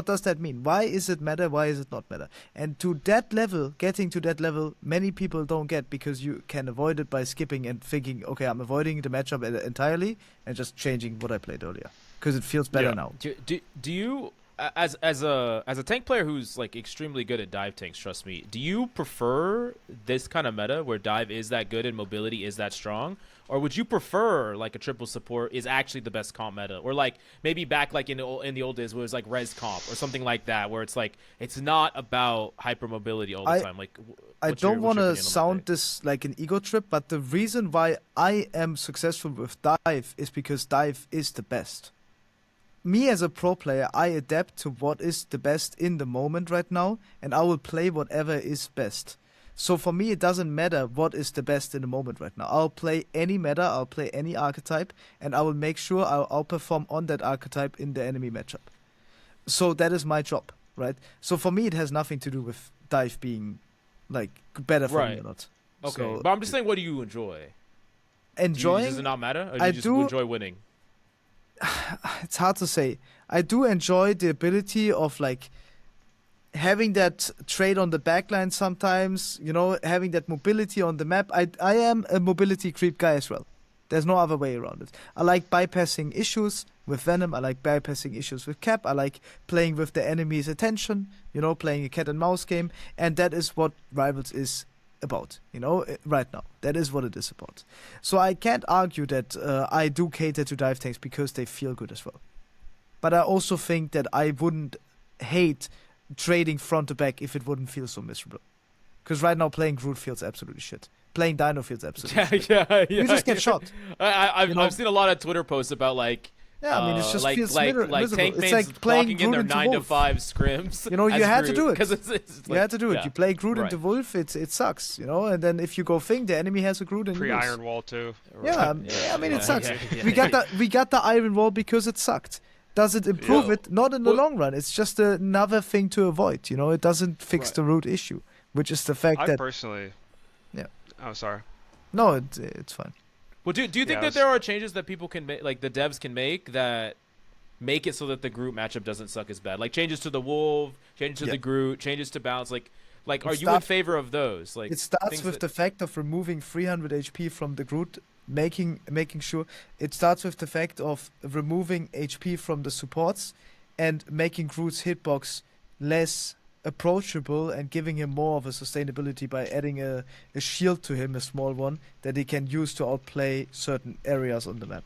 does that mean? Why is it meta? Why is it not meta? And to that level, getting to that level, many people don't get because you can avoid it by skipping and thinking, okay, I'm avoiding the matchup entirely and just changing what I played earlier because it feels better now. Do you as a tank player who's like extremely good at dive tanks, trust me, do you prefer this kind of meta where dive is that good and mobility is that strong? Or would you prefer like a triple support is actually the best comp meta, or like maybe back like in the old days where it was like res comp or something like that, where it's like it's not about hypermobility all the time? Like, I don't want to sound this like an ego trip, but the reason why I am successful with dive is because dive is the best. Me as a pro player, I adapt to what is the best in the moment right now, and I will play whatever is best. So for me, it doesn't matter what is the best in the moment right now. I'll play any meta, I'll play any archetype, and I will make sure I'll outperform on that archetype in the enemy matchup. So that is my job, right? So for me, it has nothing to do with dive being like better for me or not. Okay, so, but I'm just saying, what do you enjoy? Enjoying? Does it not matter? Or do you just enjoy winning? It's hard to say. I do enjoy the ability of like having that trade on the backline sometimes, you know, having that mobility on the map. I am a mobility creep guy as well. There's no other way around it. I like bypassing issues with Venom. I like bypassing issues with Cap. I like playing with the enemy's attention, you know, playing a cat and mouse game. And that is what Rivals is about, you know, right now. That is what it is about. So I can't argue that I do cater to dive tanks because they feel good as well. But I also think that I wouldn't hate trading front to back if it wouldn't feel so miserable. Because right now playing Groot feels absolutely shit. playing Dino Fields, absolutely. yeah. You just get shot. I've seen a lot of Twitter posts about like. Yeah, I mean, it just feels like miserable. tank It's mains like playing clocking in their Groot into 9 to Wolf. 5 scrims. You know, you had to do it. Because it's You like, had to do it. yeah. You play Groot Right. into Wolf, it sucks, you know. And then if you go Thing, the enemy has a Groot and you lose. Pre-Iron Wall too. Yeah, I mean, it sucks. We got the Iron Wall because it sucked. Does it improve it? Not in the long run. It's just another thing to avoid. You know, it doesn't fix the root issue, which is the fact I that. personally. Yeah. Oh, sorry. No, it's fine. Well, do you think that there are changes that people can make, like the devs can make, that make it so that the group matchup doesn't suck as bad? Like changes to the Wolf, changes to the Groot, changes to balance. Like are you in favor of those? Like it starts with the fact of removing 300 HP from the Groot, making sure it starts with the fact of removing HP from the supports and making Groot's hitbox less approachable and giving him more of a sustainability by adding a shield to him, a small one that he can use to outplay certain areas on the map.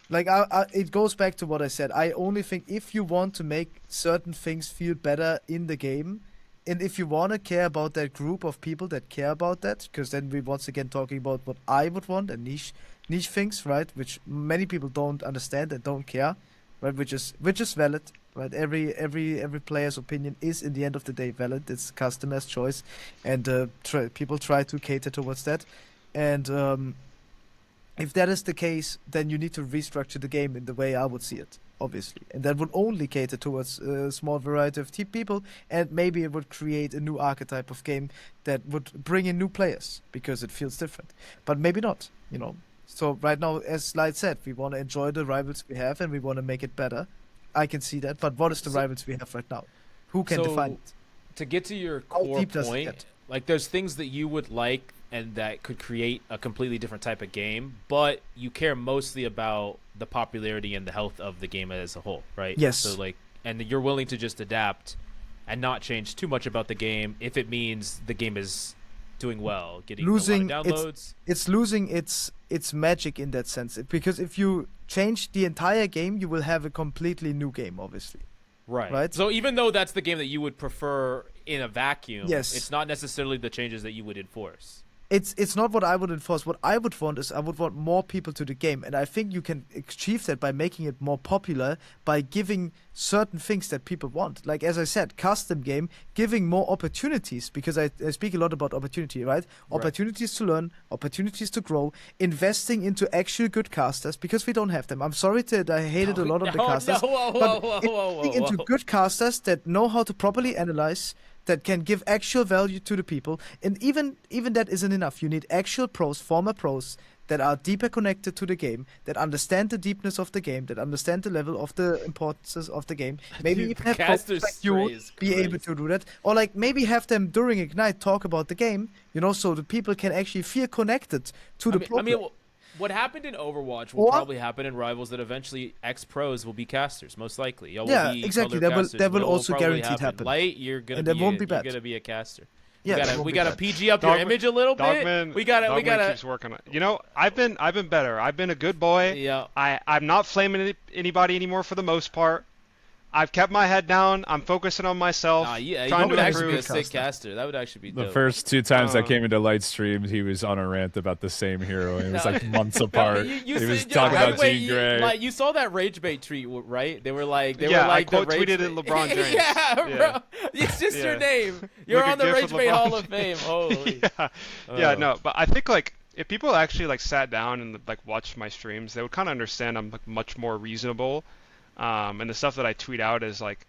Like it goes back to what I said. I only think if you want to make certain things feel better in the game, and if you want to care about that group of people that care about that, because then we once again talking about what I would want and niche things, right? Which many people don't understand and don't care, right? Which is valid, right? Every player's opinion is in the end of the day valid. It's customer's choice, and people try to cater towards that, and if that is the case, then you need to restructure the game in the way I would see it, obviously. And that would only cater towards a small variety of people, and maybe it would create a new archetype of game that would bring in new players, because it feels different. But maybe not, you know. So right now, as Lyte said, we want to enjoy the rivals we have, and we want to make it better. I can see that, but what is the rivals we have right now? Who can define it? To get to your How core deep does it point, get? like there's things that you would like and that could create a completely different type of game, but you care mostly about the popularity and the health of the game as a whole, right? Yes. So like, and you're willing to just adapt and not change too much about the game if it means the game is doing well, getting Losing a lot of downloads. It's losing its magic in that sense, because if you change the entire game, you will have a completely new game, obviously. Right. So even though that's the game that you would prefer in a vacuum, Yes. it's not necessarily the changes that you would enforce. It's not what I would enforce. What I would want is I would want more people to the game, and I think you can achieve that by making it more popular, by giving certain things that people want. Like, as I said, custom game, giving more opportunities, because I speak a lot about opportunity, right? Opportunities to learn, opportunities to grow, investing into actual good casters, because we don't have them. I'm sorry that I hated a lot of the casters, but investing into good casters that know how to properly analyze, that can give actual value to the people, and even that isn't enough. You need actual pros, former pros, that are deeper connected to the game, that understand the deepness of the game, that understand the level of the importances of the game. Maybe even have Caster's folks like you be able to do that, or like maybe have them during Ignite talk about the game, you know, so the people can actually feel connected to the pro. I mean, what happened in Overwatch will probably happen in Rivals, that eventually ex-pros will be casters, most likely. Yeah, exactly. That will also guaranteed happen. Lyte, you're gonna be a caster. Yeah, we gotta PG up your image a little bit. We gotta keeps working on it. You know, I've been better. I've been a good boy. Yeah. I'm not flaming anybody anymore for the most part. I've kept my head down. I'm focusing on myself. Yeah, trying you would to actually be a improve. sick caster. That would actually be The dope. first two times I came into Lyte's streams, he was on a rant about the same hero. And it was like months apart. You he was said- talking about wait, Jean Grey. Like, you saw that rage bait tweet, right? They were like, I quote the rage tweeted bait- it LeBron James. yeah, bro. Yeah. It's just your Yeah. name. You're Look on at the GIF Rage with Bait LeBron. Hall of Fame. Holy. No, but I think like if people actually like sat down and like watched my streams, they would kind of understand I'm like much more reasonable. And the stuff that I tweet out is like,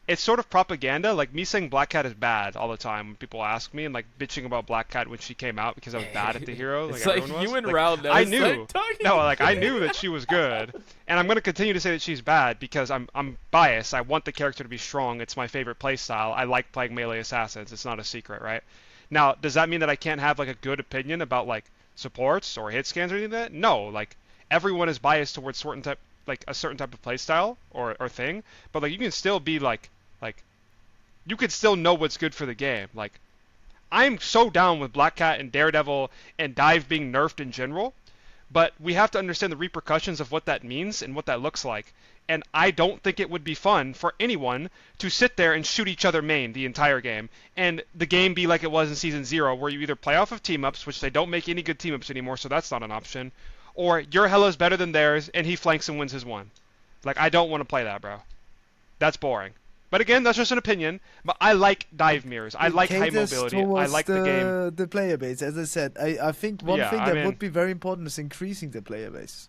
it's sort of propaganda. Like me saying Black Cat is bad all the time when people ask me, and like bitching about Black Cat when she came out because I was bad at the hero. Like It's like everyone was. you and Like, Raul I knows, knew. like, talking- No, like I knew that she was good, and I'm gonna continue to say that she's bad because I'm biased. I want the character to be strong. It's my favorite playstyle. I like playing melee assassins. It's not a secret, right? Now, does that mean that I can't have like a good opinion about like supports or hit scans or anything like that? No, like everyone is biased towards a certain type of playstyle or thing, but like you can still be like you could still know what's good for the game. Like I'm so down with Black Cat and Daredevil and Dive being nerfed in general, but we have to understand the repercussions of what that means and what that looks like. And I don't think it would be fun for anyone to sit there and shoot each other main the entire game, and the game be like it was in Season 0, where you either play off of team-ups, which they don't make any good team-ups anymore, so that's not an option, or your Hello's better than theirs, and he flanks and wins his one. Like, I don't want to play that, bro. That's boring. But again, that's just an opinion. But I like dive mirrors. I like high mobility. I like the game. The player base, as I said. I think one thing that would be very important is increasing the player base.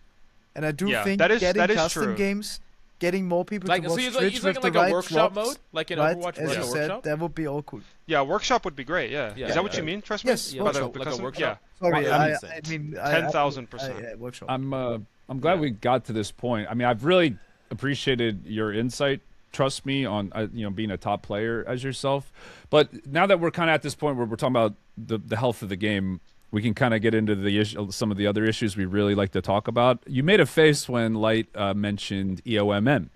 And I do think getting custom games, getting more people to watch Twitch with the right workshop drops, mode, like in right, Overwatch, as you said, workshop? that would be all cool. Yeah, workshop would be great. Yeah. Is that what you mean, Trqstme? Yes, workshop, like a workshop. Yeah. Sorry, I mean 10,000%. Yeah, workshop. I'm glad we got to this point. I mean, I've really appreciated your insight. Trust me on being a top player as yourself. But now that we're kind of at this point where we're talking about the health of the game, we can kind of get into the some of the other issues we really like to talk about. You made a face when Lyte mentioned EOMM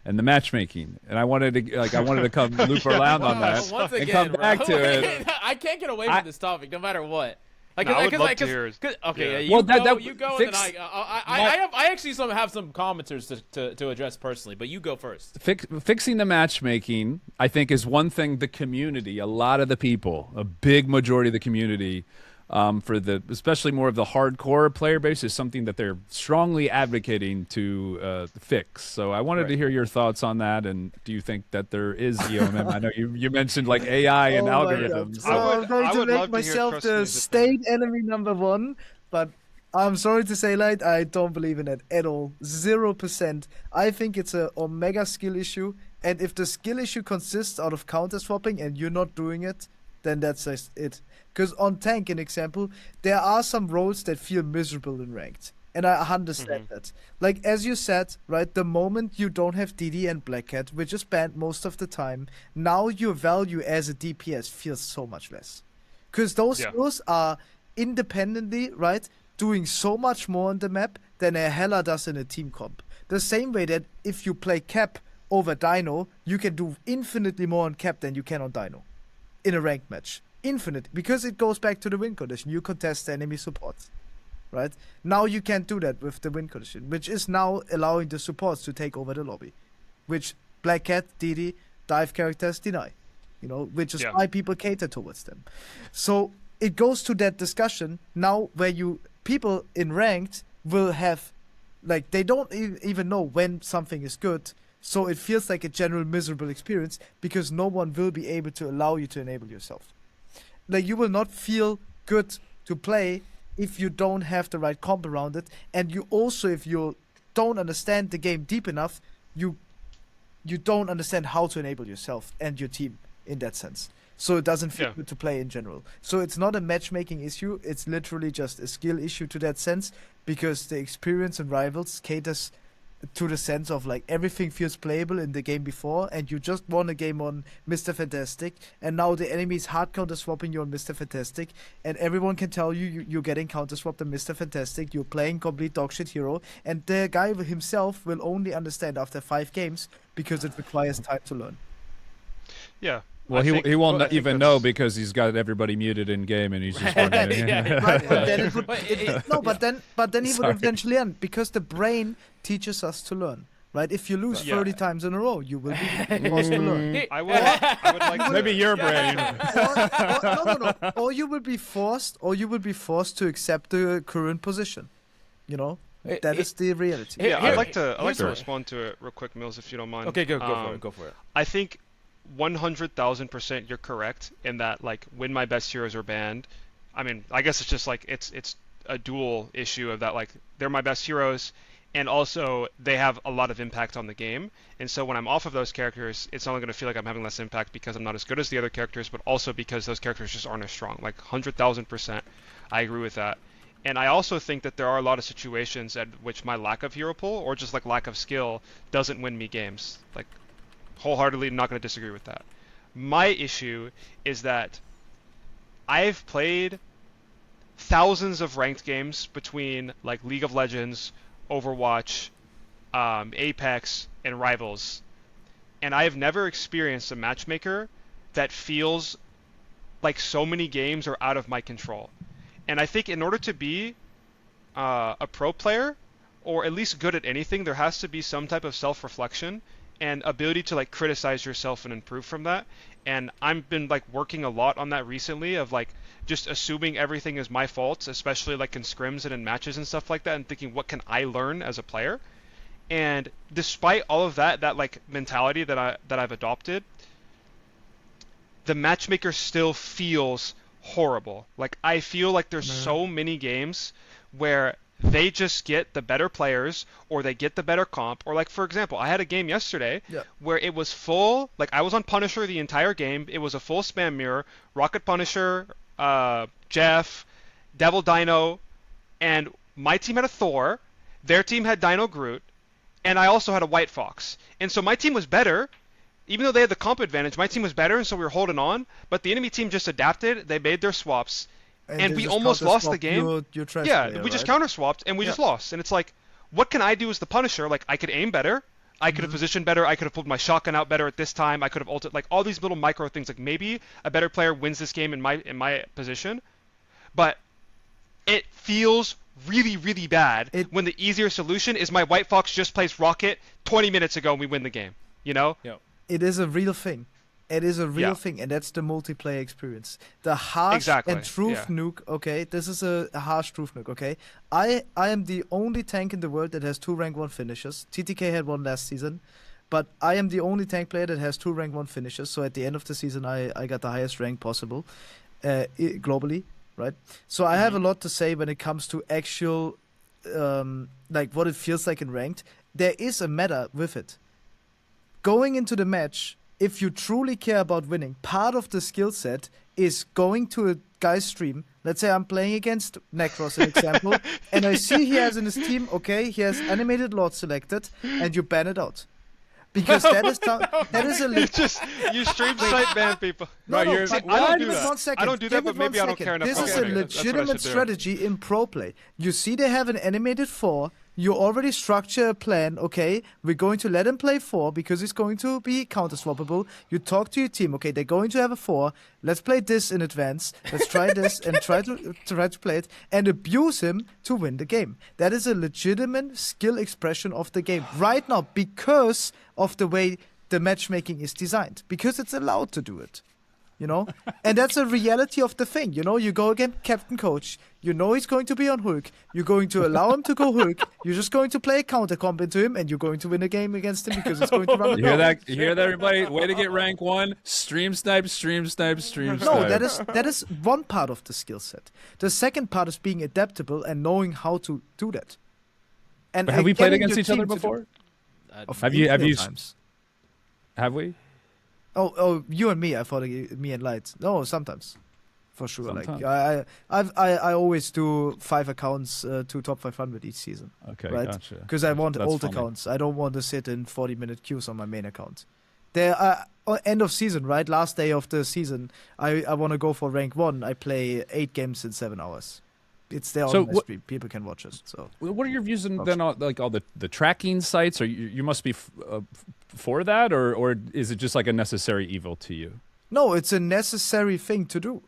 and the matchmaking, and I wanted to come loop around on that and come back to it. I can't get away from this topic, no matter what. Like, I would love to hear. Okay, yeah. you go, and then I actually have some commenters to address personally, but you go first. Fixing the matchmaking, I think, is one thing the community, a lot of the people, a big majority of the community, especially more of the hardcore player base, is something that they're strongly advocating to fix. So I wanted to hear your thoughts on that, and do you think that there is EOMM? I know you mentioned like AI and algorithms. So I'm going to make myself the state enemy number 1, but I'm sorry to say, Lyte, I don't believe in it at all. 0%. I think it's a omega skill issue, and if the skill issue consists out of counter swapping and you're not doing it, then that's it. Because on tank, an example, there are some roles that feel miserable in ranked. And I understand that. Like, as you said, right, the moment you don't have DD and Black Cat, which is banned most of the time, now your value as a DPS feels so much less. Because those heroes are independently, right, doing so much more on the map than a Hela does in a team comp. The same way that if you play Cap over Dino, you can do infinitely more on Cap than you can on Dino in a ranked match. Infinite, because it goes back to the win condition. You contest the enemy supports, right? Now you can't do that with the win condition, which is now allowing the supports to take over the lobby, which Black Cat, DD, dive characters deny, which is why people cater towards them. So it goes to that discussion now where people in ranked will have, like, they don't even know when something is good, so it feels like a general miserable experience because no one will be able to allow you to enable yourself. Like, you will not feel good to play if you don't have the right comp around it, and you also, if you don't understand the game deep enough, you don't understand how to enable yourself and your team in that sense. So it doesn't feel good to play in general. So it's not a matchmaking issue, it's literally just a skill issue to that sense, because the experience in Rivals caters to the sense of, like, everything feels playable in the game before, and you just won a game on Mr. Fantastic, and now the enemy is hard counter swapping you on Mr. Fantastic, and everyone can tell you're getting counter swapped on Mr. Fantastic, you're playing complete dogshit hero, and the guy himself will only understand after 5 games because it requires time to learn. Yeah. Well, he won't even know because he's got everybody muted in game and he's just wondering. But then he would eventually end, because the brain teaches us to learn. Right? If you lose 30 times in a row, you will be forced to learn. I would like maybe your brain. No. Or you will be forced to accept the current position. That is the reality. Yeah, I'd like to respond to it real quick, Mills, if you don't mind. Okay, go for it. I think 100,000% you're correct in that, like, when my best heroes are banned, I mean, I guess it's just like it's a dual issue of that, like, they're my best heroes and also they have a lot of impact on the game, and so when I'm off of those characters, it's only going to feel like I'm having less impact because I'm not as good as the other characters, but also because those characters just aren't as strong. Like, 100,000% I agree with that. And I also think that there are a lot of situations at which my lack of hero pool or just like lack of skill doesn't win me games. Like, wholeheartedly not going to disagree with that. My issue is that I've played thousands of ranked games between, like, League of Legends, Overwatch, Apex, and Rivals, and I have never experienced a matchmaker that feels like so many games are out of my control. And I think in order to be a pro player or at least good at anything, there has to be some type of self-reflection and ability to like criticize yourself and improve from that. And I've been like working a lot on that recently, of like just assuming everything is my fault, especially like in scrims and in matches and stuff like that, and thinking, what can I learn as a player? And despite all of that like mentality that I've adopted, the matchmaker still feels horrible. Like I feel like there's so many games where they just get the better players, or they get the better comp, or like for example, I had a game yesterday where it was full, like I was on Punisher the entire game. It was a full spam mirror, Rocket Punisher, Jeff, Devil Dino, and my team had a Thor, their team had Dino Groot, and I also had a White Fox. And so my team was better. Even though they had the comp advantage, my team was better, and so we were holding on. But the enemy team just adapted. They made their swaps, and we almost lost the game. We just counter swapped, and we just lost. And it's like, what can I do as the Punisher? Like, I could aim better. I could have positioned better. I could have pulled my shotgun out better at this time. I could have ulted. Like all these little micro things. Like maybe a better player wins this game in my position, but it feels really, really bad when the easier solution is my White Fox just plays Rocket 20 minutes ago and we win the game. You know? Yeah. It is a real thing. It is a real thing, and that's the multiplayer experience. The harsh and truth nuke, okay? This is a harsh truth nuke, okay? I am the only tank in the world that has 2 rank 1 finishes. TTK had one last season, but I am the only tank player that has 2 rank 1 finishes. So at the end of the season, I got the highest rank possible globally, right? So I have a lot to say when it comes to actual, like what it feels like in ranked. There is a meta with it. Going into the match, if you truly care about winning, part of the skill set is going to a guy's stream. Let's say I'm playing against Necros, an example, and I see he has in his team, okay, he has animated Lord selected, and you ban it out. Because that is a just you stream snipe ban people. No, I don't do that. I don't do that, but maybe I don't care enough. This is a legitimate strategy in pro play. You see they have an animated 4. You already structure a plan, okay, we're going to let him play 4 because it's going to be counter-swappable. You talk to your team, okay, they're going to have a 4. Let's play this in advance. Let's try this and try to play it and abuse him to win the game. That is a legitimate skill expression of the game right now because of the way the matchmaking is designed. Because it's allowed to do it. You know? And that's a reality of the thing. You know, you go against Captain Coach. You know he's going to be on hook. You're going to allow him to go hook. You're just going to play a counter comp into him, and you're going to win a game against him because it's going to run. You hear that? You hear that, everybody? Way to get rank 1. Stream snipe, stream snipe, stream snipe. No, that is one part of the skill set. The second part is being adaptable and knowing how to do that. And have we played against each other before? Have you? Times. Have we? Oh, you and me. I thought me and Lyte. No, sometimes, for sure. Sometimes. Like I always do 5 accounts to top 500 each season. Okay, right? Gotcha. Because I want That's old funny. accounts. I don't want to sit in 40-minute queues on my main account. There, end of season, right? Last day of the season, I want to go for rank 1. I play 8 games in 7 hours. It's there on my stream. People can watch it. So, what are your views on then on like all the tracking sites? Or you must be for that, or is it just like a necessary evil to you? No, it's a necessary thing to do.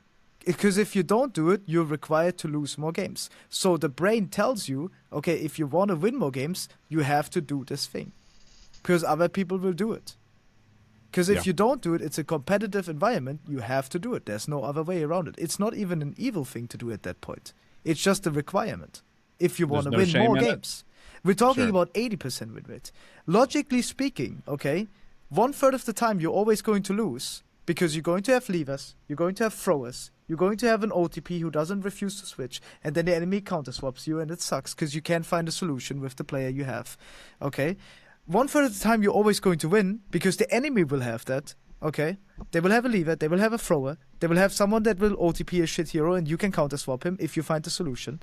Because if you don't do it, you're required to lose more games. So the brain tells you, okay, if you want to win more games, you have to do this thing. Because other people will do it. Because if you don't do it, it's a competitive environment. You have to do it. There's no other way around it. It's not even an evil thing to do at that point. It's just a requirement if you want to win more games. We're talking about 80% win rate. Logically speaking, okay, 1/3 of the time you're always going to lose because you're going to have levers, you're going to have throwers, you're going to have an OTP who doesn't refuse to switch, and then the enemy counter swaps you, and it sucks because you can't find a solution with the player you have. Okay, 1/3 of the time you're always going to win because the enemy will have that. Okay, they will have a lever, they will have a thrower, they will have someone that will OTP a shit hero, and you can counter swap him if you find the solution.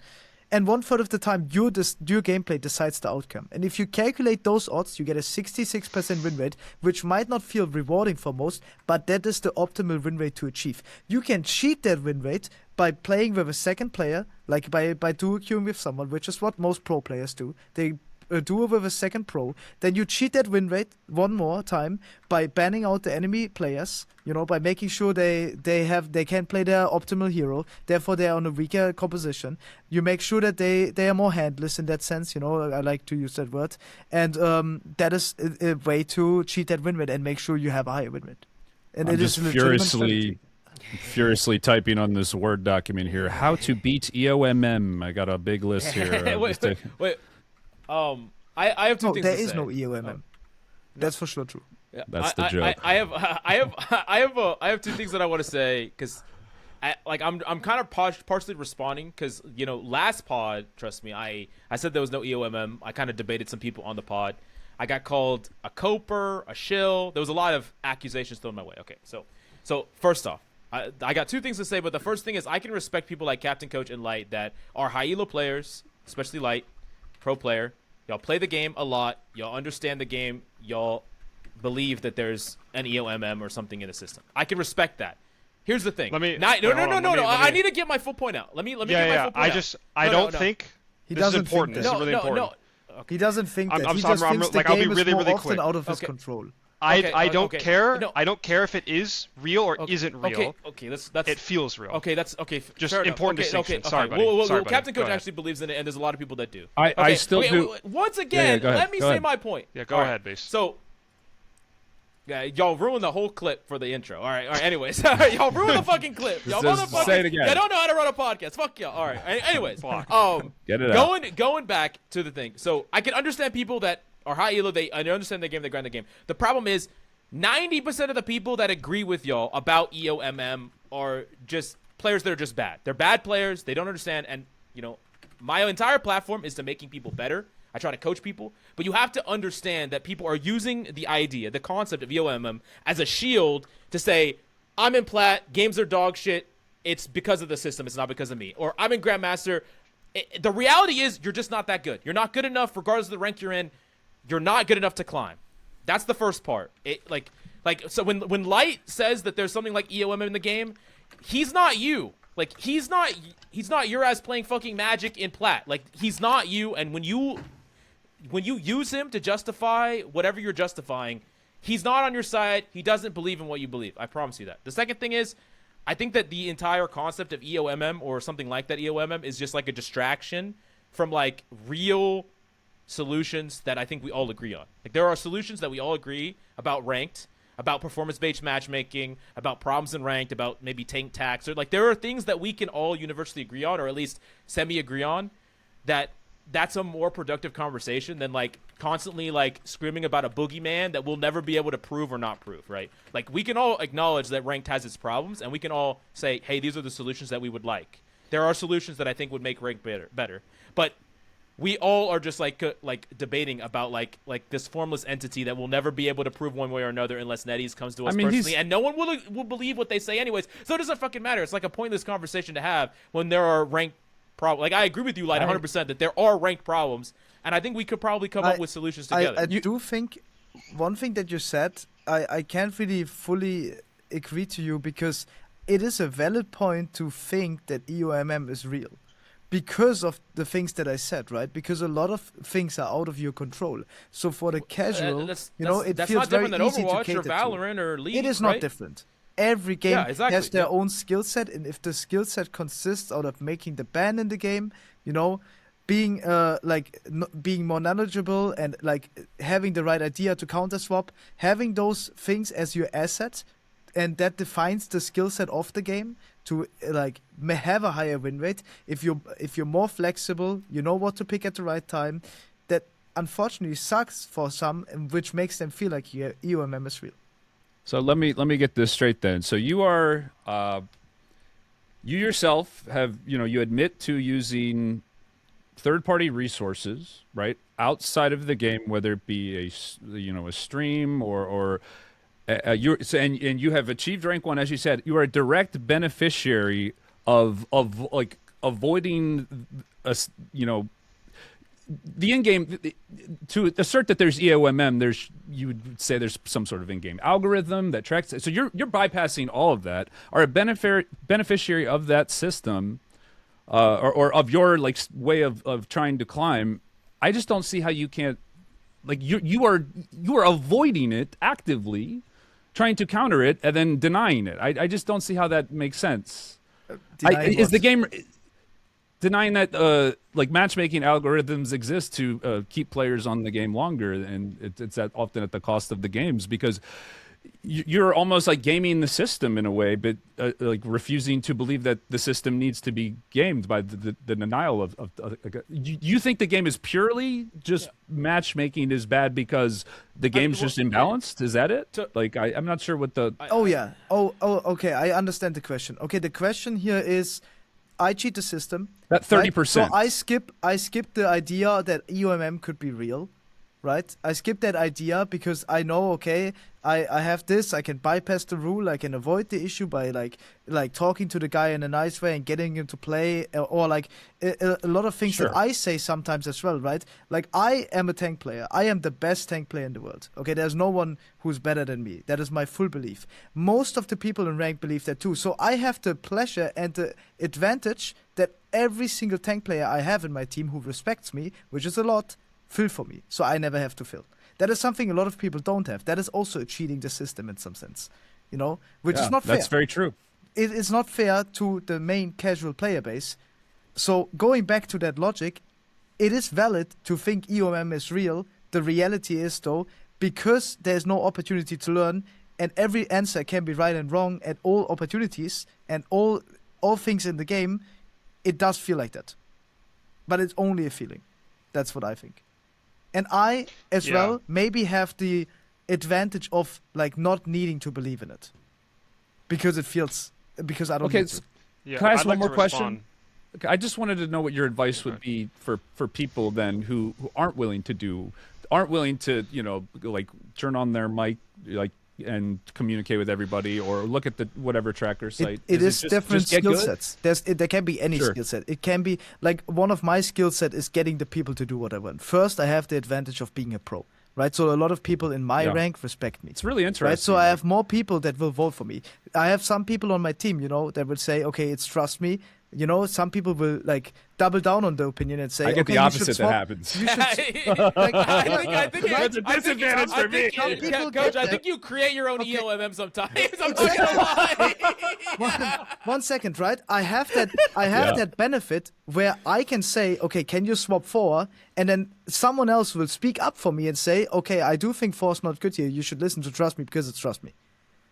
And 1/3 of the time, your gameplay decides the outcome. And if you calculate those odds, you get a 66% win rate, which might not feel rewarding for most, but that is the optimal win rate to achieve. You can cheat that win rate by playing with a second player, like by duo queuing with someone, which is what most pro players do. They duo with a second pro, then you cheat that win rate one more time by banning out the enemy players, by making sure they can't play their optimal hero, therefore they are on a weaker composition. You make sure that they are more handless in that sense, I like to use that word, and that is a way to cheat that win rate and make sure you have a higher win rate. And I'm it just is a legitimate strategy. furiously typing on this Word document here. How to beat EOMM. I got a big list here. Wait. I have two things to say. There is no EOMM. That's for sure true. Yeah, That's the joke. I have two things that I want to say because, I'm kind of partially responding because last pod, trust me, I said there was no EOMM. I kind of debated some people on the pod. I got called a coper, a shill. There was a lot of accusations thrown my way. Okay, so first off, I got two things to say, but the first thing is I can respect people like Captain Coach and Lyte that are high elo players, especially Lyte, pro player. Y'all play the game a lot. Y'all understand the game. Y'all believe that there's an EOMM or something in the system. I can respect that. Here's the thing. No. I need to get my full point out. Let me get my full point out. I don't think this is important. This is really important. He doesn't think that. I'm he just thinks the I'll be game really, is more really often quick. out of his control. I don't care. I don't care if it is real or isn't real. Okay, that's it feels real. Okay, that's okay. Just important distinction. Sorry, buddy. Well, buddy. Captain Coach actually believes in it, and there's a lot of people that do. I still do. Once again, let me say my point. Yeah, go ahead, Base. So, y'all ruined the whole clip for the intro. All right. Anyways, y'all ruined the fucking clip. Y'all motherfuckers. Say it again. I don't know how to run a podcast. Fuck y'all. All right. Anyways, get it out. Going back to the thing. So I can understand people that are high elo. I understand the game. They grind the game. The problem is 90% of the people that agree with y'all about EOMM are just players that are just bad. They're bad players. They don't understand. And my entire platform is to making people better. I try to coach people, but you have to understand that people are using the idea, the concept of EOMM as a shield to say, I'm in plat, games are dog shit, it's because of the system, it's not because of me. Or I'm in Grandmaster. The reality is you're just not that good. You're not good enough regardless of the rank you're in. You're not good enough to climb. That's the first part. So when Lyte says that there's something like EOMM in the game, he's not you. He's not your ass playing fucking Magic in plat. He's not you, and when you use him to justify whatever you're justifying, he's not on your side. He doesn't believe in what you believe. I promise you that. The second thing is, I think that the entire concept of EOMM or something like that EOMM is just like a distraction from real solutions that I think we all agree on. There are solutions that we all agree about ranked, about performance-based matchmaking, about problems in ranked, about maybe tank tax. Or there are things that we can all universally agree on, or at least semi-agree on, that's a more productive conversation than constantly screaming about a boogeyman that we'll never be able to prove or not prove, right? We can all acknowledge that ranked has its problems, and we can all say, hey, these are the solutions that we would like. There are solutions that I think would make ranked better. But we all are just debating about this formless entity that we'll never be able to prove one way or another unless NetEase comes to us personally, and no one will believe what they say anyways. So it doesn't fucking matter. It's a pointless conversation to have when there are ranked problems. I agree with you, Lyte, 100% that there are ranked problems, and I think we could probably come up with solutions together. I do think one thing that you said, I can't really fully agree to you because it is a valid point to think that EOMM is real. Because of the things that I said, right? Because a lot of things are out of your control. So for the casual, it feels very easy to cater or Valorant or League. It is not different. Every game has their own skill set, and if the skill set consists out of making the ban in the game, being being more knowledgeable and having the right idea to counter swap, having those things as your asset, and that defines the skill set of the game to have a higher win rate. If you're more flexible, you know what to pick at the right time. That unfortunately sucks for some, which makes them feel like EOMM is real. So let me get this straight then. So you are you yourself have you admit to using third-party resources, right, outside of the game, whether it be a stream or and you have achieved rank 1, as you said. You are a direct beneficiary of avoiding the in-game. To assert that there's EOMM, you would say there's some sort of in-game algorithm that tracks it. So you're bypassing all of that. Are a beneficiary of that system, or of your way of trying to climb. I just don't see how you can't. Like you are avoiding it actively, trying to counter it, and then denying it. I just don't see how that makes sense. Is the game denying that like matchmaking algorithms exist to keep players on the game longer, and it's often at the cost of the games, because you're almost like gaming the system in a way, but like refusing to believe that the system needs to be gamed by the denial of you think the game is purely just matchmaking is bad because the game's just imbalanced? Is that it? Like I'm not sure what the okay, I understand the question. Okay, the question here is, I cheat the system. That 30%. Right? So I skip the idea that EOMM could be real, right? I skip that idea because I know, okay, I have this, I can bypass the rule, I can avoid the issue by like talking to the guy in a nice way and getting him to play, or like a lot of things that I say sometimes as well, right? Like, I am a tank player. I am the best tank player in the world. Okay, there's no one who's better than me. That is my full belief. Most of the people in rank believe that too. So I have the pleasure and the advantage that every single tank player I have in my team who respects me, which is a lot, fill for me. So I never have to fill. That is something a lot of people don't have. That is also cheating the system in some sense, you know, which is not fair. That's very true. It is not fair to the main casual player base. So going back to that logic, it is valid to think EOM is real. The reality is, though, because there's no opportunity to learn, and every answer can be right and wrong at all opportunities and all things in the game, it does feel like that. But it's only a feeling. That's what I think. And I, as well, maybe have the advantage of like not needing to believe in it, because it feels, because I don't. Okay, need to. Yeah, can I ask I'd one like more to question? respond. Okay, I just wanted to know what your advice would be for people then who aren't willing to like turn on their mic like and communicate with everybody, or look at the whatever tracker site. It is just different get skill good? sets. There can be any skill set. It can be like one of my skill set is getting the people to do what I want. First, I have the advantage of being a pro, right? So a lot of people in my rank respect me. It's really interesting. Right? So I have more people that will vote for me. I have some people on my team, you know, that will say, okay, it's Trqstme. You know, some people will like double down on the opinion and say, I get okay, the opposite you should swap. that happens. You should, I think That's a disadvantage for me. Coach, I think you create your own EOMM sometimes. I'm not gonna lie. One second, right? I have that benefit where I can say, okay, can you swap 4? And then someone else will speak up for me and say, okay, I do think 4 is not good here. You should listen to Trqstme because it's Trqstme.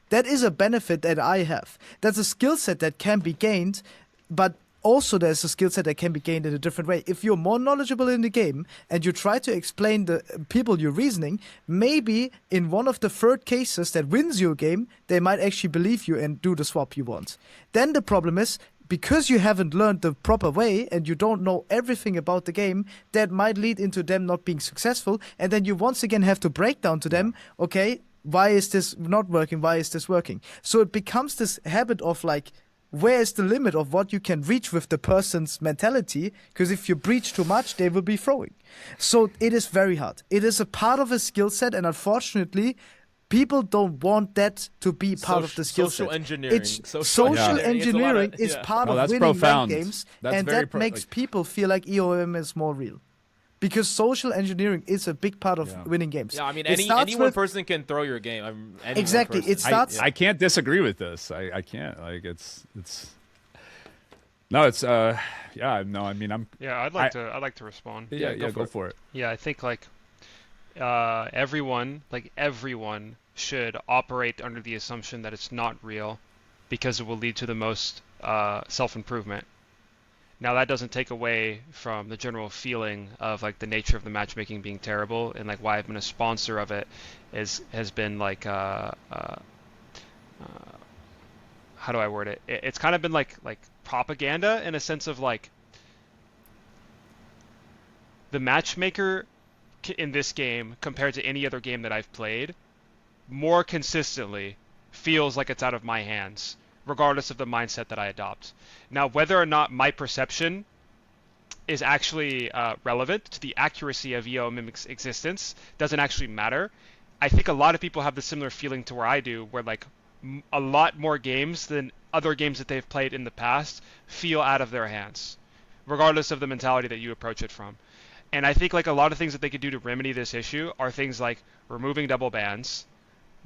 That is a benefit that I have. That's a skill set that can be gained, but also there's a skill set that can be gained in a different way. If you're more knowledgeable in the game and you try to explain the people your reasoning, maybe in one of the third cases that wins your game, they might actually believe you and do the swap you want. Then the problem is, because you haven't learned the proper way and you don't know everything about the game, that might lead into them not being successful. And then you once again have to break down to them, okay, why is this not working? Why is this working? So it becomes this habit of like, where is the limit of what you can reach with the person's mentality? Because if you breach too much, they will be throwing. So it is very hard. It is a part of a skill set, and unfortunately, people don't want that to be part of the skill set. Social engineering. Social engineering is part of winning profound. rank games, That's and that makes people feel like EOM is more real. Because social engineering is a big part of winning games. Yeah, I mean, any one person can throw your game. Exactly. It starts. I can't disagree with this. I can't. Like it's. No, it's. Yeah. No. I mean, I'm. Yeah, I'd like to respond. Yeah. Go for it. Yeah, I think like everyone should operate under the assumption that it's not real, because it will lead to the most self-improvement. Now that doesn't take away from the general feeling of like the nature of the matchmaking being terrible, and like why I've been a sponsor of it has been like how do I word it? It's kind of been like propaganda in a sense of like the matchmaker in this game compared to any other game that I've played more consistently feels like it's out of my hands, regardless of the mindset that I adopt. Now, whether or not my perception is actually relevant to the accuracy of EOM's existence doesn't actually matter. I think a lot of people have the similar feeling to where I do, where like a lot more games than other games that they've played in the past feel out of their hands, regardless of the mentality that you approach it from. And I think like a lot of things that they could do to remedy this issue are things like removing double bans,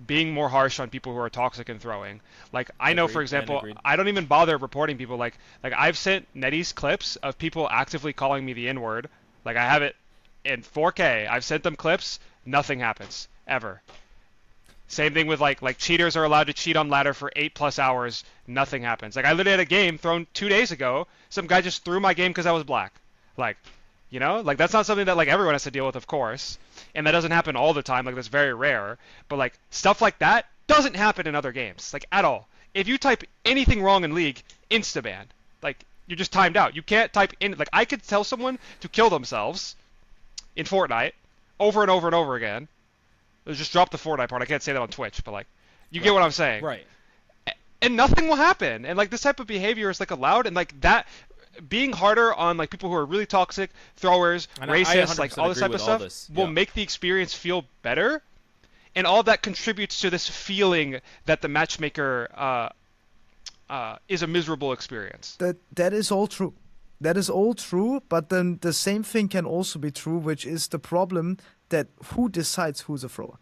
being more harsh on people who are toxic and throwing. Like I know, for example, I don't even bother reporting people. Like I've sent Netties clips of people actively calling me the N-word. Like I have it in 4K. I've sent them clips. Nothing happens ever. Same thing with like cheaters are allowed to cheat on ladder for 8+ hours. Nothing happens. Like I literally had a game thrown 2 days ago. Some guy just threw my game because I was black. Like, you know, like that's not something that like everyone has to deal with, of course. And that doesn't happen all the time. Like that's very rare. But like stuff like that doesn't happen in other games, like at all. If you type anything wrong in League, insta-ban. Like you're just timed out. You can't type in. Like I could tell someone to kill themselves in Fortnite over and over and over again. Just drop the Fortnite part. I can't say that on Twitch, but like, you get what I'm saying. Right. And nothing will happen. And like this type of behavior is like allowed, and like that being harder on like people who are really toxic, throwers, racists, like all this type of stuff will make the experience feel better. And all of that contributes to this feeling that the matchmaker is a miserable experience. That is all true. That is all true, but then the same thing can also be true, which is the problem that who decides who's a thrower?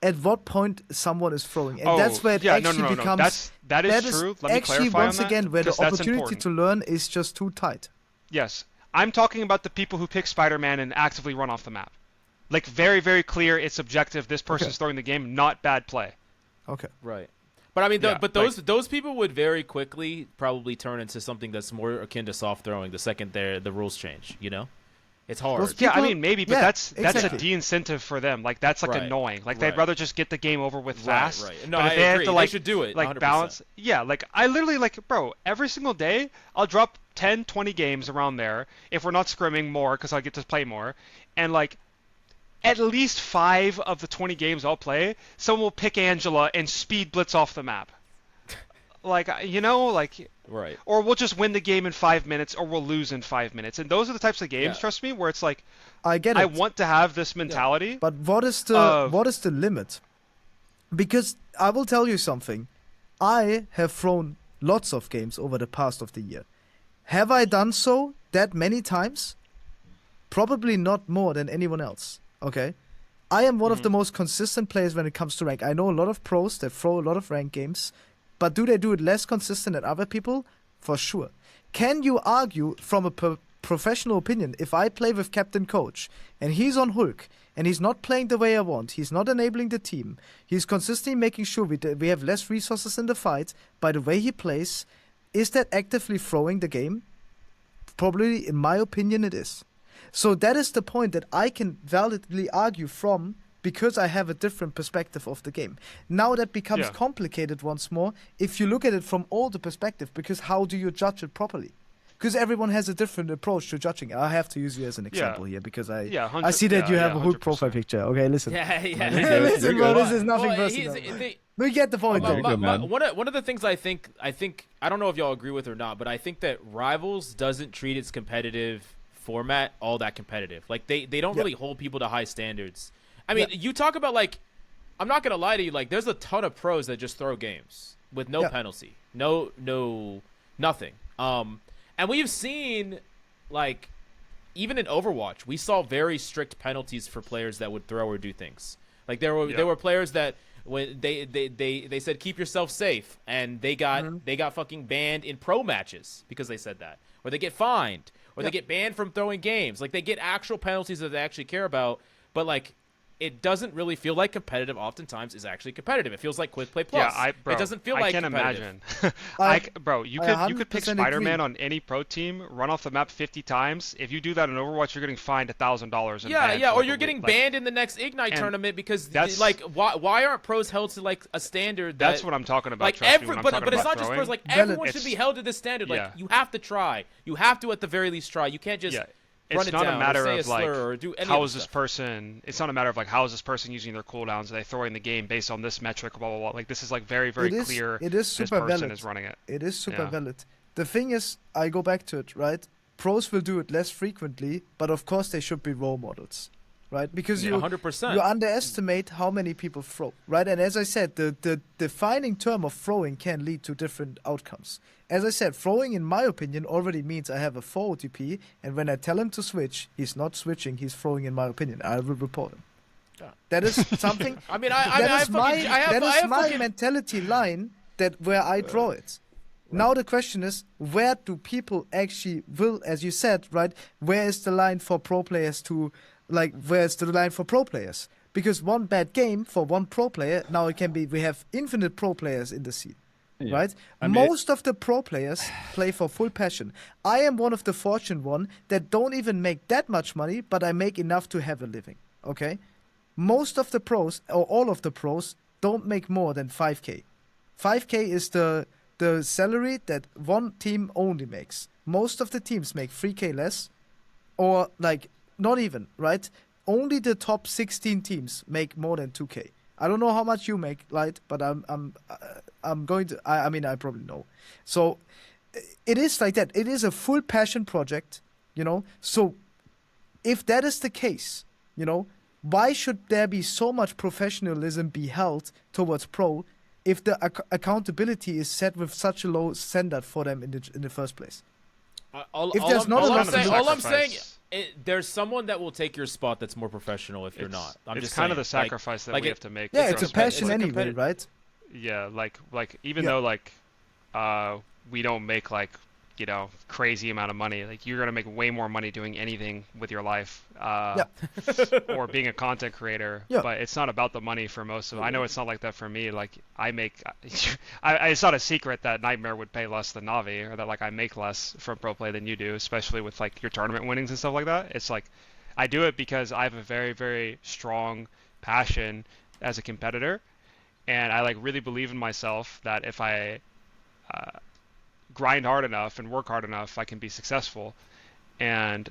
At what point someone is throwing? And that's where it actually becomes... That is true. Let me clarify once on that, again, where the opportunity to learn is just too tight. Yes. I'm talking about the people who pick Spider-Man and actively run off the map. Like, very, very clear, it's subjective, this person's throwing the game, not bad play. Okay. Right. But I mean, those people would very quickly probably turn into something that's more akin to soft throwing the second the rules change, you know? It's hard. Yeah, I mean, maybe, but that's a de-incentive for them. Like, that's like annoying. Like, they'd rather just get the game over with fast. Right. No, but if I agree. They should do it. Like 100%. Balance. Yeah, like I literally like, bro, every single day I'll drop 10, 20 games around there if we're not scrimming more because I get to play more, and like at least 5 of the 20 games I'll play, someone will pick Angela and speed blitz off the map. Like, you know, like... Right. Or we'll just win the game in 5 minutes, or we'll lose in 5 minutes. And those are the types of games, trust me, where it's like... I get it. I want to have this mentality. But what is the limit? Because I will tell you something. I have thrown lots of games over the past of the year. Have I done so that many times? Probably not more than anyone else. Okay? I am one of the most consistent players when it comes to rank. I know a lot of pros that throw a lot of ranked games. But do they do it less consistent than other people? For sure. Can you argue from a professional opinion, if I play with Captain Coach and he's on Hulk and he's not playing the way I want, he's not enabling the team, he's consistently making sure we have less resources in the fight by the way he plays, is that actively throwing the game? Probably, in my opinion, it is. So that is the point that I can validly argue from, because I have a different perspective of the game. Now that becomes complicated once more if you look at it from all the perspective, because how do you judge it properly? Because everyone has a different approach to judging. I have to use you as an example here because I see that you have a Hulk profile picture. Okay, listen. Listen, bro, this is nothing personal. We get the point. One of the things I think I don't know if y'all agree with or not, but I think that Rivals doesn't treat its competitive format all that competitive. Like they don't really hold people to high standards. I mean, you talk about, like, I'm not going to lie to you, like, there's a ton of pros that just throw games with no penalty. Nothing. And we've seen, like, even in Overwatch, we saw very strict penalties for players that would throw or do things. Like, there were players that, when they said, keep yourself safe, and they got fucking banned in pro matches because they said that. Or they get fined. Or they get banned from throwing games. Like, they get actual penalties that they actually care about, but, like, it doesn't really feel like competitive oftentimes is actually competitive. It feels like Quick Play Plus. Yeah, it doesn't feel like competitive. I can't imagine. Bro, you could pick Spider-Man on any pro team, run off the map 50 times. If you do that in Overwatch, you're getting fined $1,000. Yeah, or you're getting banned in the next Ignite tournament because, like, why aren't pros held to, like, a standard that... That's what I'm talking about, like, but it's not just pros. Like, everyone should be held to this standard. Like, you have to try. You have to, at the very least, try. You can't just... It's not a matter of like how is this person. It's not a matter of like how is this person using their cooldowns? Are they throwing the game based on this metric? Blah blah blah. Like this is like very clear. It is super this person valid. is running it. It is super valid. The thing is, I go back to it, right? Pros will do it less frequently, but of course they should be role models. right? Because Yeah, you 100%. you underestimate how many people throw, right? And as I said, the defining term of throwing can lead to different outcomes. As I said, throwing, in my opinion, already means I have a 4 OTP, and when I tell him to switch, he's not switching, he's throwing, in my opinion. I will report him. That is something. I mean, that is my fucking mentality line that where I draw it. Now the question is, where do people actually will, as you said, right? Where is the line for pro players to, like, where's the line for pro players? Because one bad game for one pro player, now it can be, we have infinite pro players in the scene, right? I mean, Most of the pro players play for full passion. I am one of the fortunate one that don't even make that much money, but I make enough to have a living, okay? Most of the pros, or all of the pros, don't make more than 5K. 5K is the salary that one team only makes. Most of the teams make 3K less, or like not even, right? Only the top 16 teams make more than 2K. I don't know how much you make, Lyte, but I'm going to. I mean, I probably know. So it is like that. It is a full passion project, you know. So if that is the case, you know, why should there be so much professionalism be held towards pro if the accountability is set with such a low standard for them in the first place? If there's not all enough I'm saying, there's someone that will take your spot that's more professional if you're not. I'm it's just kind saying, of the sacrifice that we have to make. Yeah, it's a passion it's a anyway, competitive- right? Yeah, like even though like we don't make like, you know, crazy amount of money, like you're gonna make way more money doing anything with your life, or being a content creator. Yeah. But it's not about the money for most of it. I know it's not like that for me. Like I make, it's not a secret that Nightmare would pay less than Navi, or that like I make less from pro play than you do, especially with like your tournament winnings and stuff like that. It's like I do it because I have a very, very strong passion as a competitor, and I like really believe in myself that if I grind hard enough and work hard enough, I can be successful. And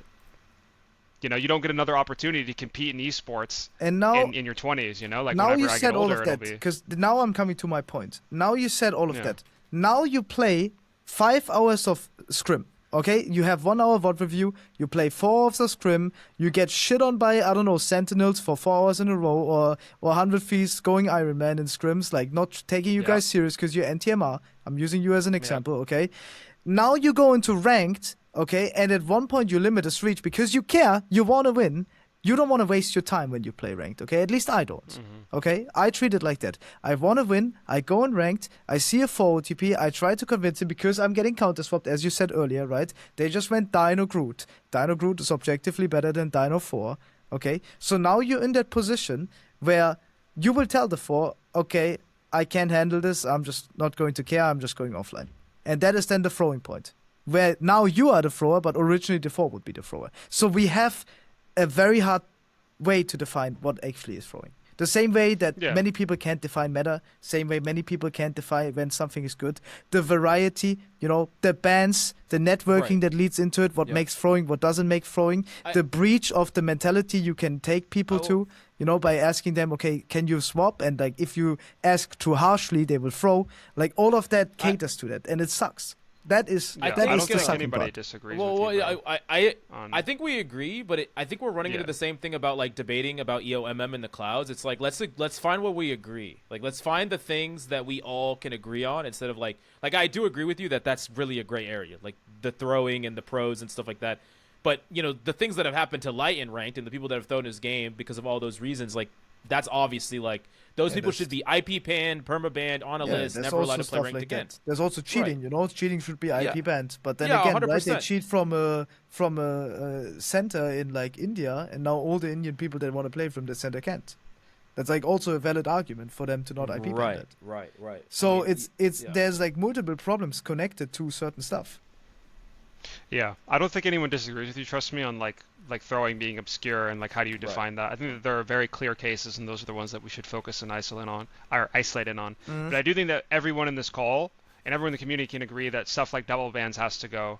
you know, you don't get another opportunity to compete in esports And now, in your 20s, you know, like now whenever you I said get all older, of it'll that, be because now I'm coming to my point. Now you said all of Yeah. that. Now you play 5 hours of scrim. Okay, you have 1 hour VOD review, you play 4 hours of scrim, you get shit on by, I don't know, sentinels for 4 hours in a row, or 100 fees going Iron Man in scrims, like not taking you Yeah. guys serious because you're NTMR. I'm using you as an example, okay? Now you go into ranked, okay, and at one point you limit this reach because you care, you want to win. You don't want to waste your time when you play ranked, okay? At least I don't, okay? I treat it like that. I want to win, I go in ranked, I see a 4 OTP, I try to convince him because I'm getting counter-swapped, as you said earlier, right? They just went Dino Groot. Dino Groot is objectively better than Dino 4, okay? So now you're in that position where you will tell the 4, okay, I can't handle this, I'm just not going to care, I'm just going offline. And that is then the throwing point, where now you are the thrower, but originally the 4 would be the thrower. So we have a very hard way to define what actually is throwing. The same way that Yeah. many people can't define meta, same way many people can't define when something is good. The variety, you know, the bans, the networking Right. that leads into it, what Yeah. makes throwing, what doesn't make throwing, the breach of the mentality you can take people to, you know, by asking them, okay, can you swap? And like if you ask too harshly, they will throw. Like all of that caters to that, and it sucks. That is Yeah, that I is don't the think sucking anybody part. disagrees Well, with you, bro. I think we agree, but I think we're running into Yeah. the same thing about like debating about EOMM in the clouds. It's like let's find what we agree. Like let's find the things that we all can agree on instead of like I do agree with you that that's really a gray area, like the throwing and the pros and stuff like that. But you know the things that have happened to Lyte in ranked and the people that have thrown his game because of all those reasons, like that's obviously like those people should be IP banned, perma banned, on a list, there's never allowed to also play stuff ranked like again. that. There's also cheating, Right. you know. Cheating should be IP Yeah. banned, but then Yeah, again, right? They 100%. cheat from a center in like India, and now all the Indian people that want to play from the center can't. That's like also a valid argument for them to not IP ban it. Right. So I mean, it's yeah. there's like multiple problems connected to certain stuff. Yeah, I don't think anyone disagrees with you. Trust me on like throwing being obscure and like how do you define that. I think that there are very clear cases, and those are the ones that we should focus and isolate in on. But I do think that everyone in this call and everyone in the community can agree that stuff like double bans has to go.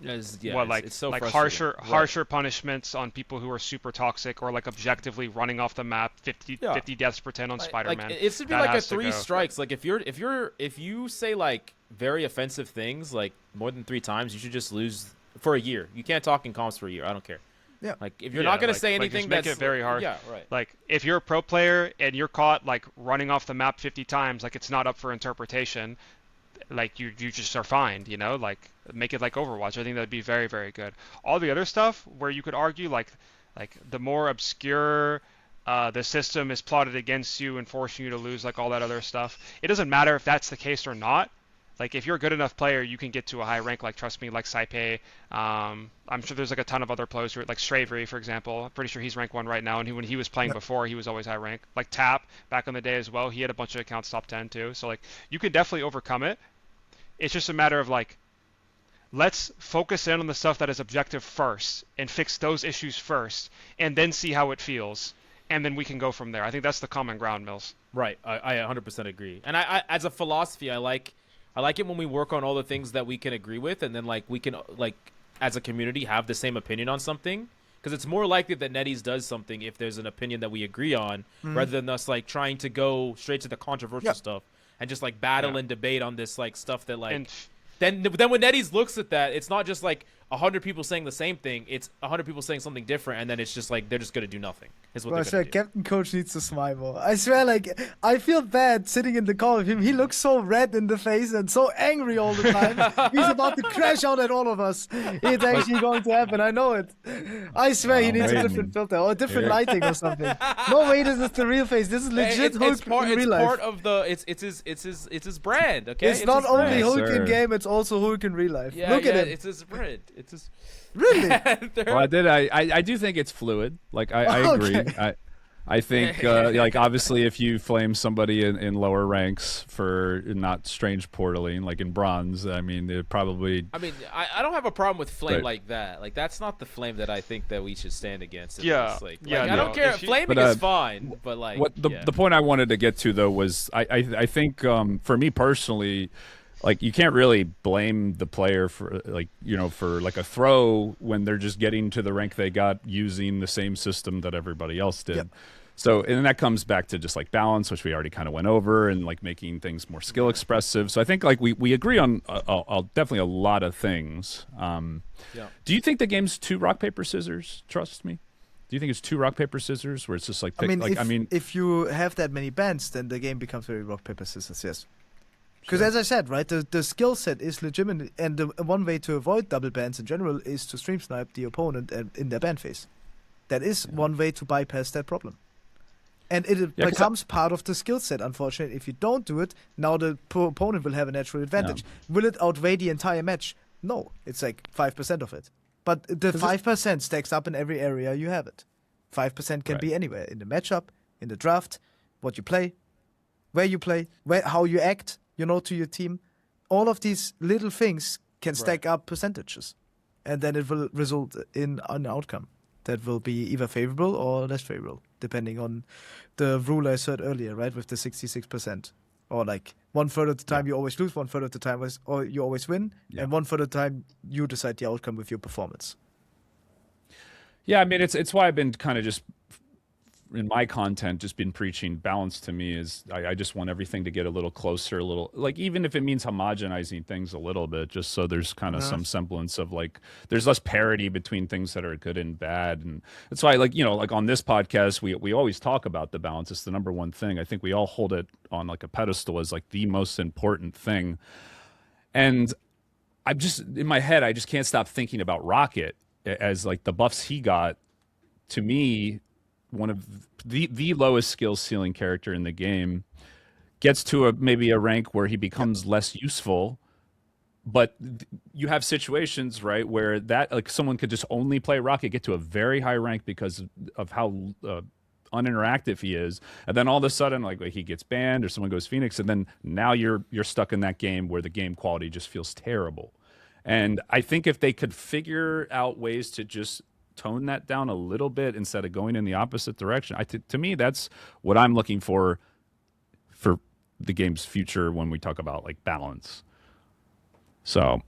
It's so like frustrating. harsher punishments on people who are super toxic or like objectively running off the map. 50 deaths per 10 on Spider-Man. Like, it should be That like a has to 3 go. strikes. Like if you say like very offensive things like more than 3 times, you should just lose for a year. You can't talk in comms for a year. I don't care. Yeah. Like if you're not going to say anything, just make that's it very hard. Yeah, right. Like if you're a pro player and you're caught like running off the map 50 times, like it's not up for interpretation. Like you just are fined, you know, like make it like Overwatch. I think that'd be very, very good. All the other stuff where you could argue like the more obscure the system is plotted against you and forcing you to lose, like all that other stuff. It doesn't matter if that's the case or not. Like if you're a good enough player, you can get to a high rank like Trqstme, like Saipe. I'm sure there's like a ton of other players who are, like Stravery, for example. I'm pretty sure he's rank 1 right now, and when he was playing before, he was always high rank. Like Tap back in the day as well, he had a bunch of accounts top 10 too. So like you can definitely overcome it. It's just a matter of like, let's focus in on the stuff that is objective first and fix those issues first, and then see how it feels, and then we can go from there. I think that's the common ground, Mills. Right. I 100% agree. And I as a philosophy, I like it when we work on all the things that we can agree with, and then like we can like as a community have the same opinion on something, because it's more likely that NetEase does something if there's an opinion that we agree on, rather than us like trying to go straight to the controversial stuff and just like battle and debate on this like stuff that like then when NetEase looks at that, it's not just like 100 people saying the same thing, it's 100 people saying something different, and then it's just like they're just gonna do nothing. Is what I they're swear, gonna do. Captain Coach needs to smile more. I swear, like, I feel bad sitting in the call with him. He looks so red in the face and so angry all the time. He's about to crash out at all of us. It's actually going to happen. I know it. I swear he needs a different filter or a different lighting or something. No way, this is the real face. This is legit Hulk in real life. It's part of the. It's his brand. Okay. It's not only brand. Hulk in game. It's also Hulk in real life. Yeah, Look at him. It's his brand. It's his. Really? Well, I do think it's fluid. Like I agree. Okay. I think like obviously if you flame somebody in lower ranks for not strange portaling, like in bronze, I mean it probably. I mean, I don't have a problem with flame Right. like that. Like that's not the flame that I think that we should stand against. Yeah. Like, Yeah, I don't no, care. if you- Flaming But, is fine, but like What the point I wanted to get to though was I think for me personally, like you can't really blame the player for like for like a throw when they're just getting to the rank they got using the same system that everybody else did. Yep. So and that comes back to just like balance, which we already kind of went over, and like making things more skill expressive. So I think like we agree on definitely a lot of things. Do you think the game's too rock paper scissors? Trust me. Do you think it's too rock paper scissors where it's just like if you have that many bands, then the game becomes very rock paper scissors. Yes. Because as I said, right, the skill set is legitimate, and the one way to avoid double bans in general is to stream snipe the opponent in their ban phase. That is one way to bypass that problem. And it becomes part of the skill set, unfortunately. If you don't do it, now the opponent will have a natural advantage. Will it outweigh the entire match? No, it's like 5% of it. But the 5% stacks up in every area you have it. 5% can be anywhere, in the matchup, in the draft, what you play, where you play, how you act, to your team. All of these little things can stack up percentages. And then it will result in an outcome that will be either favorable or less favorable, depending on the rule I said earlier, right, with the 66%. Or like 1/3 of the time you always lose, 1/3 of the time or you always win, and 1/3 of the time you decide the outcome with your performance. Yeah, I mean it's why I've been kind of just in my content just been preaching balance. To me is I just want everything to get a little closer, a little like even if it means homogenizing things a little bit, just so there's kind of some semblance of like there's less parity between things that are good and bad. And that's why like like on this podcast we always talk about the balance. It's the number one thing. I think we all hold it on like a pedestal as like the most important thing. And I'm just in my head I just can't stop thinking about Rocket as like the buffs he got. To me, one of the lowest skill ceiling character in the game gets to maybe a rank where he becomes less useful, but you have situations right where that like someone could just only play Rocket, get to a very high rank because of how uninteractive he is, and then all of a sudden like he gets banned or someone goes Phoenix, and then now you're stuck in that game where the game quality just feels terrible. And I think if they could figure out ways to just tone that down a little bit instead of going in the opposite direction, to me that's what I'm looking for the game's future when we talk about like balance. So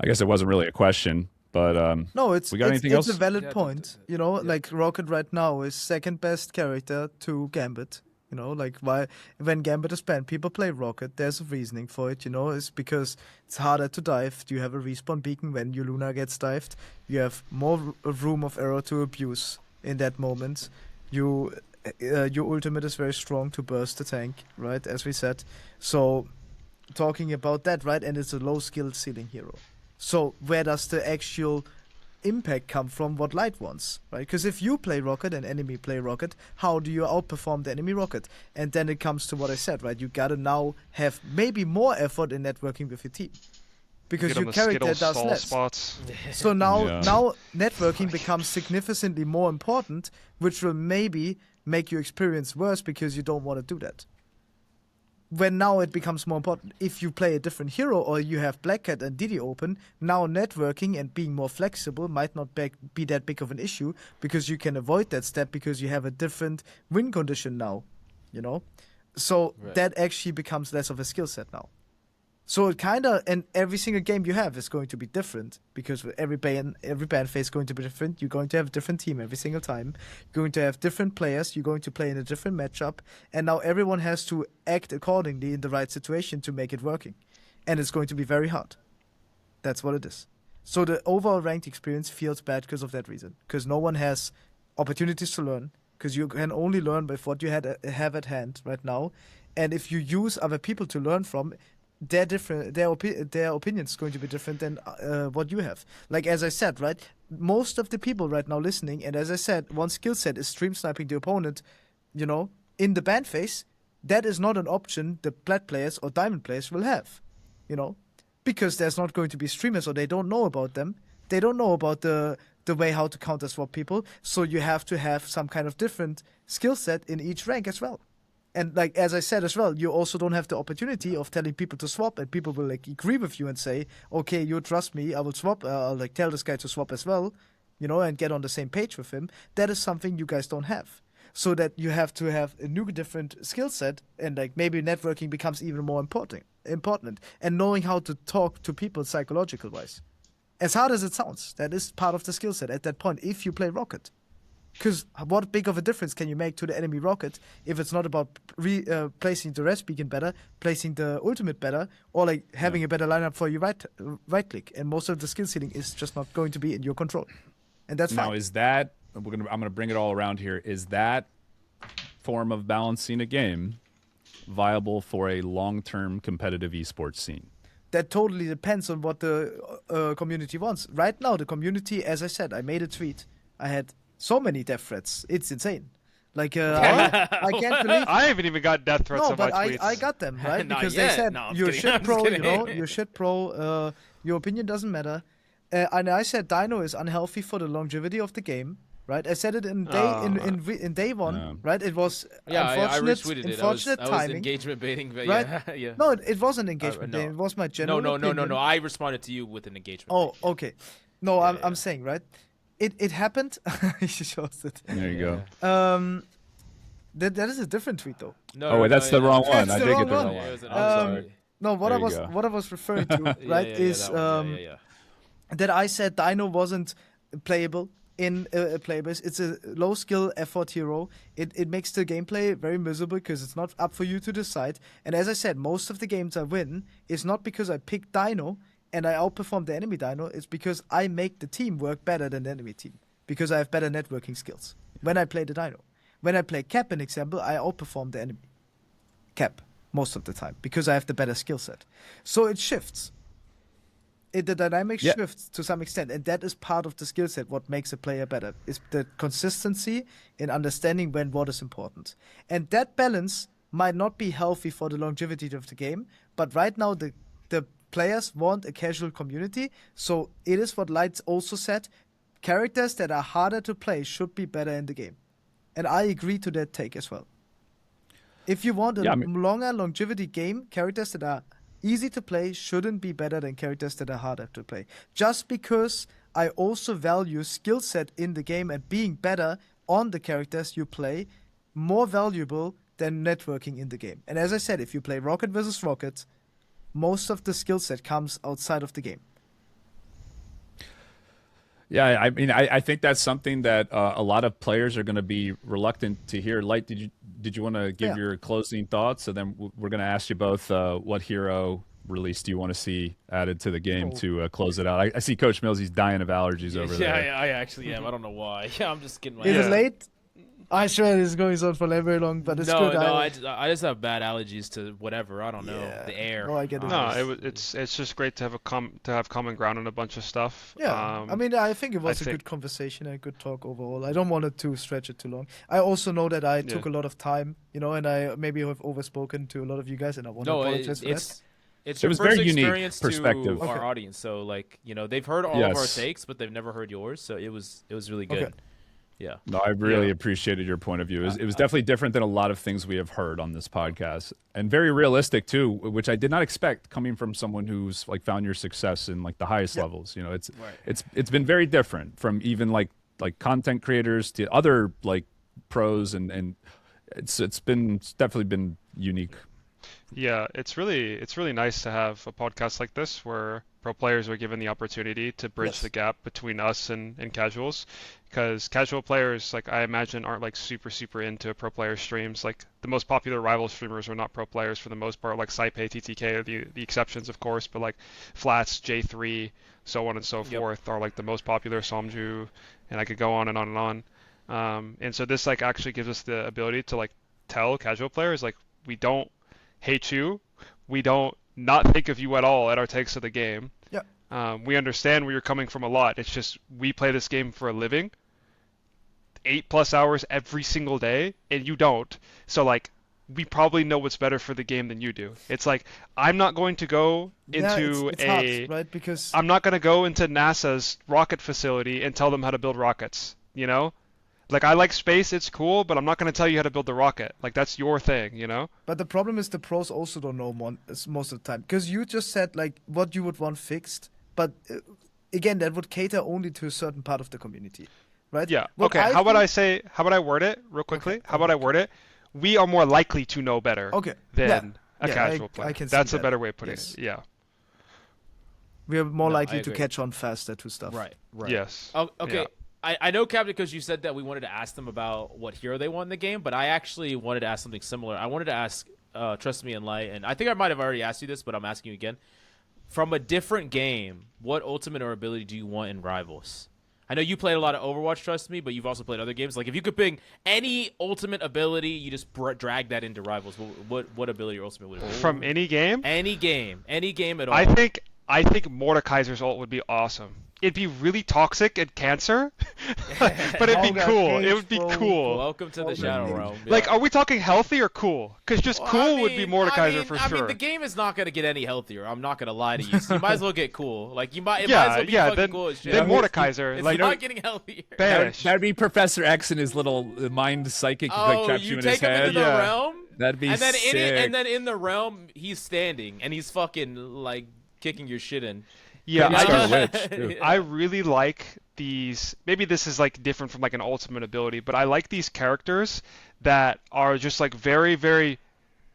I guess it wasn't really a question, but no, it's anything it's else? a valid point. Like Rocket right now is second best character to Gambit You know, like why when Gambit is banned, people play Rocket. There's a reasoning for it. You know, it's because it's harder to dive. You have a respawn beacon when your Luna gets dived. You have more room of error to abuse in that moment. Your ultimate is very strong to burst the tank, right? As we said. So talking about that, right? And it's a low skill ceiling hero. So where does the actual impact come from what Lyte wants, right? Because if you play Rocket and enemy play Rocket, how do you outperform the enemy Rocket? And then it comes to what I said, right? You gotta now have maybe more effort in networking with your team. Because your character does less. Spots. So now networking becomes significantly more important, which will maybe make your experience worse because you don't want to do that. When now it becomes more important, if you play a different hero or you have Black Cat and Didi open, now networking and being more flexible might not be that big of an issue because you can avoid that step because you have a different win condition now, you know? So that actually becomes less of a skill set now. So it kind of, and every single game you have is going to be different because every ban phase is going to be different. You're going to have a different team every single time. You're going to have different players. You're going to play in a different matchup. And now everyone has to act accordingly in the right situation to make it working. And it's going to be very hard. That's what it is. So the overall ranked experience feels bad because of that reason. Because no one has opportunities to learn. Because you can only learn with what you have at hand right now. And if you use other people to learn from, their opinions is going to be different than what you have. Like as I said, right, most of the people right now listening, and as I said, one skill set is stream sniping the opponent, you know, in the ban phase. That is not an option the plat players or diamond players will have, you know, because there's not going to be streamers or they don't know about them. They don't know about the way how to counter swap people. So you have to have some kind of different skill set in each rank as well. And like as I said as well, you also don't have the opportunity of telling people to swap, and people will like agree with you and say, "Okay, you trust me, I will swap. I'll like tell this guy to swap as well, you know, and get on the same page with him." That is something you guys don't have. So that you have to have a new different skill set, and like maybe networking becomes even more important, and knowing how to talk to people psychological wise. As hard as it sounds, that is part of the skill set at that point. If you play Rocket. Because what big of a difference can you make to the enemy Rocket if it's not about placing the res beacon better, placing the ultimate better, or like having a better lineup for your right click? And most of the skill ceiling is just not going to be in your control, and that's fine. Now, is that I'm gonna bring it all around here? Is that form of balancing a game viable for a long-term competitive esports scene? That totally depends on what the community wants. Right now, the community, as I said, I made a tweet. I had so many death threats. It's insane. Like, I can't believe... I haven't even got death threats on my tweets. I got them, right? Not because yet. they said, No, I'm you're kidding. shit I'm pro, kidding. you know? You're shit pro. Your opinion doesn't matter. And I said Dino is unhealthy for the longevity of the game, right? I said it in day one, right? It was I retweeted it. unfortunate I was timing. engagement baiting, but right? yeah. No, it wasn't engagement no. baiting. It was my general opinion. No. I responded to you with an engagement. Oh, okay. No, I'm saying, right? It happened. He shows it. There you go. That is a different tweet though. That's the wrong one. That's I the did wrong get the one. wrong Yeah, one. it was an I'm sorry. No, what I was referring to, right, is that I said Dino wasn't playable in a playbase. It's a low skill effort hero. It makes the gameplay very miserable because it's not up for you to decide. And as I said, most of the games I win is not because I picked Dino and I outperform the enemy Dino. It's because I make the team work better than the enemy team because I have better networking skills when I play the Dino. When I play Cap, an example, I outperform the enemy Cap most of the time because I have the better skill set. So it shifts. The dynamic shifts to some extent, and that is part of the skill set. What makes a player better is the consistency in understanding when what is important. And that balance might not be healthy for the longevity of the game, but right now the players want a casual community, so it is what Lyte also said. Characters that are harder to play should be better in the game. And I agree to that take as well. If you want a longer longevity game, characters that are easy to play shouldn't be better than characters that are harder to play. Just because I also value skill set in the game and being better on the characters you play more valuable than networking in the game. And as I said, if you play Rocket versus Rocket, most of the skill set comes outside of the game. Yeah, I mean, I think that's something that a lot of players are going to be reluctant to hear. Light, did you want to give your closing thoughts? So then we're going to ask you both what hero release do you want to see added to the game to close it out. I see Coach Mills; he's dying of allergies over there. Yeah, I actually am. I don't know why. Yeah, I'm just getting my. Is it late? I swear this is going on for very long, but it's good. No, I just have bad allergies to whatever. I don't know, the air. No, I get it. No, it's just great to have common ground on a bunch of stuff. Yeah, I mean, I think it was a good conversation and a good talk overall. I don't want it to stretch it too long. I also know that I took a lot of time, and I maybe have overspoken to a lot of you guys, and I want to apologize for that. It's it was first very unique experience perspective to our audience. So they've heard all of our takes, but they've never heard yours. So it was really good. Okay. Yeah. No, I really appreciated your point of view. It was definitely different than a lot of things we have heard on this podcast, and very realistic too, which I did not expect coming from someone who's found your success in the highest levels. It's been very different from even like content creators to other pros, and it's definitely been unique. Yeah, it's really nice to have a podcast like this where pro players are given the opportunity to bridge the gap between us and casuals, because casual players, I imagine, aren't super into pro player streams. The most popular rival streamers are not pro players for the most part. Saipe, TTK are the exceptions, of course, but Flats, J3, so on and so forth are the most popular. Somju, and I could go on and on and on. And so this actually gives us the ability to tell casual players we don't hate you, we don't not think of you at all at our takes of the game. Yeah. We understand where you're coming from a lot. It's just we play this game for a living, 8+ hours every single day, and you don't. So we probably know what's better for the game than you do. It's I'm not going to go into it's hard, right? Because I'm not going to go into NASA's rocket facility and tell them how to build rockets. I like space, it's cool, but I'm not going to tell you how to build the rocket. That's your thing, But the problem is the pros also don't know most of the time. Because you just said, what you would want fixed. But, again, that would cater only to a certain part of the community, right? Yeah. How about I word it real quickly? How about I word it? We are more likely to know better than a casual player. That's a better way of putting it. Yeah. We are more likely to catch on faster to stuff. Right. Yes. Oh, okay. Yeah. I know, Captain, because you said that we wanted to ask them about what hero they want in the game, but I actually wanted to ask something similar. I wanted to ask Trqstme and Lyte, and I think I might have already asked you this, but I'm asking you again. From a different game, what ultimate or ability do you want in Rivals? I know you played a lot of Overwatch, Trqstme, but you've also played other games. If you could pick any ultimate ability, you just drag that into Rivals. What ability or ultimate would it be? From any game? Any game at all. I think Mordekaiser's ult would be awesome. It'd be really toxic and cancer, but it'd be cool. It would be cool. Welcome to the Shadow Realm. Are we talking healthy or cool? Because just cool would be Mordekaiser for sure. I mean, the game is not going to get any healthier. I'm not going to lie to you. So you might as well get cool. It might as well be fucking cool as shit. Then Mordekaiser. It's not getting healthier. That'd be Professor X and his little mind psychic traps you in his head. Him into the realm? That'd be sick. And then in the realm, he's standing, and he's fucking, kicking your shit in. Yeah, Witch, I really like these. Maybe this is different from an ultimate ability, but I like these characters that are just very, very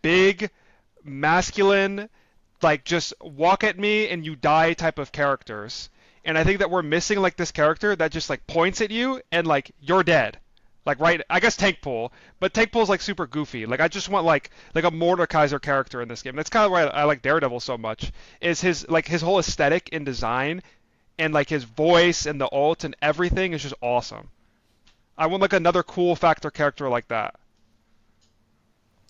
big, masculine, just walk at me and you die type of characters. And I think that we're missing this character that just points at you and you're dead. Right, I guess tank pool, but tank pool is super goofy. I just want like a Mordekaiser character in this game. That's kind of why I like Daredevil so much. Is his his whole aesthetic and design, and his voice and the ult and everything is just awesome. I want another cool factor character like that.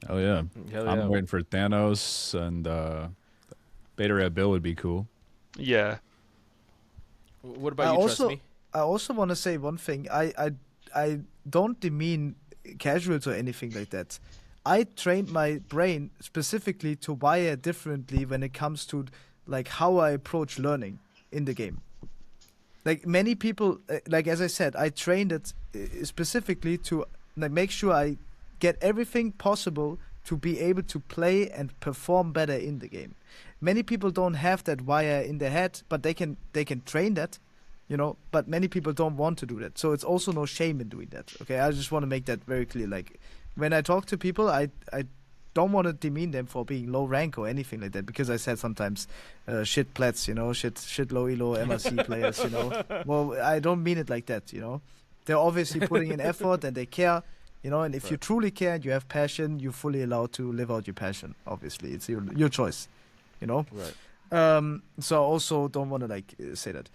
Oh yeah, I'm waiting for Thanos and Beta Ray Bill would be cool. Yeah. What about you, Trqstme? I also want to say one thing. I don't demean casuals or anything like that. I trained my brain specifically to wire differently when it comes to how I approach learning in the game. Many people, as I said, I trained it specifically to make sure I get everything possible to be able to play and perform better in the game. Many people don't have that wire in their head, but they can train that. But many people don't want to do that. So it's also no shame in doing that. Okay, I just want to make that very clear. When I talk to people, I don't want to demean them for being low rank or anything like that, because I said sometimes shit plats, shit low elo MRC players, Well, I don't mean it like that, They're obviously putting in effort and they care, and if you truly care and you have passion, you're fully allowed to live out your passion. Obviously, it's your choice, Right. So I also don't want to say that.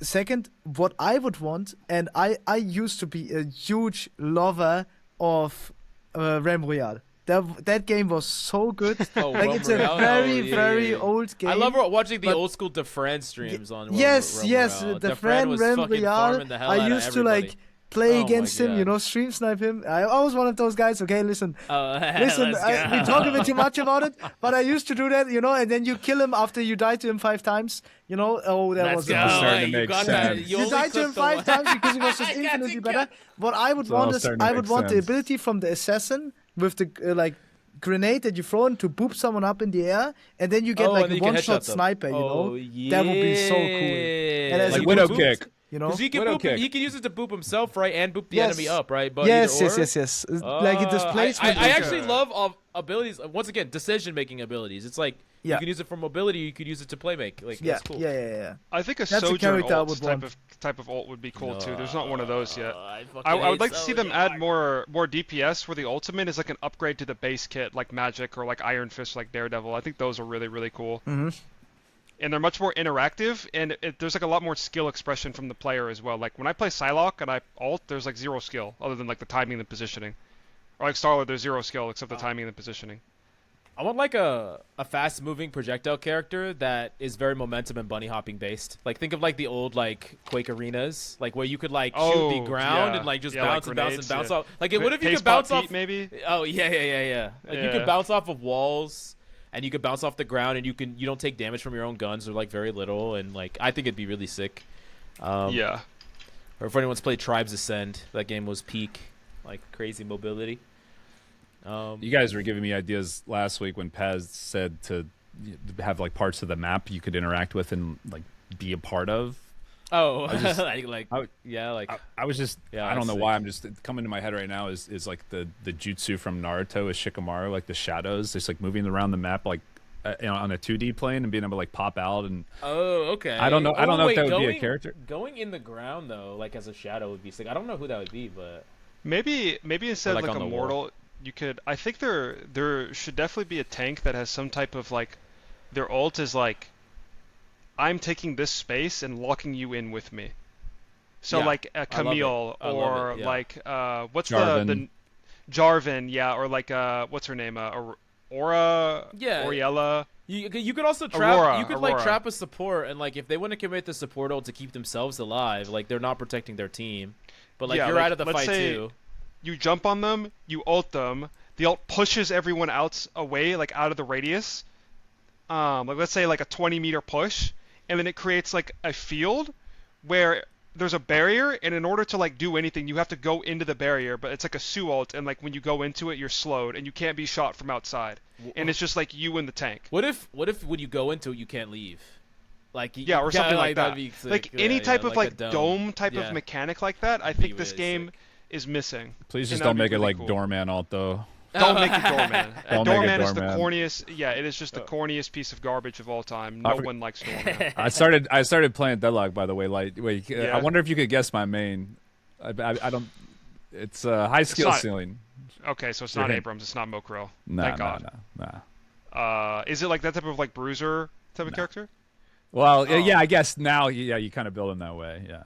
Second, what I would want, and I used to be a huge lover of Realm Royale. That game was so good. It's a very old game. I love watching the old school DeFran streams on. Yes, Realm DeFran Realm Royale. I used to play against him, stream snipe him. I was one of those guys. Okay, listen, we talk a bit too much about it, but I used to do that, and then you kill him after you die to him 5 times. Oh, that was starting to make sense. You died to him 5 times because he was just infinitely better. What I would want is the ability from the assassin with the grenade that you throw in to boop someone up in the air, and then you get a one-shot sniper. That would be so cool. And as Widow kick. Because he can use it to boop himself, right, and boop the enemy up, right? But yes. it displacement. I actually love abilities. Once again, decision-making abilities. It's you can use it for mobility. You could use it to play make. That's cool. Yeah. I think a Sojourn ult type of ult would be cool too. There's not one of those yet. I would like to see them add more DPS, where the ultimate is an upgrade to the base kit, like Magic or Iron Fist, like Daredevil. I think those are really, really cool. Mm-hmm. And they're much more interactive, and there's a lot more skill expression from the player as well. When I play Psylocke and I ult, there's 0 skill other than the timing and the positioning. Or Starlord, there's 0 skill except the timing and the positioning. I want a fast moving projectile character that is very momentum and bunny hopping based. Think of the old Quake arenas, where you could shoot the ground and just bounce and bounce and bounce off. What if you could bounce off maybe? Oh yeah. You could bounce off of walls. And you could bounce off the ground, and you don't take damage from your own guns, or very little, and I think it'd be really sick. Yeah. Or if anyone's played Tribes Ascend, that game was peak, crazy mobility. You guys were giving me ideas last week when Paz said to have parts of the map you could interact with and be a part of. Oh, I was just I don't know why I'm just coming to my head right now is the jutsu from Naruto is Shikamaru, the shadows, just moving around the map on a 2D plane and being able to pop out and. Oh, okay. I don't know if that would be a character. Going in the ground though, as a shadow would be sick. I don't know who that would be, but maybe instead of a mortal, you could. I think there should definitely be a tank that has some type of their ult is I'm taking this space and locking you in with me. So a Camille or what's Jarvan. the Jarvan, or what's her name? Aura, Oriella. You could also trap. Aurora, you could Aurora. Trap a support, and if they want to commit the support ult to keep themselves alive, they're not protecting their team. But you're out of the fight too. You jump on them, you ult them. The ult pushes everyone else away, out of the radius. Let's say a 20-meter push. And then it creates a field where there's a barrier, and in order to do anything, you have to go into the barrier. But it's a Su ult, and when you go into it, you're slowed, and you can't be shot from outside. And it's just you and the tank. What if when you go into it, you can't leave? Or something like that. Any type of dome type of mechanic like that. I think this game is missing. Please just don't make it cool. Doorman ult though. Don't make it Doorman. Doorman is the Doorman. corniest. Yeah, it is just the corniest piece of garbage of all time. No one likes Doorman. I started playing Deadlock, by the way. Wait, Yeah. I wonder if you could guess my main. I don't. It's high skill ceiling. Okay, so it's not Abrams. It's not Mokrill. Nah, Thank God. Nah. Is it that type of bruiser type of character? Well, yeah, I guess now, you kind of build him that way. Yeah.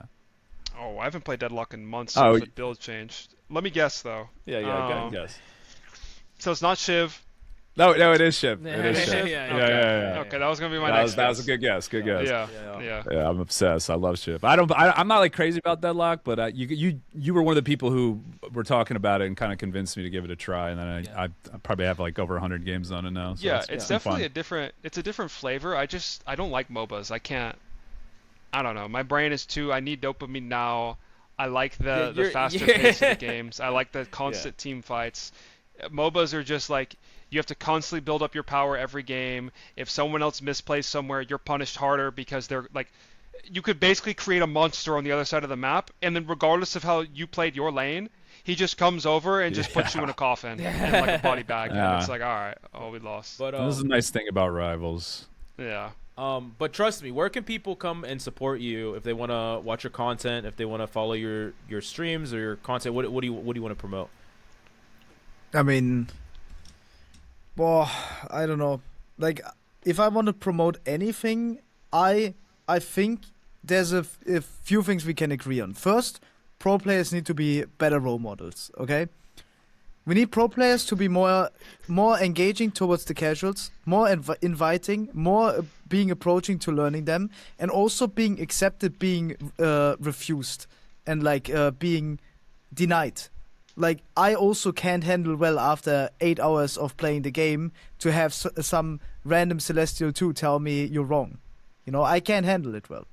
Oh, I haven't played Deadlock in months since the build changed. Let me guess though. Yeah, guess. So it's not Shiv. No, it is Shiv. Yeah, It is Shiv. yeah. Okay, that was gonna be my next. That was a good guess. Good guess. Yeah. Yeah, I'm obsessed. I love Shiv. I'm not crazy about Deadlock, but you were one of the people who were talking about it and kind of convinced me to give it a try, and then I probably have over 100 games on it now. So it's definitely a different flavor. I don't like MOBAs. I don't know. My brain is I need dopamine now. I like the faster pace of the games. I like the constant team fights. MOBAs are just you have to constantly build up your power every game. If someone else misplays somewhere, you're punished harder because they're you could basically create a monster on the other side of the map, and then regardless of how you played your lane, he just comes over and just puts you in a coffin in like a body bag, and it's like, all right, we lost. But This is a nice thing about rivals. Yeah. But trust me, where can people come and support you if they want to watch your content, if they want to follow your streams or your content? What do you want to promote? I mean, well, I don't know. Like, if I want to promote anything, I think there's a few things we can agree on. First, pro players need to be better role models, okay? We need pro players to be more engaging towards the casuals, more inviting, more being approaching to learning them, and also being accepted, being refused, and like being denied. Like, I also can't handle well after 8 hours of playing the game to have some random Celestial 2 tell me you're wrong. You know, I can't handle it well.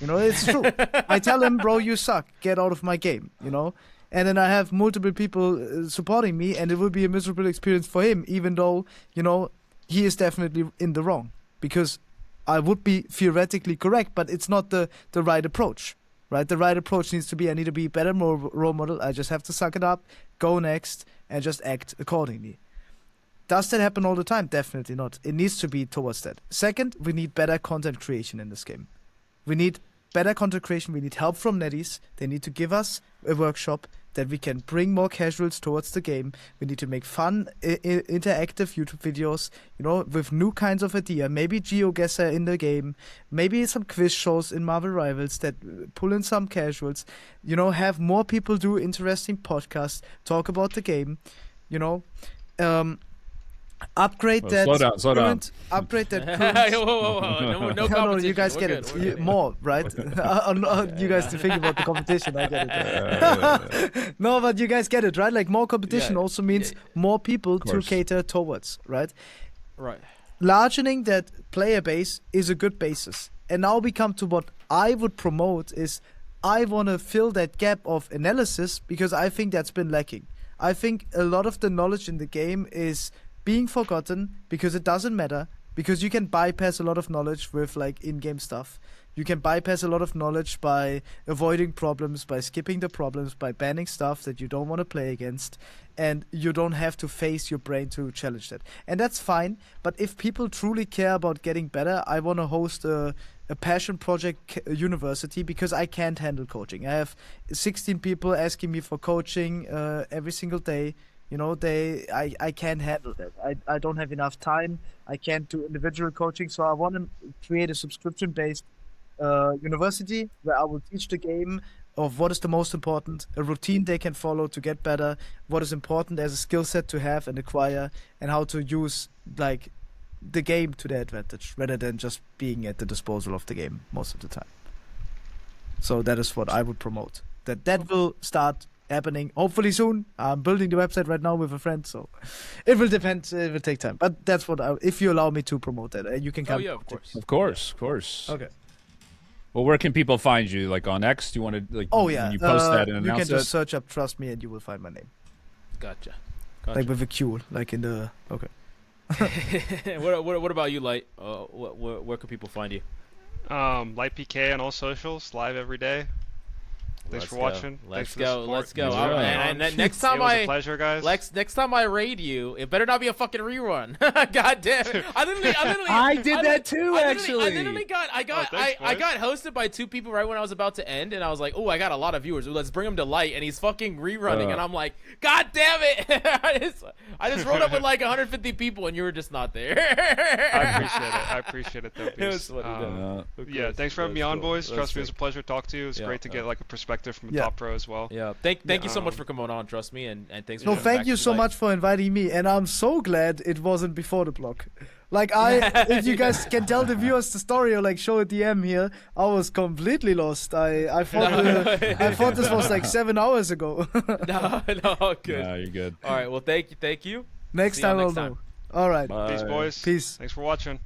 You know, it's true. I tell him, bro, you suck. Get out of my game, you know? And then I have multiple people supporting me, and it will be a miserable experience for him, even though, you know, he is definitely in the wrong. Because I would be theoretically correct, but it's not the right approach. Right, the right approach needs to be, I need to be a better role model. I just have to suck it up, go next, and just act accordingly. Does that happen all the time? Definitely not. It needs to be towards that. Second, we need better content creation in this game. We need better content creation. We need help from netties. They need to give us a workshop that we can bring more casuals towards the game. We need to make fun, interactive YouTube videos, you know, with new kinds of idea. Maybe GeoGuessr in the game. Maybe some quiz shows in Marvel Rivals that pull in some casuals. You know, have more people do interesting podcasts, talk about the game, you know. Upgrade that. Slow down. Upgrade that. Current, whoa. No, no, you guys We're get good. it. More, right? You guys to think about the competition. I get it. No, but you guys get it, right? Like, more competition also means more people to cater towards, right? Right. Largening that player base is a good basis. And now we come to what I would promote is I want to fill that gap of analysis because I think that's been lacking. I think a lot of the knowledge in the game is being forgotten because it doesn't matter, because you can bypass a lot of knowledge with like in-game stuff. You can bypass a lot of knowledge by avoiding problems, by skipping the problems, by banning stuff that you don't want to play against, and you don't have to face your brain to challenge that. And that's fine, but if people truly care about getting better, I want to host a passion project university because I can't handle coaching. I have 16 people asking me for coaching every single day. You know, I can't handle that. I don't have enough time. I can't do individual coaching. So I want to create a subscription-based university where I will teach the game of what is the most important, a routine they can follow to get better, what is important as a skill set to have and acquire, and how to use like the game to their advantage rather than just being at the disposal of the game most of the time. So that is what I would promote. That will start happening hopefully soon. I'm building the website right now with a friend, so it will depend. It will take time, but that's what if you allow me to promote that, you can come. Oh yeah, of course. Of course. Okay. Well, where can people find you? Like on X? Do you want to like? Oh yeah. When you post that and you announce can just it? search up Trqstme and you will find my name. Gotcha. Like with a Q, like in the okay. What about you, Lyte? Where can people find you? Lyte PK on all socials, live every day. Thanks for watching. Let's Thanks for the go. support. And next time it was a pleasure, guys. Next time I raid you, it better not be a fucking rerun. God damn it! I did that too, actually. I got hosted by two people right when I was about to end, and I was like, oh, I got a lot of viewers. Ooh, let's bring him to Lyte, and he's fucking rerunning, and I'm like, God damn it! I just rolled up with like 150 people, and you were just not there. I appreciate it though. It was funny, yeah, thanks for having me on, boys. That's Trust me, it was a pleasure to talk to you. It was great to get like a perspective from a top pro as well. Yeah, thank you so much for coming on, Trqstme, and thanks for No, thank you so much for inviting me, and I'm so glad it wasn't before the block. Like if you guys can tell the viewers the story or like show a DM here, I was completely lost. I thought this was like 7 hours ago. No, good. Yeah, you're good. All right, well, thank you. Next time I'll know. All right. Peace, boys. Peace. Thanks for watching.